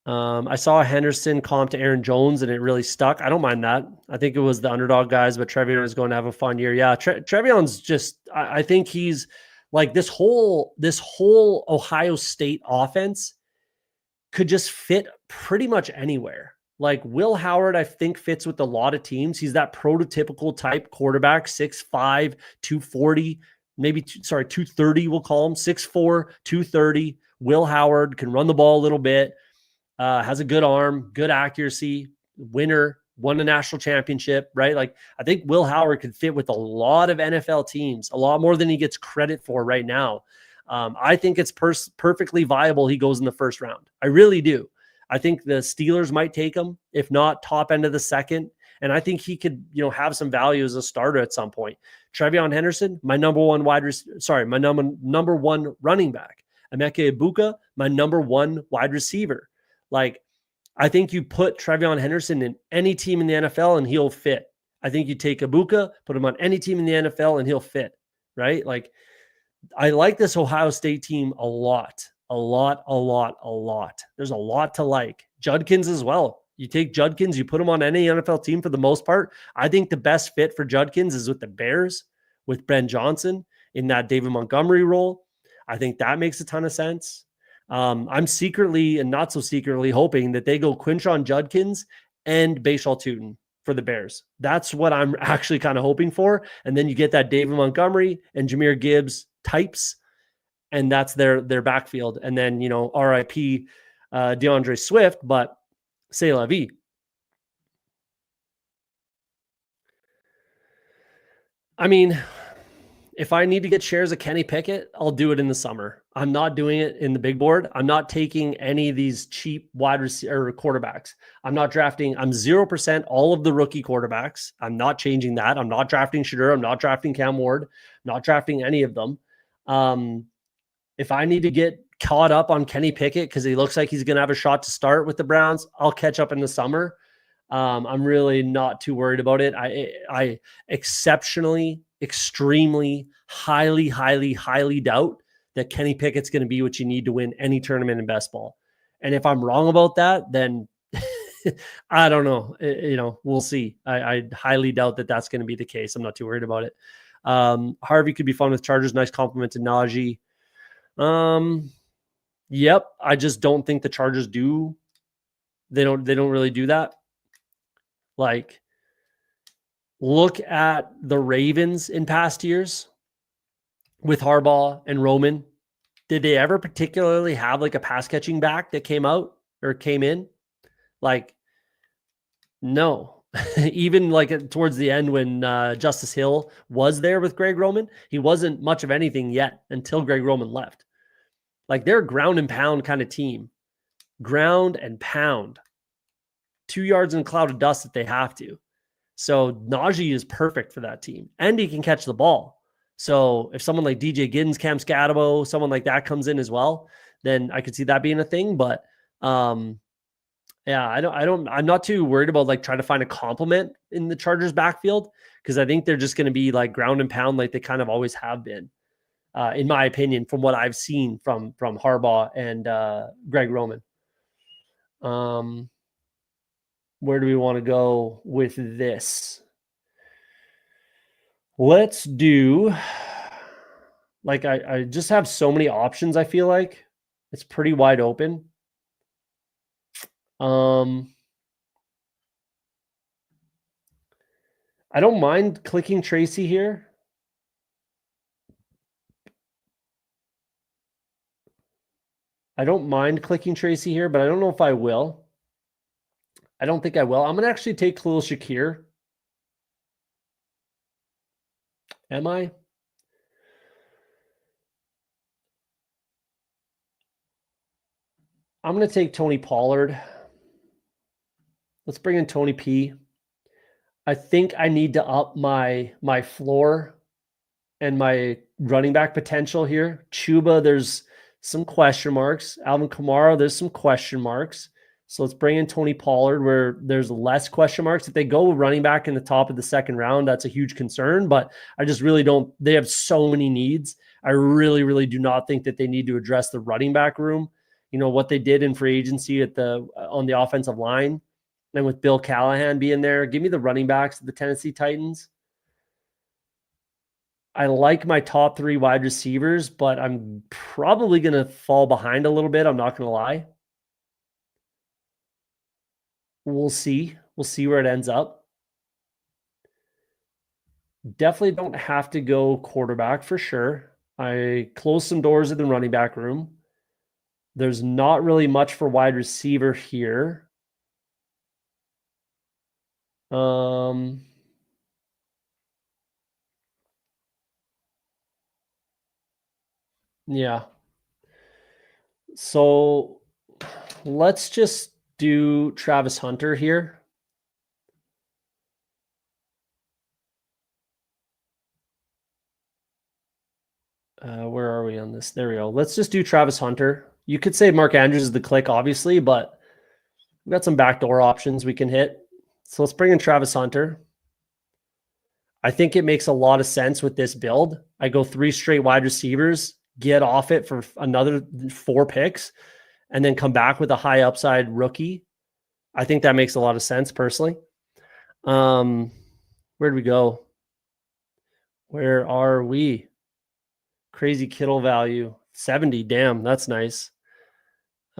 I saw a Henderson comp to Aaron Jones, and it really stuck. I don't mind that. I think it was the underdog guys, but Trevion is going to have a fun year. Yeah, Trevion's just. I think he's like this whole Ohio State offense could just fit pretty much anywhere. Like Will Howard, I think fits with a lot of teams. He's that prototypical type quarterback, 6'5", 240, maybe 230. We'll call him 6'4", 230. Will Howard can run the ball a little bit. Has a good arm, good accuracy, winner, won a national championship, right? Like I think Will Howard could fit with a lot of NFL teams, a lot more than he gets credit for right now. I think it's perfectly viable he goes in the first round. I really do. I think the Steelers might take him, if not top end of the second. And I think he could, have some value as a starter at some point. Trevion Henderson, my number one my number one running back. Emeka Ibuka, my number one wide receiver. Like, I think you put Trevion Henderson in any team in the NFL and he'll fit. I think you take Ibuka, put him on any team in the NFL and he'll fit, right? Like, I like this Ohio State team a lot. There's a lot to like. Judkins as well. You take Judkins, you put him on any NFL team for the most part. I think the best fit for Judkins is with the Bears, with Ben Johnson in that David Montgomery role. I think that makes a ton of sense. I'm secretly and not so secretly hoping that they go Quinshon Judkins and Bashal Tutin for the Bears. That's what I'm actually kind of hoping for. And then you get that David Montgomery and Jahmyr Gibbs types, and that's their backfield. And then, RIP DeAndre Swift, but c'est la vie. I mean, if I need to get shares of Kenny Pickett, I'll do it in the summer. I'm not doing it in the big board. I'm not taking any of these cheap wide receiver quarterbacks. I'm not drafting. I'm 0% all of the rookie quarterbacks. I'm not changing that. I'm not drafting Shadur. I'm not drafting Cam Ward. I'm not drafting any of them. If I need to get caught up on Kenny Pickett because he looks like he's going to have a shot to start with the Browns, I'll catch up in the summer. I'm really not too worried about it. I exceptionally, extremely, highly doubt that Kenny Pickett's going to be what you need to win any tournament in best ball. And if I'm wrong about that, then I don't know. We'll see. I highly doubt that that's going to be the case. I'm not too worried about it. Harvey could be fun with Chargers. Nice compliment to Najee. Yep. I just don't think the Chargers do. They don't really do that. Like, look at the Ravens in past years with Harbaugh and Roman. Did they ever particularly have like a pass catching back that came out or came in? Like, no. Even like towards the end when Justice Hill was there with Greg Roman, he wasn't much of anything yet until Greg Roman left. Like, they're a ground and pound kind of team. Ground and pound. 2 yards in a cloud of dust if they have to. So Najee is perfect for that team. And he can catch the ball. So if someone like DJ Giddens, Cam Scatabo, someone like that comes in as well, then I could see that being a thing. But I'm not too worried about like trying to find a complement in the Chargers backfield, because I think they're just going to be like ground and pound like they kind of always have been, in my opinion, from what I've seen from Harbaugh and Greg Roman. Where do we want to go with this? Let's do, like, I just have so many options. I feel like it's pretty wide open. I don't mind clicking Tracy here. But I don't know if I will. I don't think I will. I'm going to actually take Khalil Shakir. Am I? I'm going to take Tony Pollard. Let's bring in Tony P. I think I need to up my floor and my running back potential here. Chuba, there's some question marks. Alvin Kamara, there's some question marks. So let's bring in Tony Pollard where there's less question marks. If they go running back in the top of the second round, that's a huge concern. But I just really don't. They have so many needs. I really, really do not think that they need to address the running back room. You know what they did in free agency on the offensive line, and with Bill Callahan being there. Give me the running backs of the Tennessee Titans. I like my top 3 wide receivers, but I'm probably going to fall behind a little bit. I'm not going to lie. We'll see. We'll see where it ends up. Definitely don't have to go quarterback for sure. I closed some doors in the running back room. There's not really much for wide receiver here. Yeah. So let's just do Travis Hunter here. Where are we on this? There we go. Let's just do Travis Hunter. You could say Mark Andrews is the click, obviously, but we've got some backdoor options we can hit. So let's bring in Travis Hunter. I think it makes a lot of sense with this build. I go 3 straight wide receivers, get off it for another 4 picks, and then come back with a high upside rookie. I think that makes a lot of sense personally. Where'd we go? Where are we? Crazy Kittle value 70. Damn, that's nice.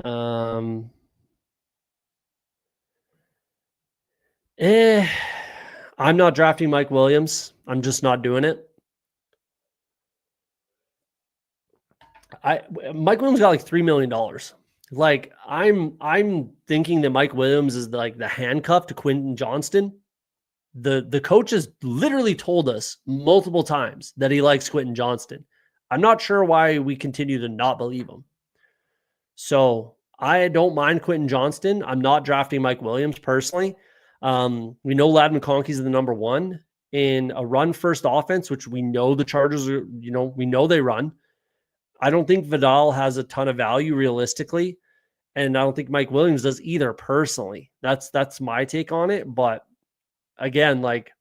I'm not drafting Mike Williams. I'm just not doing it. Mike Williams got like $3 million. Like I'm thinking that Mike Williams is like the handcuff to Quentin Johnston. The coach has literally told us multiple times that he likes Quentin Johnston. I'm not sure why we continue to not believe him. So I don't mind Quentin Johnston. I'm not drafting Mike Williams personally. We know Ladd McConkey's the number 1 in a run-first offense, which we know the Chargers are, we know they run. I don't think Vidal has a ton of value realistically, and I don't think Mike Williams does either personally. That's my take on it. But again, like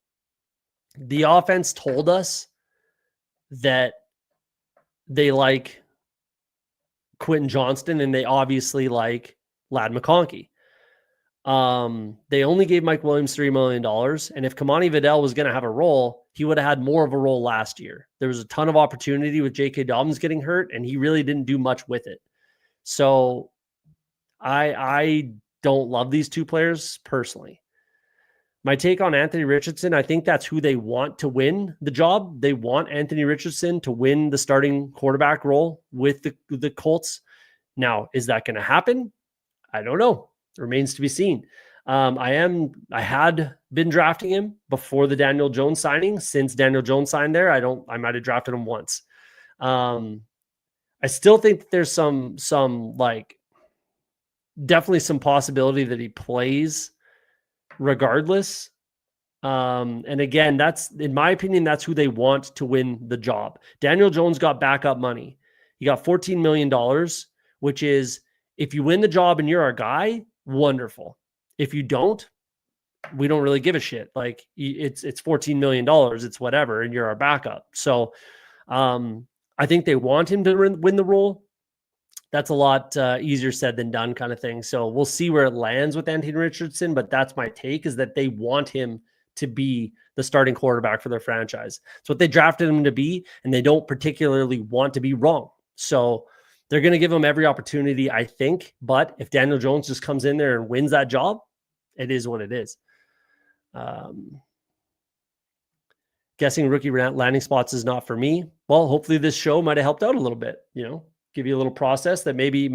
the offense told us that they like Quentin Johnston and they obviously like Ladd McConkey. They only gave Mike Williams $3 million. And if Kamani Vidal was going to have a role, he would have had more of a role last year. There was a ton of opportunity with J.K. Dobbins getting hurt, and he really didn't do much with it. So I don't love these 2 players personally. My take on Anthony Richardson, I think that's who they want to win the job. They want Anthony Richardson to win the starting quarterback role with the Colts. Now, is that going to happen? I don't know. It remains to be seen. I had been drafting him before the Daniel Jones signing. Since Daniel Jones signed there, I might have drafted him once. I still think that there's some like definitely some possibility that he plays regardless. And again, that's, in my opinion, that's who they want to win the job. Daniel Jones got backup money. He got $14 million, which is, if you win the job and you're our guy, wonderful. If you don't, we don't really give a shit. Like it's $14 million. It's whatever. And you're our backup. So I think they want him to win the role. That's a lot easier said than done kind of thing. So we'll see where it lands with Anthony Richardson, but that's my take, is that they want him to be the starting quarterback for their franchise. It's what they drafted him to be, and they don't particularly want to be wrong. So they're going to give him every opportunity, I think. But if Daniel Jones just comes in there and wins that job, it is what it is. Guessing rookie landing spots is not for me. Well, hopefully this show might have helped out a little bit, give you a little process that maybe,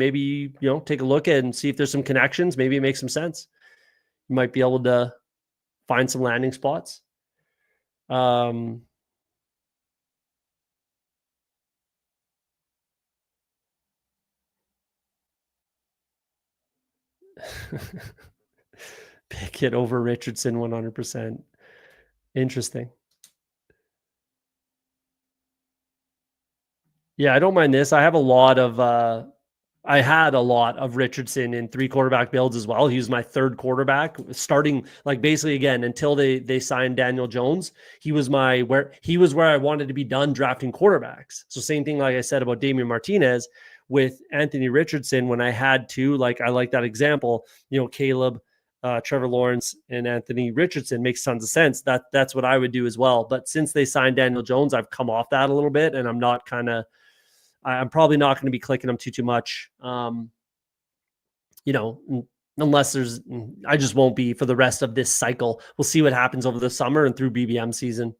take a look at and see if there's some connections. Maybe it makes some sense. You might be able to find some landing spots. Pickett over Richardson 100%. Interesting. Yeah, I don't mind this. I had a lot of Richardson in 3 quarterback builds as well. He was my 3rd quarterback starting, like, basically again until they signed Daniel Jones. He was where I wanted to be done drafting quarterbacks. So same thing like I said about Damian Martinez with Anthony Richardson. When I had to, like, I like that example, Caleb, Trevor Lawrence, and Anthony Richardson makes tons of sense. That's what I would do as well. But since they signed Daniel Jones, I've come off that a little bit, and I'm probably not going to be clicking them too much. Unless I just won't be for the rest of this cycle. We'll see what happens over the summer and through BBM season.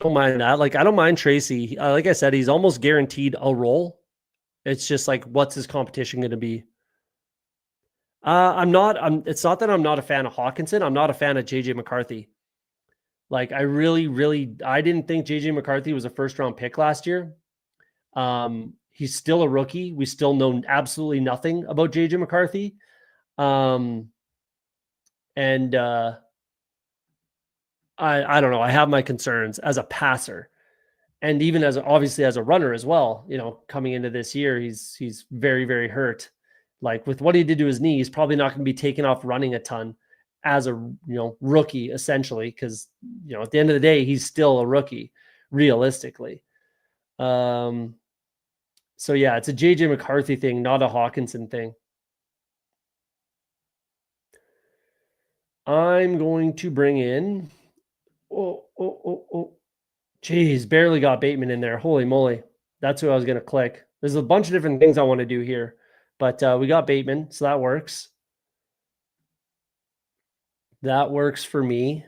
Don't mind that. Like, I don't mind Tracy. Like I said, he's almost guaranteed a role. It's just like, what's his competition going to be? It's not that I'm not a fan of Hawkinson. I'm not a fan of JJ McCarthy. Like, I didn't think JJ McCarthy was a 1st-round pick last year. He's still a rookie. We still know absolutely nothing about JJ McCarthy. I don't know. I have my concerns as a passer, and even obviously as a runner as well. Coming into this year, he's very, very hurt. Like, with what he did to his knee, he's probably not going to be taken off running a ton as a rookie, essentially, because at the end of the day, he's still a rookie, realistically. So yeah, it's a JJ McCarthy thing, not a Hawkinson thing. I'm going to bring in. Geez, barely got Bateman in there. Holy moly. That's who I was going to click. There's a bunch of different things I want to do here, but we got Bateman, so that works. That works for me.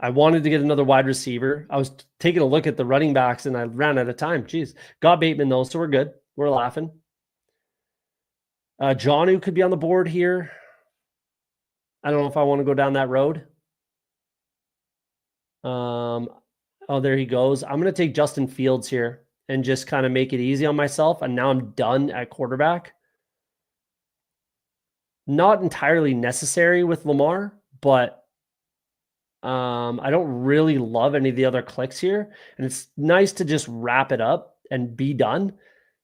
I wanted to get another wide receiver. I was taking a look at the running backs and I ran out of time. Jeez. Got Bateman though, so we're good. We're laughing. Jonnu could be on the board here. I don't know if I want to go down that road. Oh, there he goes. I'm going to take Justin Fields here and just kind of make it easy on myself. And now I'm done at quarterback. Not entirely necessary with Lamar, but I don't really love any of the other clicks here. And it's nice to just wrap it up and be done.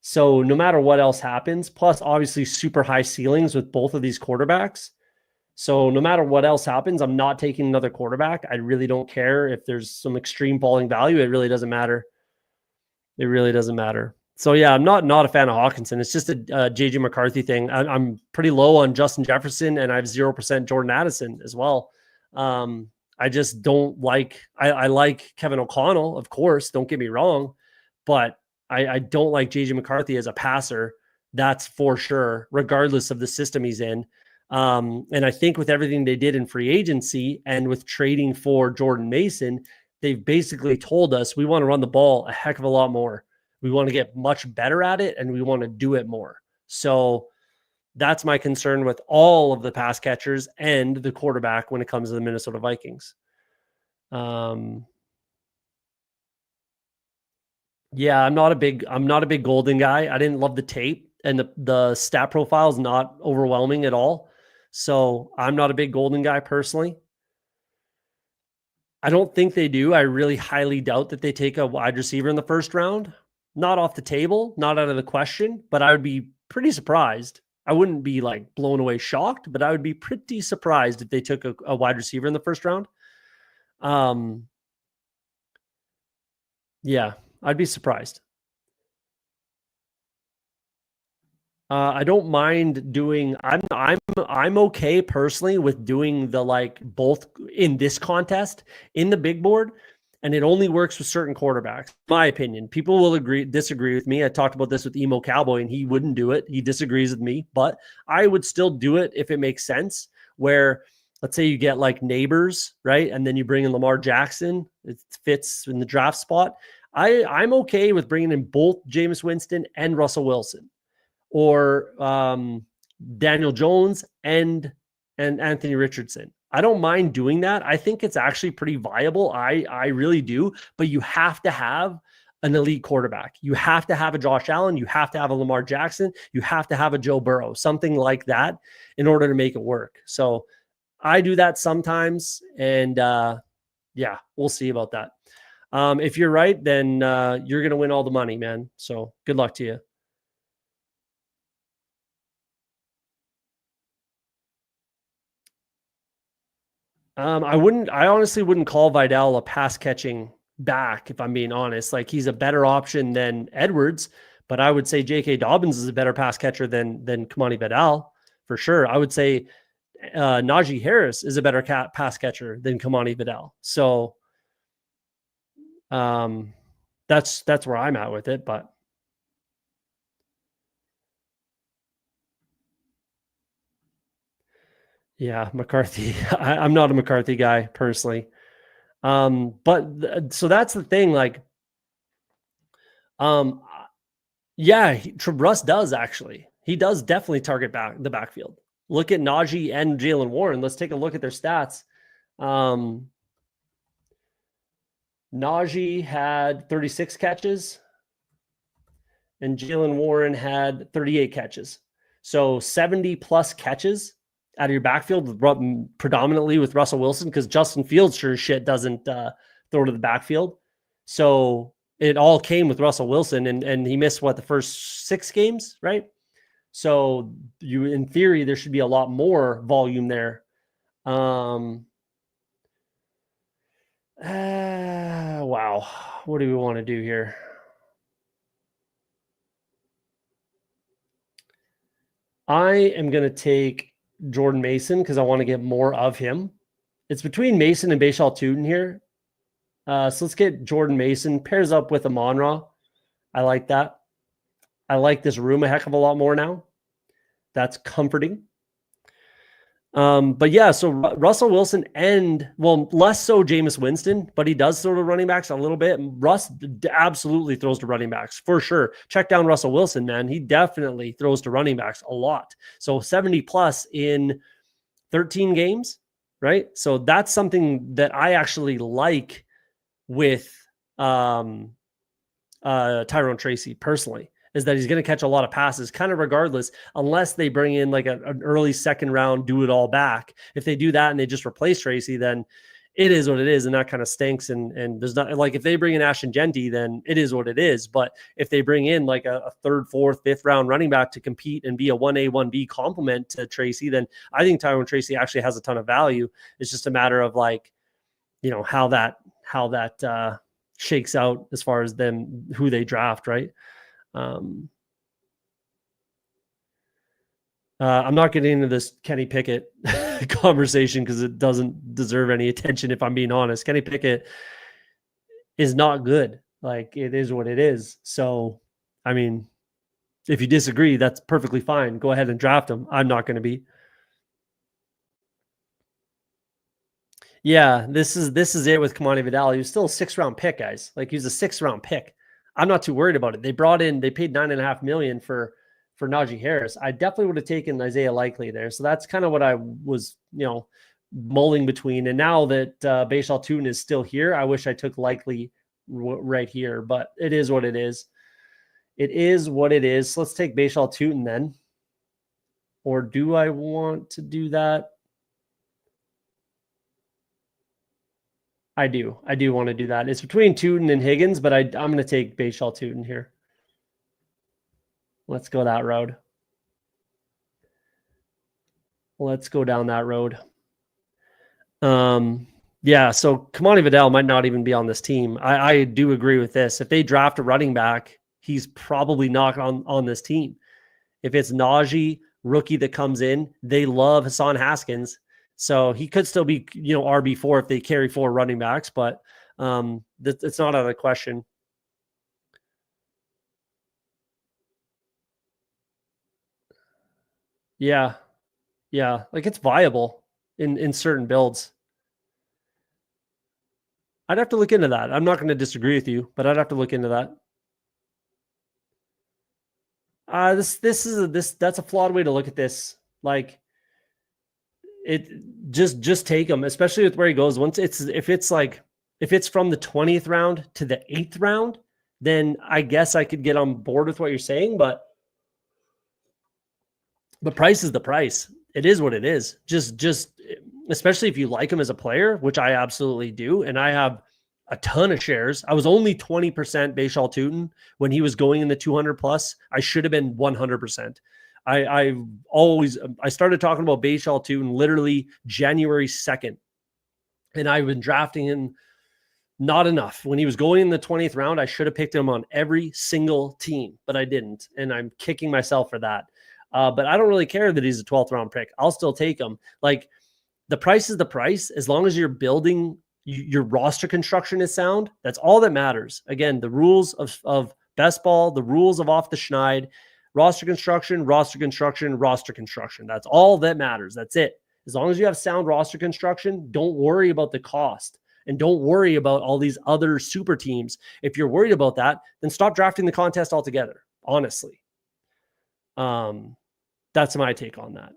So no matter what else happens, plus obviously super high ceilings with both of these quarterbacks. So no matter what else happens, I'm not taking another quarterback. I really don't care if there's some extreme falling value. It really doesn't matter. It really doesn't matter. So yeah, I'm not a fan of Hawkinson. It's just a JJ McCarthy thing. I'm pretty low on Justin Jefferson, and I have 0% Jordan Addison as well. I just don't like. I like Kevin O'Connell, of course. Don't get me wrong, but I don't like JJ McCarthy as a passer. That's for sure, regardless of the system he's in. And I think with everything they did in free agency and with trading for Jordan Mason, they've basically told us we want to run the ball a heck of a lot more. We want to get much better at it, and we want to do it more. So that's my concern with all of the pass catchers and the quarterback when it comes to the Minnesota Vikings. Yeah, I'm not a big Golden guy. I didn't love the tape, and the stat profile is not overwhelming at all. So I'm not a big Golden guy personally. I don't think they do. I really highly doubt that they take a wide receiver in the 1st round. Not off the table, not out of the question, but I would be pretty surprised. I wouldn't be like blown away shocked, but I would be pretty surprised if they took a wide receiver in the 1st round. Yeah, I'd be surprised. I don't mind doing. I'm okay personally with doing the like both in this contest in the big board, and it only works with certain quarterbacks. My opinion. People will disagree with me. I talked about this with Emo Cowboy, and he wouldn't do it. He disagrees with me, but I would still do it if it makes sense. Where let's say you get like Neighbors, right, and then you bring in Lamar Jackson. It fits in the draft spot. I'm okay with bringing in both Jameis Winston and Russell Wilson, or Daniel Jones and Anthony Richardson. I don't mind doing that. I think it's actually pretty viable. I really do. But you have to have an elite quarterback. You have to have a Josh Allen. You have to have a Lamar Jackson. You have to have a Joe Burrow, something like that, in order to make it work. So I do that sometimes, and yeah, we'll see about that. If you're right, then you're going to win all the money, man. So good luck to you. I honestly wouldn't call Vidal a pass catching back, if I'm being honest. Like, he's a better option than Edwards, but I would say J.K. Dobbins is a better pass catcher than Kamani Vidal for sure. I would say Najee Harris is a better pass catcher than Kamani Vidal. So that's where I'm at with it. But yeah, McCarthy. I'm not a McCarthy guy personally. But so that's the thing. Like, yeah, Russ does actually. He does definitely target the backfield. Look at Najee and Jalen Warren. Let's take a look at their stats. Najee had 36 catches, and Jalen Warren had 38 catches. So 70 plus catches out of your backfield, predominantly with Russell Wilson, because Justin Fields sure as shit doesn't throw to the backfield. So it all came with Russell Wilson, and he missed the first 6 games, right? So in theory, there should be a lot more volume there. Wow. What do we want to do here? I am going to take Jordan Mason because I want to get more of him. It's between Mason and Bashal Tootin here. So let's get Jordan Mason. Pairs up with Amon-Ra. I like that. I like this room a heck of a lot more now. That's comforting. But yeah, so Russell Wilson and, well, less so Jameis Winston, but he does throw to running backs a little bit. Russ absolutely throws to running backs for sure. Check down Russell Wilson, man. He definitely throws to running backs a lot. So 70 plus in 13 games, right? So that's something that I actually like with Tyrone Tracy personally, is that he's going to catch a lot of passes kind of regardless, unless they bring in like an early second round, do it all back. If they do that and they just replace Tracy, then it is what it is. And that kind of stinks. And there's not, like, if they bring in Ashton Genty, then it is what it is. But if they bring in like a third, fourth, fifth round running back to compete and be a 1A, 1B complement to Tracy, then I think Tyrone Tracy actually has a ton of value. It's just a matter of, like, you know, how that shakes out as far as them, who they draft, right? I'm not getting into this Kenny Pickett conversation because it doesn't deserve any attention, if I'm being honest. Kenny Pickett is not good. Like, it is what it is. So, I mean, if you disagree, that's perfectly fine. Go ahead and draft him. I'm not going to be. Yeah, this is it with Kamani Vidal. He was still a 6th-round pick, guys. Like, he was a 6th-round pick. I'm not too worried about it. They paid $9.5 million for Najee Harris. I definitely would have taken Isaiah Likely there. So that's kind of what I was, mulling between. And now that Bashal Tootin is still here, I wish I took Likely right here. But it is what it is. It is what it is. So let's take Bashal Tootin then. Or do I want to do that? I do want to do that. It's between Tootin and Higgins, but I'm going to take Bashal Tootin here. Let's go that road. Let's go down that road. Yeah, so Kamani Vidal might not even be on this team. I do agree with this. If they draft a running back, he's probably not on this team. If it's Najee, rookie that comes in, they love Hassan Haskins. So he could still be, RB4 if they carry 4 running backs, but it's not out of the question. Yeah. Yeah. Like, it's viable in certain builds. I'd have to look into that. I'm not going to disagree with you, but I'd have to look into that. That's a flawed way to look at this. Like, it just take him, especially with where he goes. If it's from the 20th round to the 8th round, then I guess I could get on board with what you're saying, but the price is the price. It is what it is. Just especially if you like him as a player, which I absolutely do, and I have a ton of shares. I was only 20% Bayshal Tootin when he was going in the 200 plus. I should have been 100%. I started talking about Bayshal Tootin literally January 2nd, and I've been drafting him not enough. When he was going in the 20th round, I should have picked him on every single team, but I didn't, and I'm kicking myself for that. But I don't really care that he's a 12th round pick. I'll still take him. Like, the price is the price. As long as you're building, your roster construction is sound. That's all that matters. Again, the rules of best ball, the rules of Off the Schneid, roster construction, roster construction, roster construction. That's all that matters. That's it. As long as you have sound roster construction, don't worry about the cost. And don't worry about all these other super teams. If you're worried about that, then stop drafting the contest altogether, honestly. That's my take on that.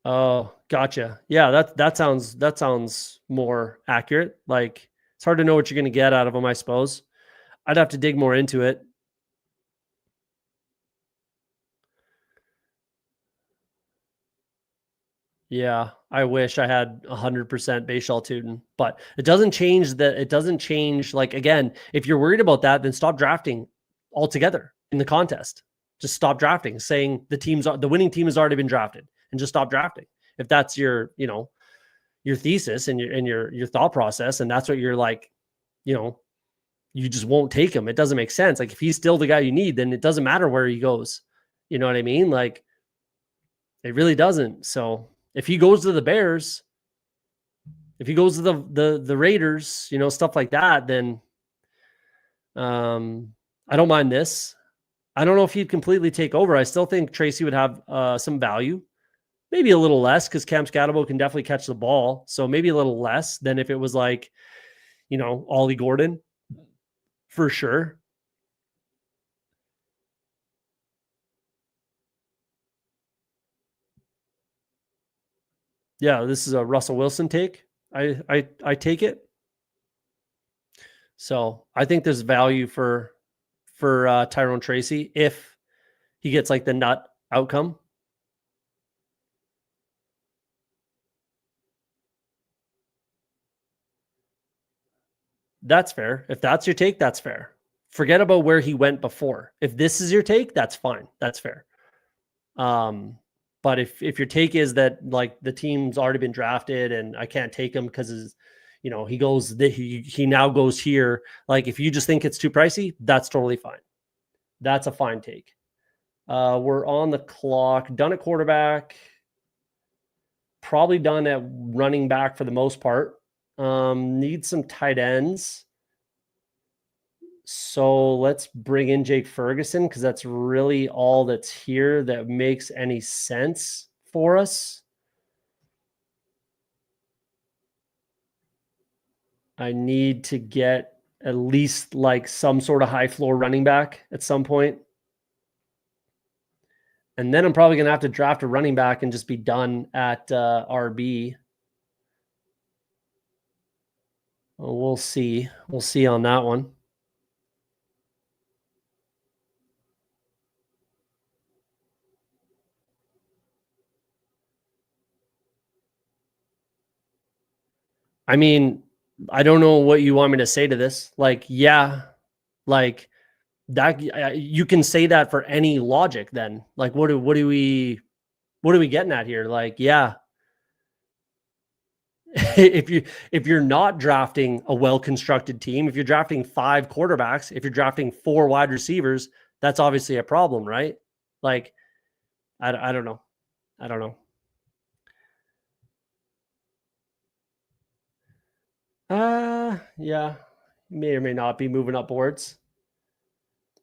Oh, gotcha. Yeah, that sounds more accurate. Like, it's hard to know what you're going to get out of them, I suppose. I'd have to dig more into it. Yeah, I wish I had 100% Bayshal Tootin, but it doesn't change that. It doesn't change. Like, again, if you're worried about that, then stop drafting altogether in the contest. Just stop drafting, saying the winning team has already been drafted, and just stop drafting. If that's your thesis and your thought process, and that's what you're like, you just won't take him. It doesn't make sense. Like, if he's still the guy you need, then it doesn't matter where he goes. You know what I mean? Like, it really doesn't. So if he goes to the Bears, if he goes to the Raiders, stuff like that, then I don't mind this. I don't know if he'd completely take over. I still think Tracy would have some value, maybe a little less, because Cam Scatterbo can definitely catch the ball. So maybe a little less than if it was like, Ollie Gordon, for sure. Yeah, this is a Russell Wilson take. I take it. So I think there's value for Tyrone Tracy if he gets like the nut outcome. That's fair. If that's your take, that's fair. Forget about where he went before. If this is your take, that's fine. That's fair. But if your take is that, like, the team's already been drafted and I can't take him because he now goes here. Like, if you just think it's too pricey, that's totally fine. That's a fine take. We're on the clock. Done at quarterback. Probably done at running back for the most part. Need some tight ends. So let's bring in Jake Ferguson, because that's really all that's here that makes any sense for us. I need to get at least like some sort of high floor running back at some point. And then I'm probably going to have to draft a running back and just be done at RB. Well, we'll see. We'll see on that one. I mean, I don't know what you want me to say to this. Like, yeah, like that. You can say that for any logic. Then, like, what are we getting at here? Like, yeah, if you're not drafting a well-constructed team, if you're drafting 5 quarterbacks, if you're drafting 4 wide receivers, that's obviously a problem, right? Like, I don't know. I don't know. Yeah, may or may not be moving up boards.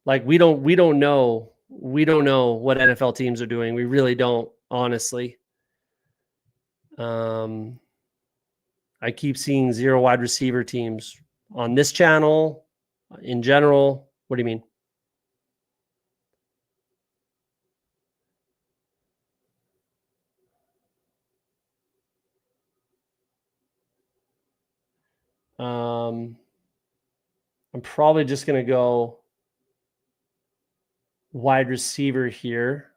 Like, we don't know what NFL teams are doing. We really don't, honestly. I keep seeing 0 wide receiver teams on this channel in general. What do you mean? I'm probably just going to go wide receiver here.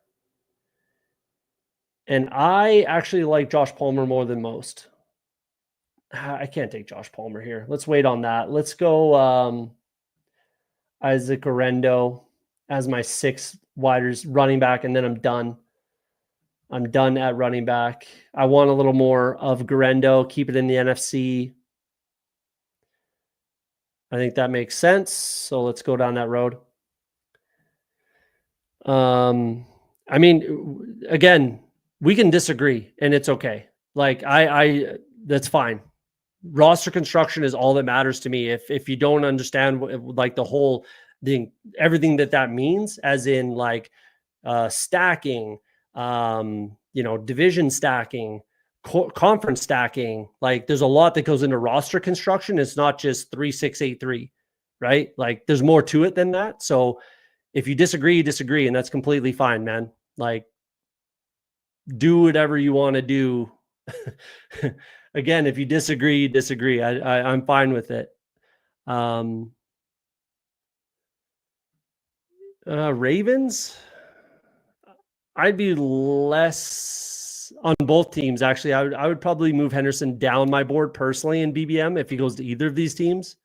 And I actually like Josh Palmer more than most. I can't take Josh Palmer here. Let's wait on that. Let's go Isaac Orendo as my 6th running back, and then I'm done. I'm done at running back. I want a little more of Garendo, keep it in the NFC. I think that makes sense. So let's go down that road. I mean, again, we can disagree and it's okay. Like I that's fine. Roster construction is all that matters to me. If you don't understand like the whole thing, everything that means, as in like stacking, division stacking, conference stacking, like there's a lot that goes into roster construction. It's not just 3-6-8-3, right? Like there's more to it than that. So if you disagree, you disagree, and that's completely fine, man. Like do whatever you want to do. Again, if you disagree, you disagree. I'm fine with it. Ravens, I'd be less on both teams. Actually, I would probably move Henderson down my board personally in BBM if he goes to either of these teams.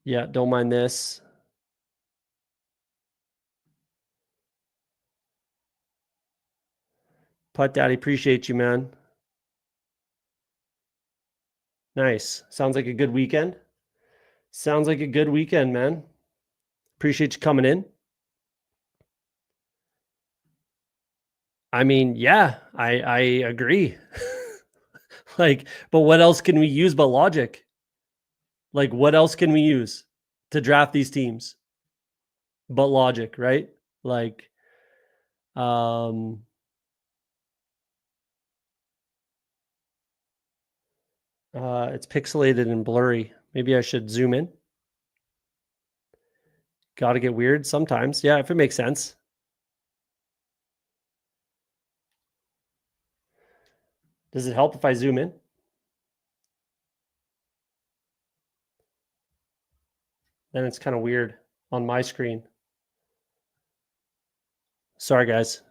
Yeah, don't mind this. Putt Daddy, appreciate you, man. Nice. Sounds like a good weekend. Sounds like a good weekend, man. Appreciate you coming in. I mean, yeah, I agree. Like, but what else can we use but logic? Like, what else can we use to draft these teams but logic, right? Like, it's pixelated and blurry. Maybe I should zoom in. Got to get weird sometimes. Yeah, if it makes sense. Does it help if I zoom in? Then it's kind of weird on my screen. Sorry, guys.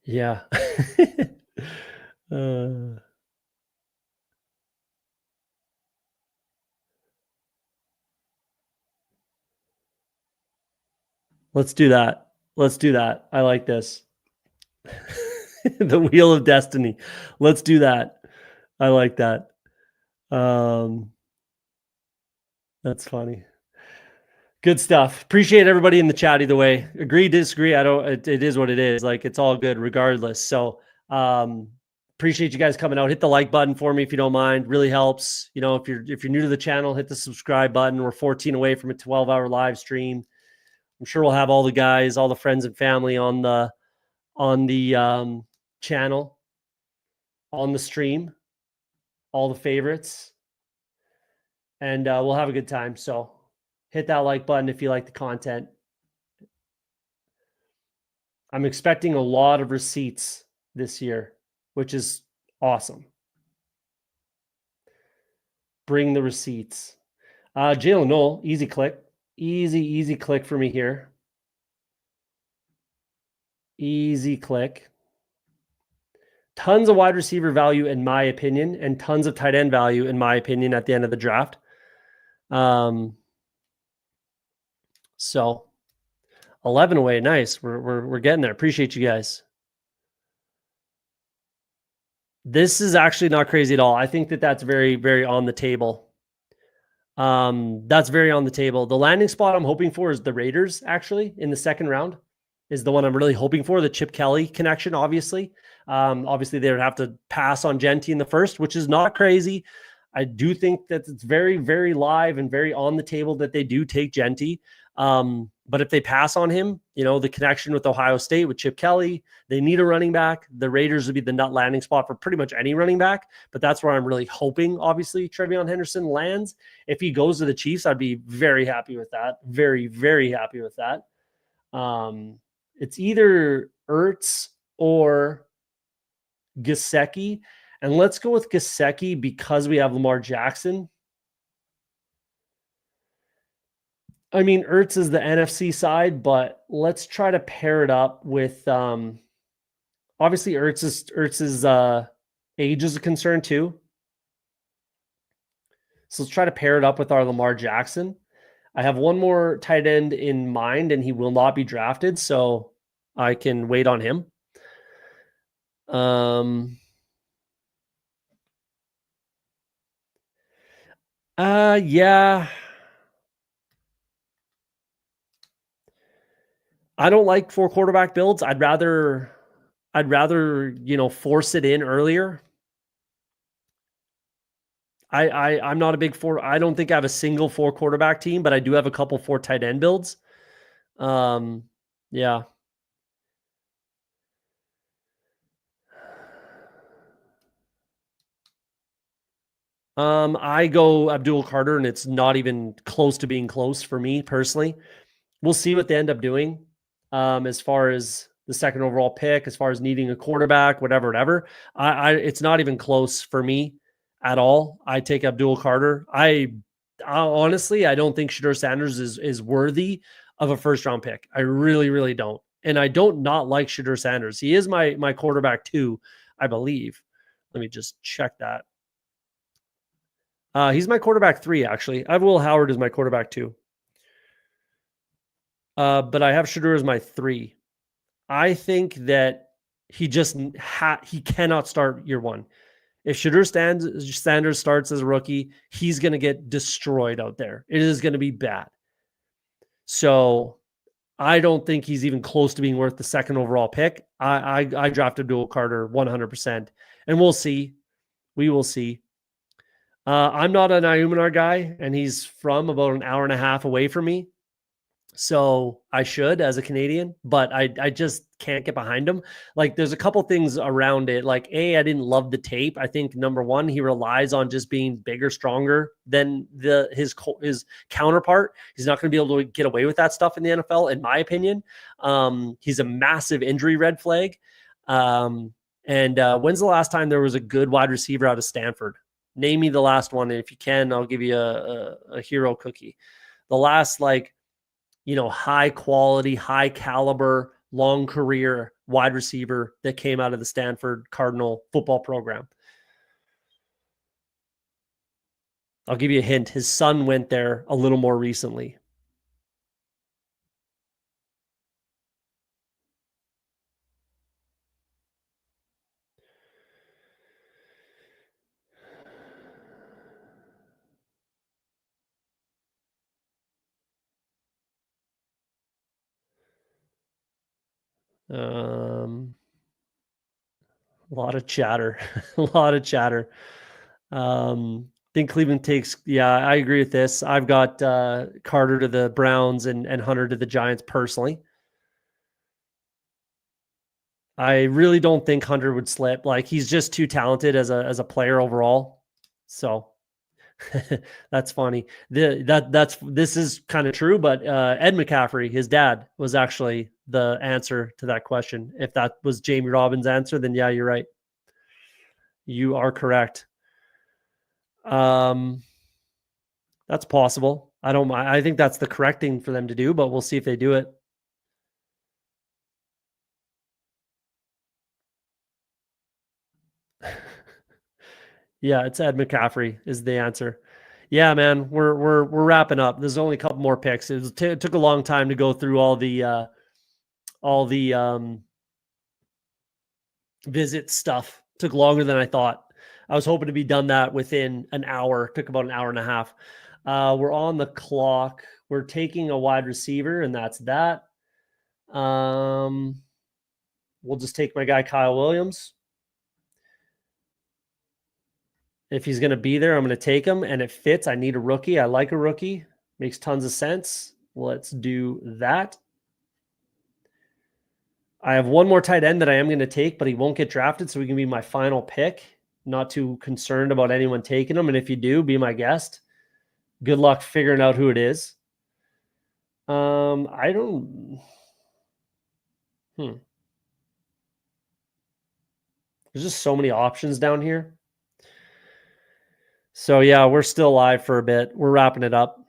Yeah. Let's do that. Let's do that. I like this. The Wheel of Destiny. Let's do that. I like that. That's funny. Good stuff. Appreciate everybody in the chat either way. Agree, disagree. It is what it is. Like it's all good regardless. So appreciate you guys coming out. Hit the like button for me if you don't mind. Really helps. You know, if you're new to the channel, hit the subscribe button. We're 14 away from a 12-hour live stream. I'm sure we'll have all the guys, all the friends and family on the channel, on the stream, all the favorites, and we'll have a good time. So hit that like button if you like the content. I'm expecting a lot of receipts this year, which is awesome. Bring the receipts. Jalen Noel, easy click. Easy click for me here. Easy click. Tons of wide receiver value, in my opinion, and tons of tight end value, in my opinion, at the end of the draft. So 11 away. Nice. We're getting there. Appreciate you guys. This is actually not crazy at all. I think that's very, very on the table. That's very on the table. The landing spot I'm hoping for is the Raiders, actually, in the second round, is the one I'm really hoping for. The Chip Kelly connection, obviously. Obviously, they would have to pass on Genty in the first, which is not crazy. I do think that it's very, very live and very on the table that they do take Genty. But if they pass on him, the connection with Ohio State, with Chip Kelly, they need a running back. The Raiders would be the nut landing spot for pretty much any running back. But that's where I'm really hoping, obviously, Trevion Henderson lands. If he goes to the Chiefs, I'd be very happy with that. Very, very happy with that. It's either Ertz or Gesicki. And let's go with Gesicki because we have Lamar Jackson. I mean, Ertz is the NFC side, but let's try to pair it up with obviously Ertz's age is a concern too. So let's try to pair it up with our Lamar Jackson. I have one more tight end in mind, and he will not be drafted, so I can wait on him. Yeah. I don't like 4 quarterback builds. I'd rather force it in earlier. I'm not a big 4. I don't think I have a single 4 quarterback team, but I do have a couple 4 tight end builds. Yeah. I go Abdul Carter, and it's not even close to being close for me personally. We'll see what they end up doing. As far as the second overall pick, as far as needing a quarterback, whatever. It's not even close for me at all. I take Abdul Carter. I honestly, I don't think Shedeur Sanders is worthy of a first round pick. I really, really don't. And I don't not like Shedeur Sanders. He is my quarterback too, I believe. Let me just check that. He's my quarterback 3, actually. I have Will Howard as my quarterback 2. But I have Shedeur as my 3. I think that he just he cannot start year 1. If Shedeur Sanders starts as a rookie, he's going to get destroyed out there. It is going to be bad. So I don't think he's even close to being worth the second overall pick. I drafted Abdul Carter 100%, and we'll see. We will see. I'm not an Ayumanar guy, and he's from about an hour and a half away from me. So I should as a Canadian, but I just can't get behind him. Like, there's a couple things around it. Like, I didn't love the tape. I think number one, he relies on just being bigger, stronger than his counterpart. He's not going to be able to get away with that stuff in the NFL, in my opinion. He's a massive injury red flag. And when's the last time there was a good wide receiver out of Stanford? Name me the last one. And if you can, I'll give you a hero cookie. The last, high quality, high caliber, long career wide receiver that came out of the Stanford Cardinal football program. I'll give you a hint. His son went there a little more recently. A lot of chatter. A lot of chatter. I think Cleveland takes, I agree with this. I've got Carter to the Browns and Hunter to the Giants personally. I really don't think Hunter would slip. Like, he's just too talented as a player overall. So that's funny. This is kind of true, but Ed McCaffrey, his dad, was actually the answer to that question. If that was Jamie Robbins' answer, then yeah, you're right. You are correct. That's possible. I think that's the correct thing for them to do, but we'll see if they do it. Yeah, it's Ed McCaffrey is the answer. Yeah, man, we're wrapping up. There's only a couple more picks. It took a long time to go through all the visit stuff. Took longer than I thought. I was hoping to be done that within an hour. Took about an hour and a half. We're on the clock. We're taking a wide receiver, and that's that. We'll just take my guy Kyle Williams. If he's going to be there, I'm going to take him, and it fits. I need a rookie. I like a rookie. Makes tons of sense. Let's do that. I have one more tight end that I am going to take, but he won't get drafted, so he can be my final pick. Not too concerned about anyone taking him, and if you do, be my guest. Good luck figuring out who it is. I don't. There's just so many options down here. So yeah, we're still live for a bit. We're wrapping it up.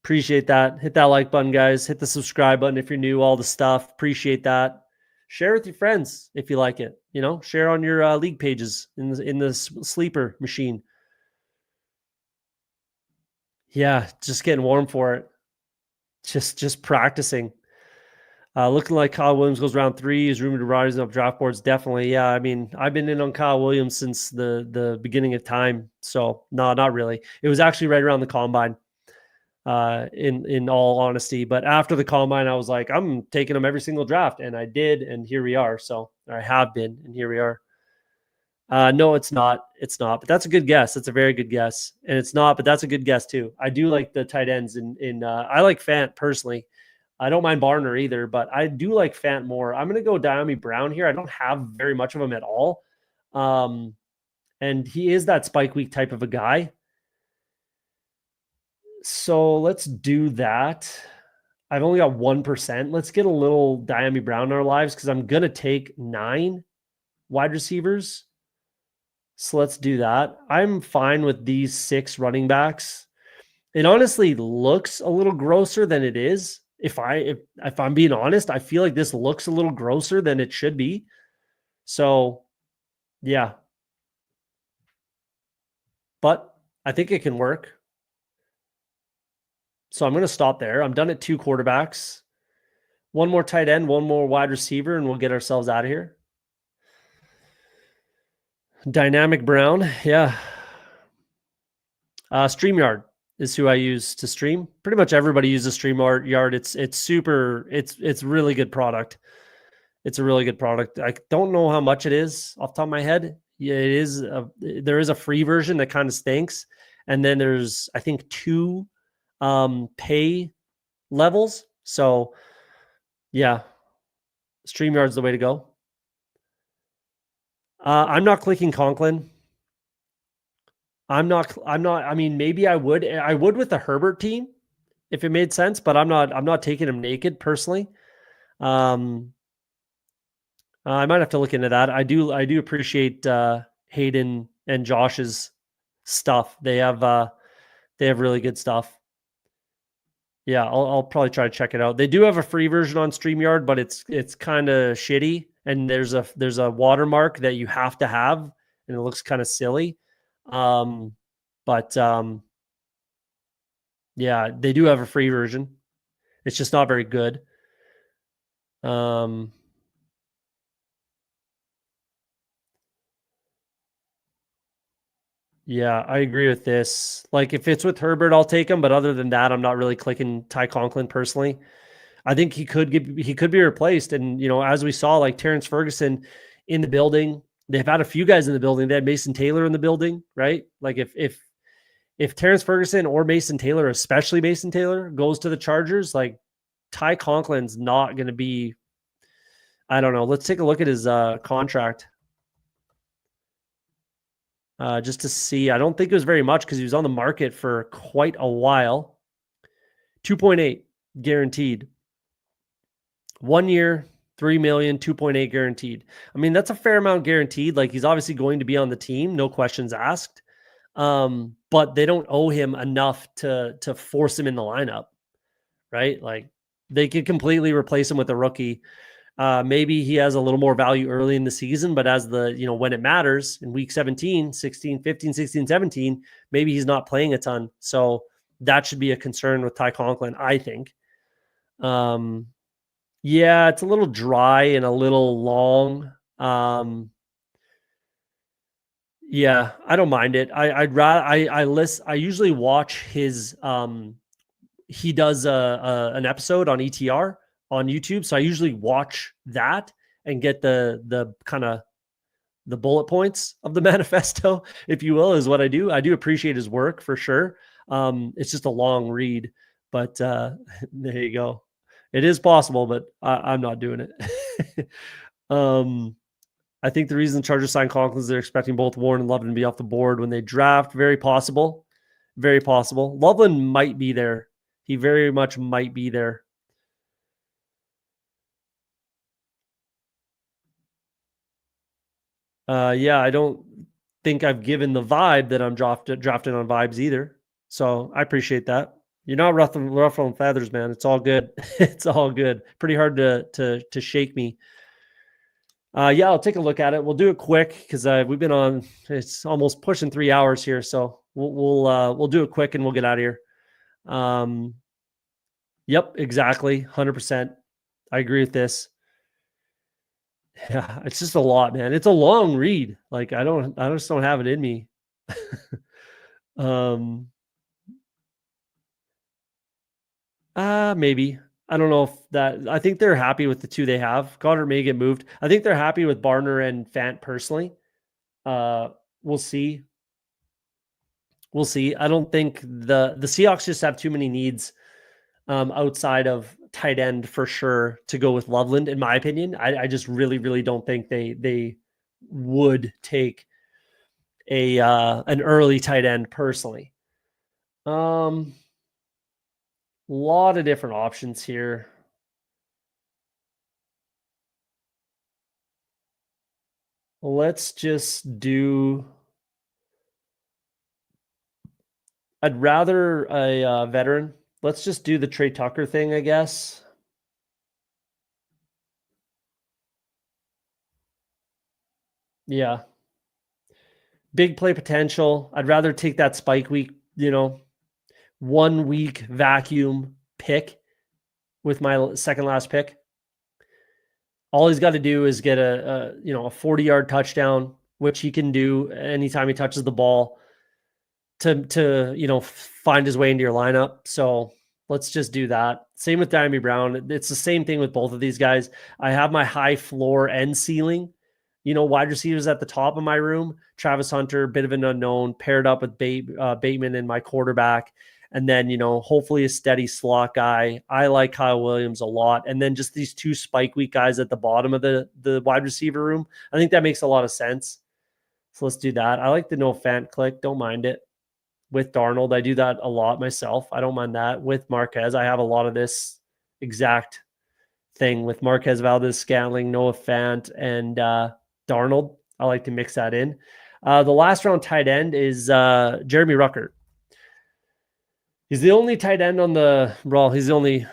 Appreciate that. Hit that like button, guys. Hit the subscribe button if you're new, all the stuff. Appreciate that. Share with your friends if you like it. You know, share on your league pages in the sleeper machine. Yeah, just getting warm for it. Just practicing. Looking like Kyle Williams goes round 3. Is rumored to rise up draft boards. Definitely. Yeah, I mean, I've been in on Kyle Williams since the beginning of time. So no, not really. It was actually right around the combine. In all honesty, but after the combine, I was like, I'm taking him every single draft, and I did, and here we are. So I have been, and here we are. No, it's not. It's not. But that's a good guess. That's a very good guess. And it's not, but that's a good guess too. I do like the tight ends. I like Fant personally. I don't mind Barner either, but I do like Fant more. I'm going to go Diami Brown here. I don't have very much of him at all. And he is that spike week type of a guy. So let's do that. I've only got 1%. Let's get a little Diami Brown in our lives because I'm going to take 9 wide receivers. So let's do that. I'm fine with these 6 running backs. It honestly looks a little grosser than it is. If I'm being honest, I feel like this looks a little grosser than it should be. So, yeah. But I think it can work. So I'm going to stop there. I'm done at 2 quarterbacks. 1 more tight end, 1 more wide receiver, and we'll get ourselves out of here. Dynamic Brown. Yeah. StreamYard is who I use to stream. Pretty much everybody uses StreamYard. It's really good product. It's a really good product. I don't know how much it is off the top of my head. Yeah, it is. There is a free version that kind of stinks. And then there's, I think, 2 pay levels. So yeah, StreamYard's the way to go. I'm not clicking Conklin. I mean, maybe I would with the Herbert team if it made sense, but I'm not taking him naked personally. I might have to look into that. I do appreciate Hayden and Josh's stuff. They have really good stuff. Yeah, I'll probably try to check it out. They do have a free version on StreamYard, but it's kind of shitty, and there's a watermark that you have to have, and it looks kind of silly. Yeah, they do have a free version. It's just not very good. Yeah, I agree with this. Like, if it's with Herbert, I'll take him. But other than that, I'm not really clicking Ty Conklin personally. I think he could be replaced. And, you know, as we saw, like Terrence Ferguson in the building, they've had a few guys in the building. They had Mason Taylor in the building, right? Like if Terrence Ferguson or Mason Taylor, especially Mason Taylor, goes to the Chargers, like Ty Conklin's not going to be, I don't know. Let's take a look at his contract. Just to see. I don't think it was very much because he was on the market for quite a while. 2.8 guaranteed. 1 year, 3 million, 2.8 guaranteed. I mean, that's a fair amount guaranteed. Like, he's obviously going to be on the team, no questions asked. But they don't owe him enough to force him in the lineup, right? Like, they could completely replace him with a rookie. Maybe he has a little more value early in the season, but as when it matters in week 17, 16, 15, 16, 17, maybe he's not playing a ton. So that should be a concern with Ty Conklin, I think. Yeah, it's a little dry and a little long. Yeah, I don't mind it. I'd rather I usually watch his he does an episode on ETR on YouTube, so I usually watch that and get the kind of the bullet points of the manifesto, if you will, is what I do. I do appreciate his work for sure. It's just a long read, but there you go. It is possible, but I'm not doing it. um, I think the reason the Chargers signed Conklin is they're expecting both Warren and Loveland to be off the board when they draft. Very possible. Very possible. Loveland might be there. He very much might be there. Yeah, I don't think I've given the vibe that I'm drafting on vibes either. So I appreciate that. You're not ruffling feathers, man. It's all good. It's all good. Pretty hard to shake me. Yeah, I'll take a look at it. We'll do it quick because we've been on. It's almost pushing 3 hours here, so we'll do it quick and we'll get out of here. Yep, exactly, 100%. I agree with this. Yeah, it's just a lot, man. It's a long read. Like I just don't have it in me. um, Maybe. I don't know if that. I think they're happy with the two they have. Goddard may get moved. I think they're happy with Barner and Fant personally. Uh, we'll see. We'll see. I don't think the Seahawks just have too many needs outside of tight end for sure to go with Loveland. In my opinion, I just really don't think they would take a an early tight end personally. Lot of different options here. Let's just do. I'd rather a veteran. Let's just do the Trey Tucker thing, I guess. Yeah. Big play potential. I'd rather take that spike week, 1 week vacuum pick with my second last pick. All he's got to do is get a 40-yard touchdown, which he can do anytime he touches the ball to find his way into your lineup. So let's just do that. Same with Diami Brown. It's the same thing with both of these guys. I have my high floor and ceiling. Wide receivers at the top of my room. Travis Hunter, bit of an unknown, paired up with Bateman and my quarterback. And then, hopefully a steady slot guy. I like Kyle Williams a lot. And then just these two spike week guys at the bottom of the wide receiver room. I think that makes a lot of sense. So let's do that. I like the no Fant click. Don't mind it. With Darnold, I do that a lot myself. I don't mind that. With Marquez, I have a lot of this exact thing with Marquez, Valdez, Scantling, Noah Fant, and Darnold. I like to mix that in. The last round tight end is Jeremy Ruckert. He's the only tight end he's the only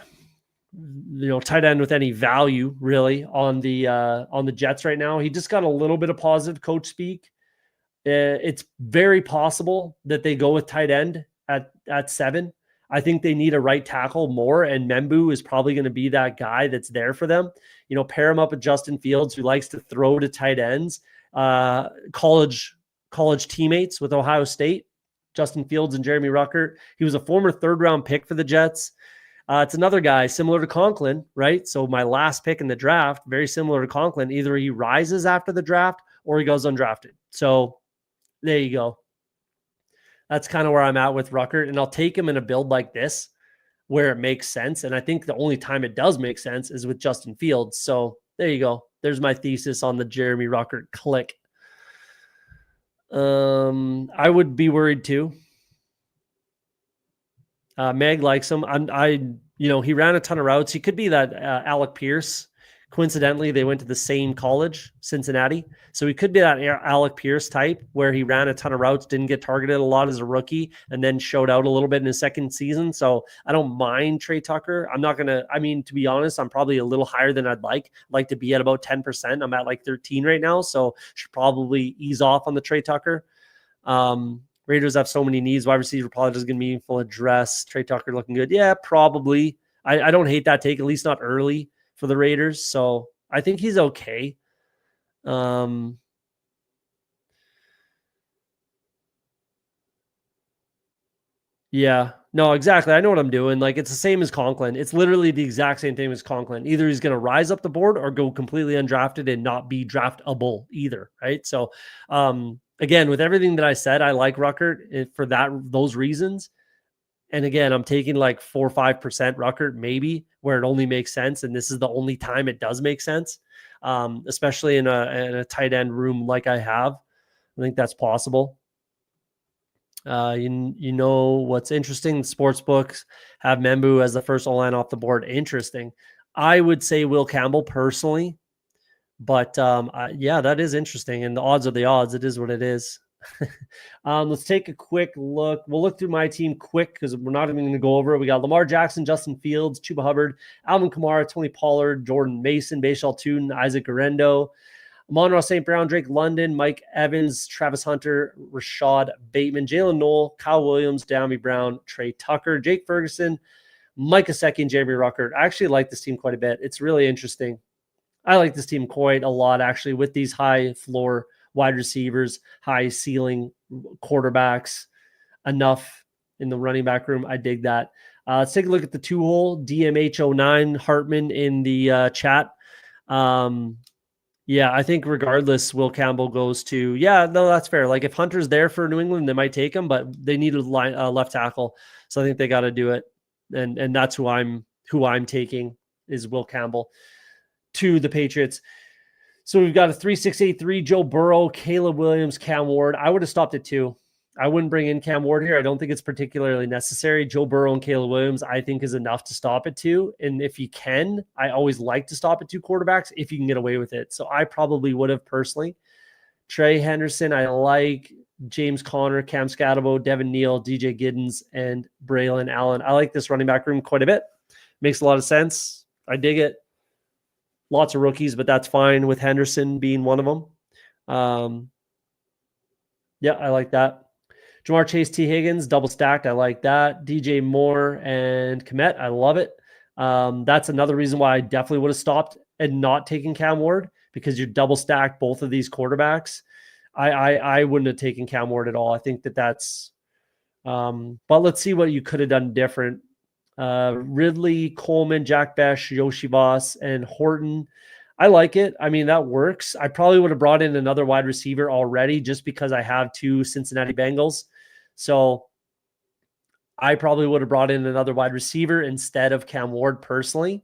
tight end with any value really on the Jets right now. He just got a little bit of positive coach speak. It's very possible that they go with tight end at 7. I think they need a right tackle more, and Membu is probably going to be that guy that's there for them. Pair him up with Justin Fields, who likes to throw to tight ends. College teammates with Ohio State, Justin Fields and Jeremy Ruckert. He was a former 3rd-round pick for the Jets. It's another guy similar to Conklin, right? So my last pick in the draft, very similar to Conklin. Either he rises after the draft or he goes undrafted. So there you go. That's kind of where I'm at with Ruckert, and I'll take him in a build like this where it makes sense. And I think the only time it does make sense is with Justin Fields. So there you go. There's my thesis on the Jeremy Ruckert click. I would be worried too. Meg likes him. He ran a ton of routes. He could be that Alec Pierce. Coincidentally, they went to the same college, Cincinnati. So he could be that Alec Pierce type where he ran a ton of routes, didn't get targeted a lot as a rookie, and then showed out a little bit in his second season. So I don't mind Trey Tucker. I'm not going to, to be honest, I'm probably a little higher than I'd like. I'd like to be at about 10%. I'm at like 13 right now. So should probably ease off on the Trey Tucker. Raiders have so many needs. Wide receiver probably doesn't get meaningful address. Trey Tucker looking good. Yeah, probably. I don't hate that take, at least not early for the Raiders. So I think he's okay. Yeah. No, exactly. I know what I'm doing. Like it's the same as Conklin. It's literally the exact same thing as Conklin. Either he's going to rise up the board or go completely undrafted and not be draftable either. Right. So, again, with everything that I said, I like Ruckert for those reasons. And again, I'm taking like 4 or 5% Ruckert, maybe where it only makes sense. And this is the only time it does make sense, especially in a tight end room like I have. I think that's possible. You know what's interesting? Sports books have Membu as the first O-line off the board. Interesting. I would say Will Campbell personally, but yeah, that is interesting. And the odds are the odds. It is what it is. Let's take a quick look. We'll look through my team quick because we're not even going to go over it. We got Lamar Jackson, Justin Fields, Chuba Hubbard, Alvin Kamara, Tony Pollard, Jordan Mason, Bashal Tune, Isaac Garendo, Amon-Ra St. Brown, Drake London, Mike Evans, Travis Hunter, Rashad Bateman, Jalen Knoll, Kyle Williams, Downey Brown, Trey Tucker, Jake Ferguson, Mike Gesicki, and Jeremy Ruckert. I actually like this team quite a bit. It's really interesting. I like this team quite a lot, actually, with these high floor wide receivers, high ceiling quarterbacks, enough in the running back room. I dig that. Let's take a look at the 2-hole. DMH09 Hartman in the chat. Yeah, I think regardless, Will Campbell goes to, yeah, no, that's fair. Like if Hunter's there for New England, they might take him, but they need a left tackle. So I think they got to do it. And that's who I'm taking is Will Campbell to the Patriots. So we've got a 3-6-8-3, Joe Burrow, Caleb Williams, Cam Ward. I would have stopped at 2. I wouldn't bring in Cam Ward here. I don't think it's particularly necessary. Joe Burrow and Caleb Williams, I think, is enough to stop at 2. And if you can, I always like to stop at 2 quarterbacks if you can get away with it. So I probably would have personally. Trey Henderson, I like. James Conner, Cam Scatabo, Devin Neal, DJ Giddens, and Braylon Allen. I like this running back room quite a bit. Makes a lot of sense. I dig it. Lots of rookies, but that's fine with Henderson being one of them. Yeah, I like that. Jamar Chase, T. Higgins, double stacked. I like that. DJ Moore and Kmet. I love it. That's another reason why I definitely would have stopped and not taken Cam Ward because you double stacked both of these quarterbacks. I wouldn't have taken Cam Ward at all. I think that's but let's see what you could have done different. Ridley, Coleman, Jack Besh, Yoshi Voss, and Horton. I like it. I mean, that works. I probably would have brought in another wide receiver already just because I have 2 Cincinnati Bengals. So I probably would have brought in another wide receiver instead of Cam Ward personally.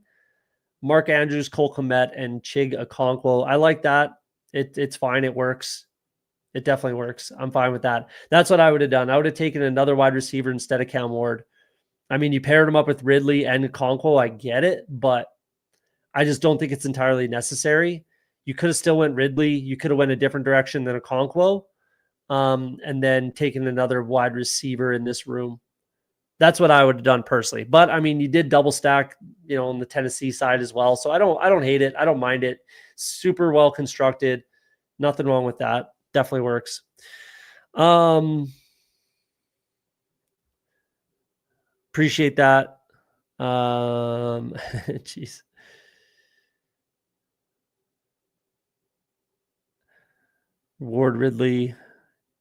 Mark Andrews, Cole Kmet, and Chig Okonkwo. I like that. It's fine. It works. It definitely works. I'm fine with that. That's what I would have done. I would have taken another wide receiver instead of Cam Ward. I mean, you paired him up with Ridley and Okonkwo. I get it, but I just don't think it's entirely necessary. You could have still went Ridley. You could have went a different direction than Okonkwo, and then taken another wide receiver in this room. That's what I would have done personally. But I mean, you did double stack, on the Tennessee side as well. So I don't hate it. I don't mind it. Super well constructed. Nothing wrong with that. Definitely works. Appreciate that. Jeez. Ward Ridley.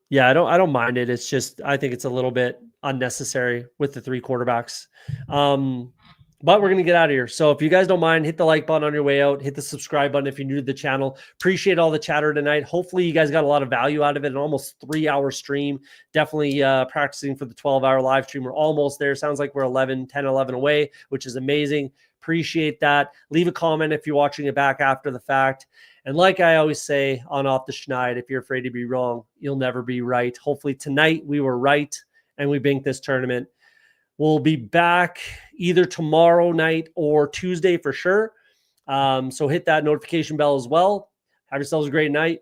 Yeah, I don't mind it. It's just I think it's a little bit unnecessary with the 3 quarterbacks. But we're going to get out of here. So if you guys don't mind, hit the like button on your way out. Hit the subscribe button if you're new to the channel. Appreciate all the chatter tonight. Hopefully you guys got a lot of value out of it. An almost 3-hour stream. Definitely practicing for the 12-hour live stream. We're almost there. Sounds like we're 11 away, which is amazing. Appreciate that. Leave a comment if you're watching it back after the fact. And like I always say on Off the Schneid, if you're afraid to be wrong, you'll never be right. Hopefully tonight we were right and we banked this tournament. We'll be back either tomorrow night or Tuesday for sure. So hit that notification bell as well. Have yourselves a great night.